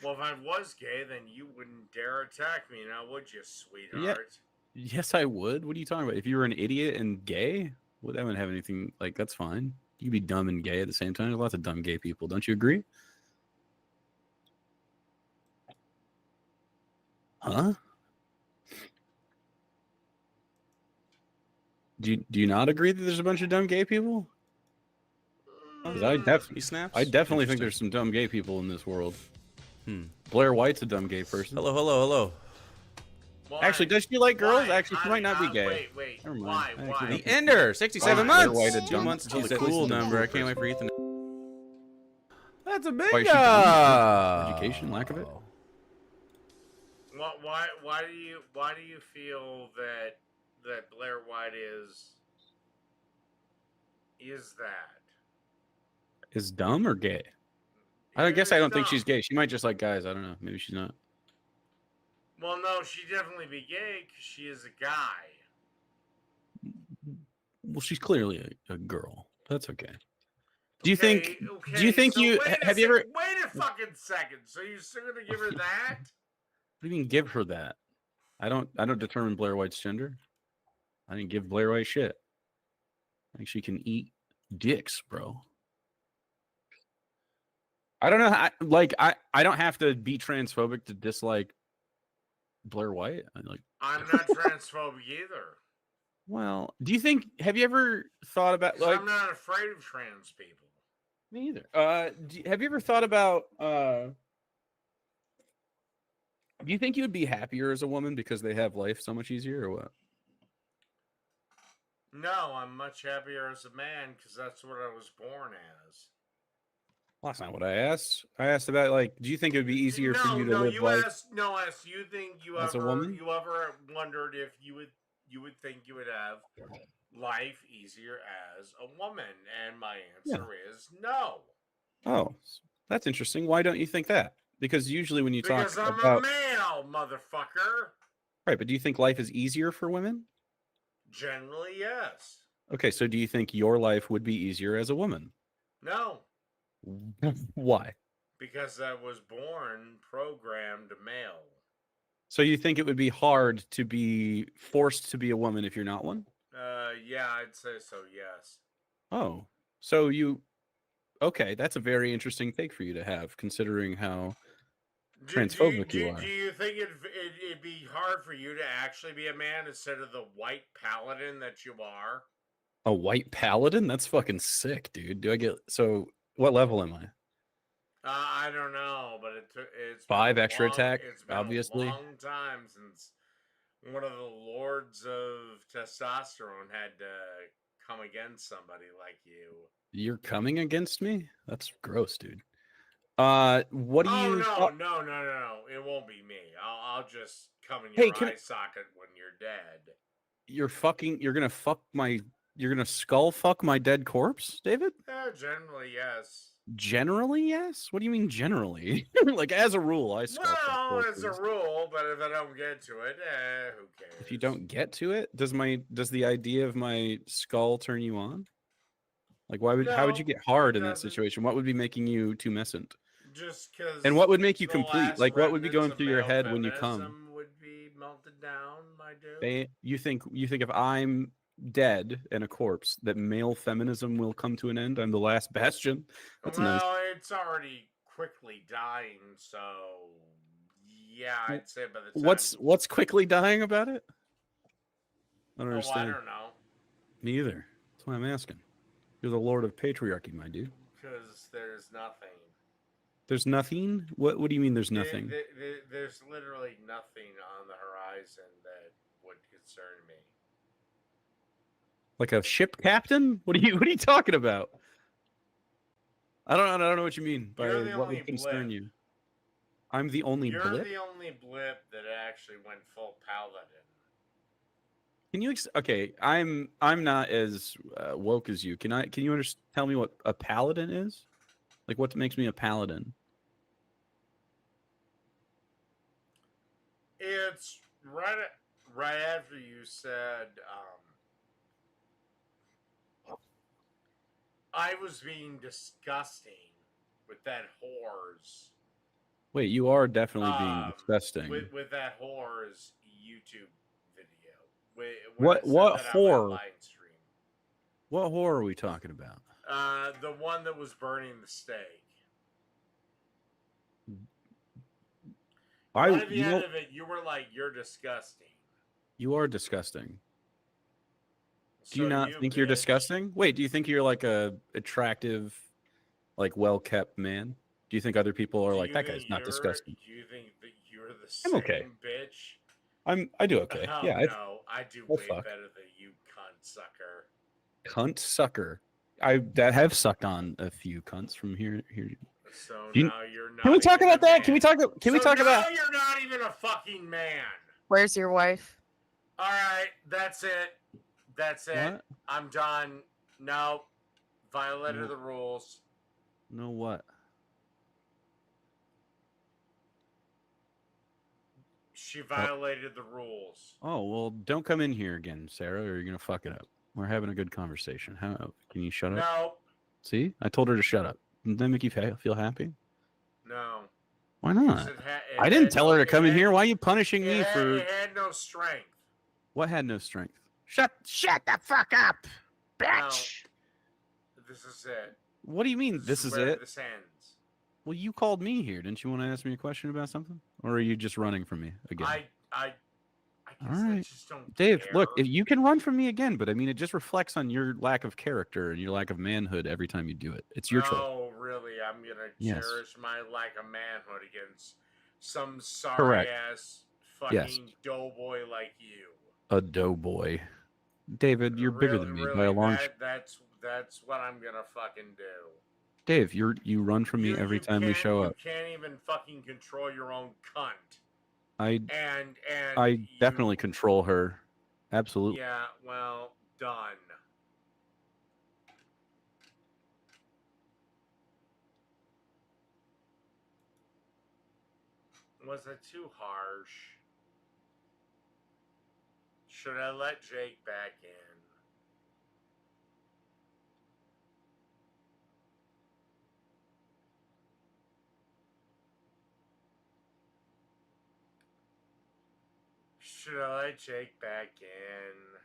Well, if I was gay, then you wouldn't dare attack me now, would you, sweetheart? Yes, I would. What are you talking about? If you were an idiot and gay, well, that wouldn't have anything. Like, that's fine. You could be dumb and gay at the same time. There's lots of dumb gay people. Don't you agree? Huh? Do you not agree that there's a bunch of dumb gay people? 'Cause I He snaps. definitely think Interesting. there's some dumb gay people in this world. Blair White's a dumb gay person. Hello. Actually, does she like girls? Why? Actually, she might not be gay. Wait. Never mind. Why? I actually Why? don't The think- Ender, 67 Blair months. White, a 2 dumb- months until he's the at least cool a dumb number. I person. can't wait for Ethan. That's a Why big is she dumb? Education, lack of it. Why do you feel that Blair White is that? Is dumb or gay? I guess I don't think dumb. she's gay. She might just like guys. I don't know. Maybe she's not. Well, no, she'd definitely be gay because she is a guy. Well, she's clearly a girl. That's okay. Do you think? Okay, Do you think so you wait a have you ever? Wait a fucking second. So you're still gonna give her that? What do you mean give her that? I don't determine Blair White's gender. I didn't give Blair White shit. I think she can eat dicks, bro. I don't know. I don't have to be transphobic to dislike Blair White. I'm not transphobic either. Well, do you think? Have you ever thought about 'Cause like? I'm not afraid of trans people. Me either. Have you ever thought about? Do you think you would be happier as a woman because they have life so much easier, or what? No, I'm much happier as a man because that's what I was born as. Well, that's not what I asked. I asked about like, do you think it would be easier for you to live life? You think you as a ever woman? you ever wondered if you would think you would have life easier as a woman? And my answer is no. Oh, that's interesting. Why don't you think that? Because usually when you Because talk I'm about a male, motherfucker. right, but do you think life is easier for women? Generally, yes. Okay, so do you think your life would be easier as a woman? No, Why? because I was born programmed male. So you think it would be hard to be forced to be a woman if you're not one? Yeah, I'd say so. Yes. Oh, so okay, that's a very interesting take for you to have, considering how transphobic you are. Do you think it'd be hard for you to actually be a man instead of the white paladin that you are? A white paladin? That's fucking sick, dude. Do I get so? What level am I? I don't know, but it's 5 been a extra long- attack, It's been obviously. a long time since one of the lords of testosterone had to come against somebody like you. You're coming against me? That's gross, dude. What do you? No. It won't be me. I'll just come in your eye socket when you're dead. You're gonna skull fuck my dead corpse, David? Generally, yes. Generally, yes. What do you mean generally? Like as a rule, I skull fuck Well, as a corpses. rule, but if I don't get to it, who cares? If you don't get to it, does the idea of my skull turn you on? Like how would you get hard in that situation? What would be making you tumescent? Just because. And what would make you the complete? last Like what would be going remnants of through your male head when you come? feminism would be melted down, my dude. You think if I'm dead and a corpse, that male feminism will come to an end? I'm the last bastion. That's nice. Well, it's already quickly dying, so yeah, I'd say by the time. What's quickly dying about it? I don't Oh, I understand. don't know. Me either. That's why I'm asking. You're the lord of patriarchy, my dude. Because there's nothing. There's nothing? What do you mean there's nothing? There's literally nothing on the horizon that would concern me. Like a ship captain? What are you talking about? I don't know what you mean by what would concern you. I'm the only blip? You're the only blip that actually went full paladin. Can you okay, I'm not as woke as you. Can you tell me what a paladin is? Like what makes me a paladin? It's right after you said I was being disgusting with that whore's. Wait, you are definitely being disgusting. With that whore's YouTube video. What whore? Line stream. What whore are we talking about? The one that was burning the steak. By the end of it, you were like, "You're disgusting." You are disgusting. Do you not think you're disgusting? Wait, do you think you're like a attractive, like well-kept man? Do you think other people are like, that guy's not disgusting? Do you think that you're the same okay. bitch? I do okay. Oh, yeah. No, I do way better than you, cunt sucker. Cunt sucker. That have sucked on a few cunts from here. So now you're not. Can we talk about that? Can we talk? Can we talk about? Now you're not even a fucking man. Where's your wife? All right, that's it. That's it. What? I'm done. No, violated the rules. No what? She violated the rules. Oh well, don't come in here again, Sarah, or you're gonna fuck it up. We're having a good conversation. How can you shut up? No. See, I told her to shut up. Didn't that make you feel happy? No. Why not? I didn't tell her to come in here. Why are you punishing me for? It had no strength. What had no strength? Shut the fuck up, bitch. No. This is it. What do you mean? This is it? This ends. Well, you called me here. Didn't you want to ask me a question about something, or are you just running from me again? I All right, just don't Dave. care. Look, you can run from me again, but I mean, it just reflects on your lack of character and your lack of manhood every time you do it. It's your choice. Oh, really? I'm gonna cherish my lack of manhood against some sorry Correct. ass fucking doughboy like you. A doughboy, David. You're bigger than me by a long. That's what I'm gonna fucking do. Dave, you run from me every time we show up. You can't even fucking control your own cunt. I And definitely control her. Absolutely. Yeah, well, done. Was it too harsh? Should I let Jake back in? Should I let Jake back in?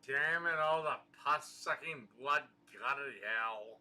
Damn it, all the pus-sucking blood gutted hell.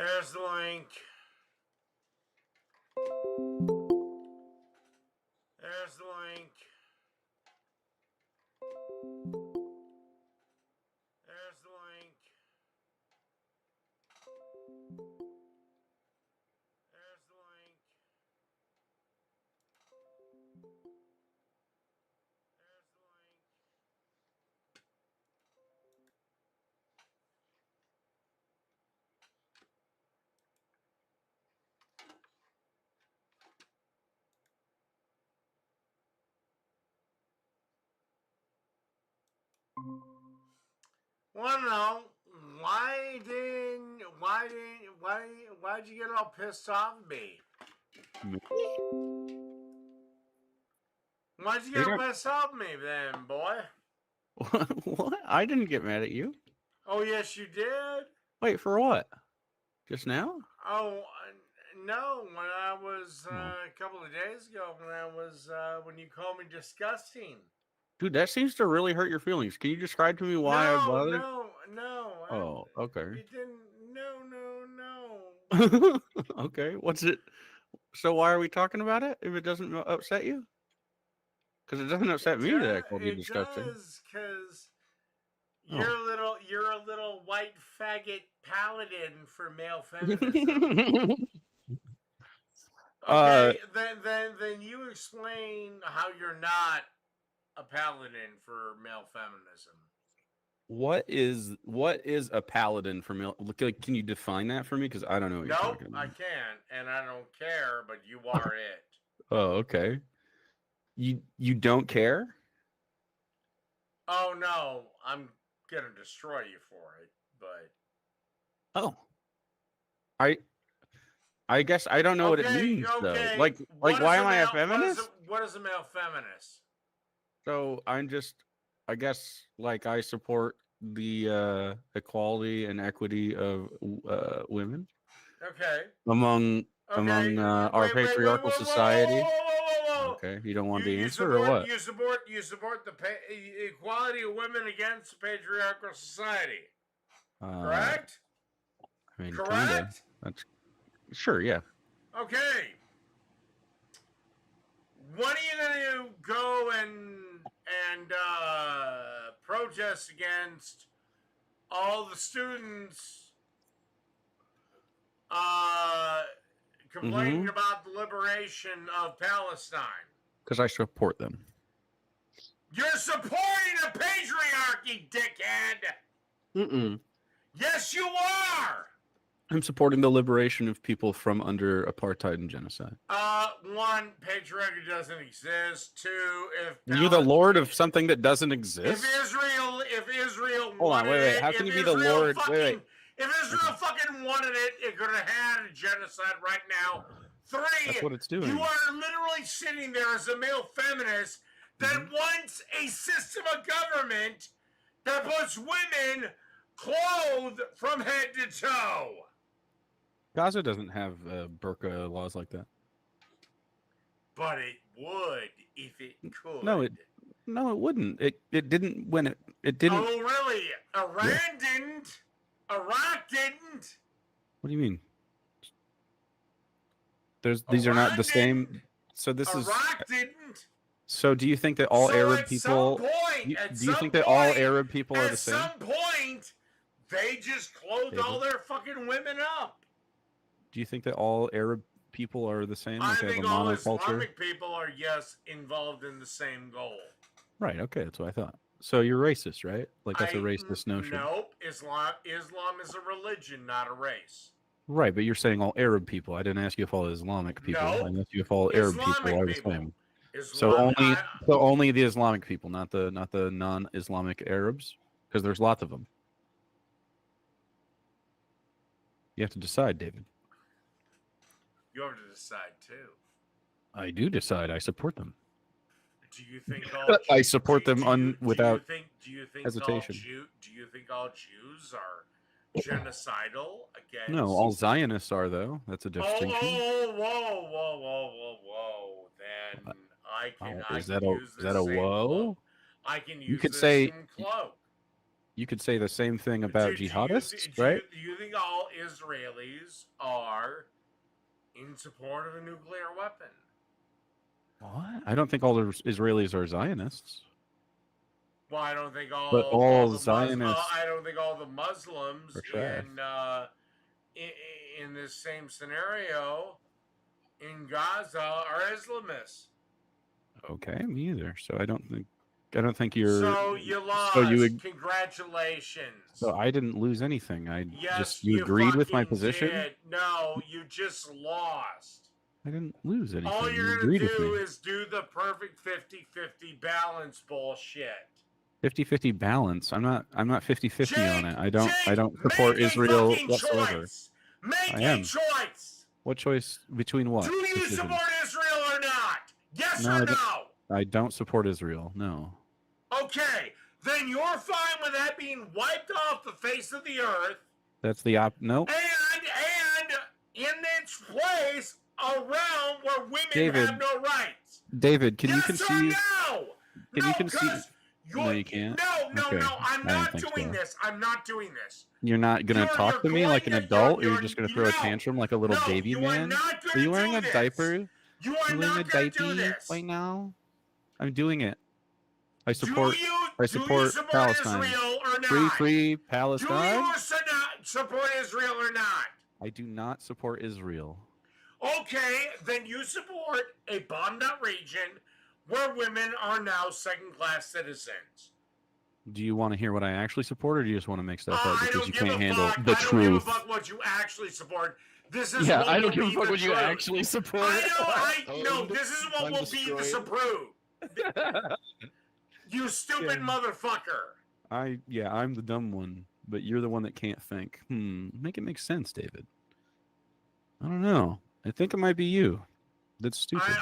There's the link. There's the link. There's the link. There's the link. There's the link. Well, no. Why'd you get all pissed off at me? Why'd you get all pissed off at me then, boy? What? I didn't get mad at you. Oh, yes, you did. Wait, for what? Just now? Oh, no. When I was a couple of days ago, when you called me disgusting. Dude, that seems to really hurt your feelings. Can you describe to me why I bothered? No. Oh, okay. It didn't. No. Okay, what's it? So why are we talking about it if it doesn't upset you? Because it doesn't upset me that I called you disgusting. It does, because you're a little white faggot paladin for male feminism. Okay, then you explain how you're not a paladin for male feminism. What is a paladin for male? Can you define that for me? Because I don't know what you're talking about. I can't, and I don't care, but you are it. Oh, okay. You don't care? Oh no, I'm gonna destroy you for it, but I guess I don't know what it means though. Like why am I a feminist? What is a male feminist? So I'm just, I guess, like I support the equality and equity of women. Okay. Among our patriarchal society. Okay, you don't want the answer or what? You support the equality of women against the patriarchal society. Correct? I mean, correct? Kinda. That's sure, yeah. Okay. When are you gonna go and protest against all the students complaining about the liberation of Palestine? Because I support them. You're supporting a patriarchy, dickhead! Mm-mm. Yes, you are! I'm supporting the liberation of people from under apartheid and genocide. One, patriarchy doesn't exist. Two, You're the lord of something that doesn't exist? If Israel Hold on, wait. How can you be the lord? Wait. If Israel fucking wanted it, it could have had a genocide right now. Three, that's what it's doing. You are literally sitting there as a male feminist that wants a system of government that puts women clothed from head to toe. Gaza doesn't have burqa laws like that. But it would if it could. No, it wouldn't. It didn't when it didn't. Oh, really? Iran didn't. Iraq didn't. What do you mean? These are not the same. So this is. Iraq didn't. So do you think that all Arab people? Do you think that all Arab people are the same? At some point, they just clothed all their fucking women up. Do you think that all Arab people are the same? I think all Islamic people are, yes, involved in the same goal. Right, okay, that's what I thought. So you're racist, right? Like that's a racist notion. Nope. Islam is a religion, not a race. Right, but you're saying all Arab people. I didn't ask you if all Islamic people. Nope. I asked you if all Arab people are the same. So only the Islamic people, not the non-Islamic Arabs, because there's lots of them. You have to decide, David. You have to decide too. I do decide. I support them. Do you think all I support them without hesitation. Do you think all Jews are genocidal against? No, all Zionists are though. That's a distinction. Whoa! Then I can. Is that a whoa? I can use. You could say. Cloak. You could say the same thing about jihadists, right? Do you think all Israelis are in support of a nuclear weapon? What? I don't think all the Israelis are Zionists. Well, I don't think But all Zionists I don't think all the Muslims are trash. in this same scenario in Gaza are Islamists. Okay, me either. So I don't think you're. So you lost. Congratulations. So I didn't lose anything. You you agreed with my fucking position. Did. No, you just lost. I didn't lose anything. All you you're agreed gonna with do me. is do the perfect 50-50 balance bullshit. 50-50 balance. I'm not 50-50 on it. I don't support Israel whatsoever. Choice. Make I a am. choice. What choice between what? Do you support Israel or not? Yes No, or no? I don't support Israel. No. Okay, then you're fine with that being wiped off the face of the earth. That's the Nope. And in its place, a realm where women David, have no rights. David, can yes you conceive? No? Can you conceive? No, you can't. No, okay. I'm not doing this. I'm not doing this. You're not gonna talk to me like an adult, or you're just gonna throw a tantrum like a little baby man? Are you wearing a diaper? You are not gonna do this right now. I'm doing it. I support Palestine. Israel or not? Free Palestine. Do you support Israel or not? I do not support Israel. Okay, then you support a bombed out region where women are now second-class citizens. Do you want to hear what I actually support, or do you just want to make stuff up because you can't handle the I truth? don't give a fuck what you actually support. This is I don't give a fuck what you actually support. No, this is what will be disapproved. You stupid motherfucker. I'm the dumb one, but you're the one that can't think. Make it make sense, David. I don't know. I think it might be you. That's stupid.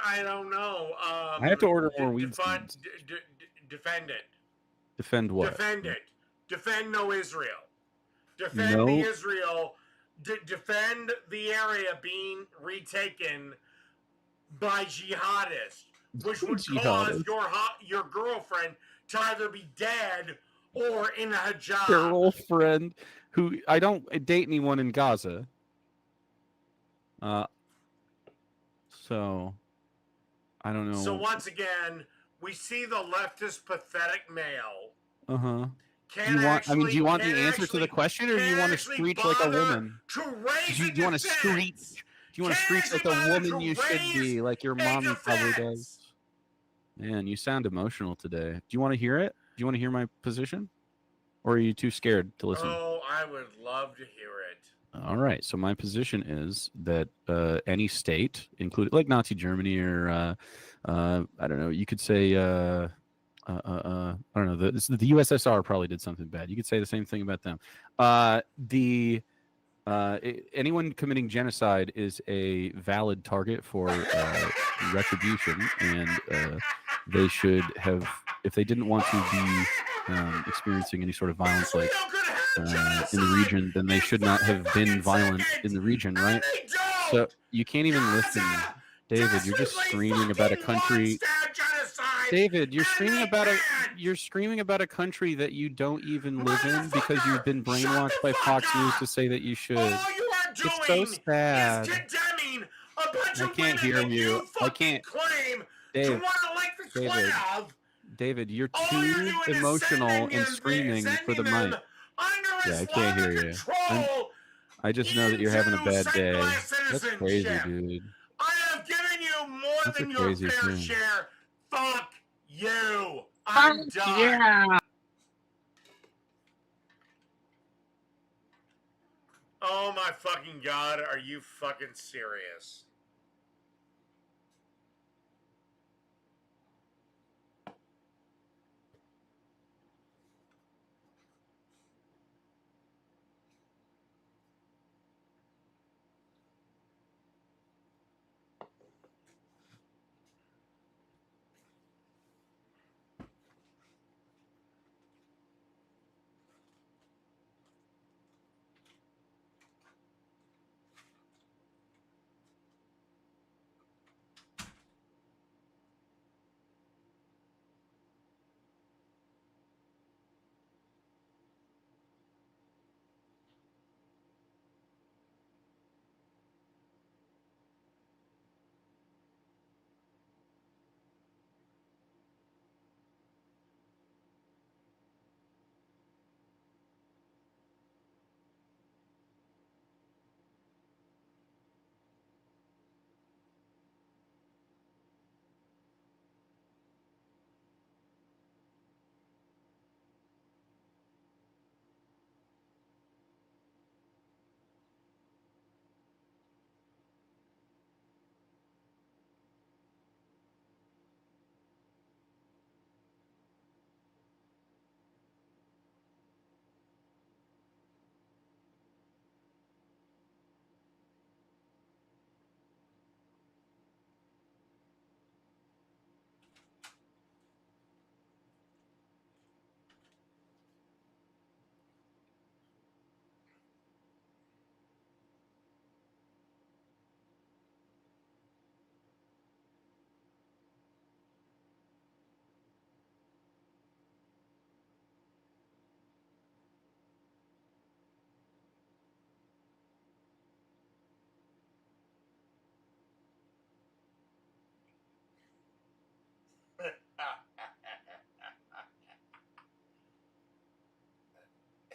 I don't know. I have to order more weed. Defend it. Defend what? Defend it. Defend no Israel. Defend the Israel. Defend the area being retaken by jihadists, which would cause your girlfriend to either be dead or in a hijab. Girlfriend who I don't date anyone in Gaza. So I don't know. So once again, we see the leftist pathetic male. Do you want the answer to the question, or do you want to screech like a woman? Do you want to screech? Do you want to screech like the woman you should be, like your mommy probably does? Man, you sound emotional today. Do you want to hear it? Do you want to hear my position, or are you too scared to listen? Oh, I would love to hear it. All right. So my position is that any state, including like Nazi Germany or I don't know, you could say I don't know, the USSR probably did something bad. You could say the same thing about them. Anyone committing genocide is a valid target for retribution, and they should have, if they didn't want to be experiencing any sort of violence like in the region, then they should not have been violent in the region, right? So you can't even listen, David. You're just screaming about a country. David, you're screaming about a country that you don't even live in because you've been brainwashed by Fox News to say that you should. It's so sad. I can't hear you. I can't. David, you're too emotional and screaming for the mic. Yeah, I can't hear you. I just know that you're having a bad day. That's crazy, dude. I have given you more than your fair share. Fuck you. I'm done. Yeah. Oh my fucking god, are you fucking serious?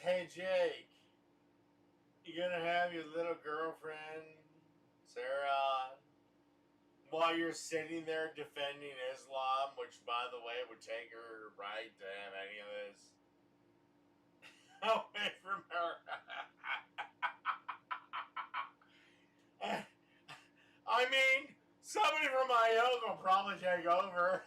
Hey, Jake. You gonna have your little girlfriend, Sarah, while you're sitting there defending Islam, which, by the way, would take her right to have any of this away from her. I mean, somebody from my yoke will probably take over.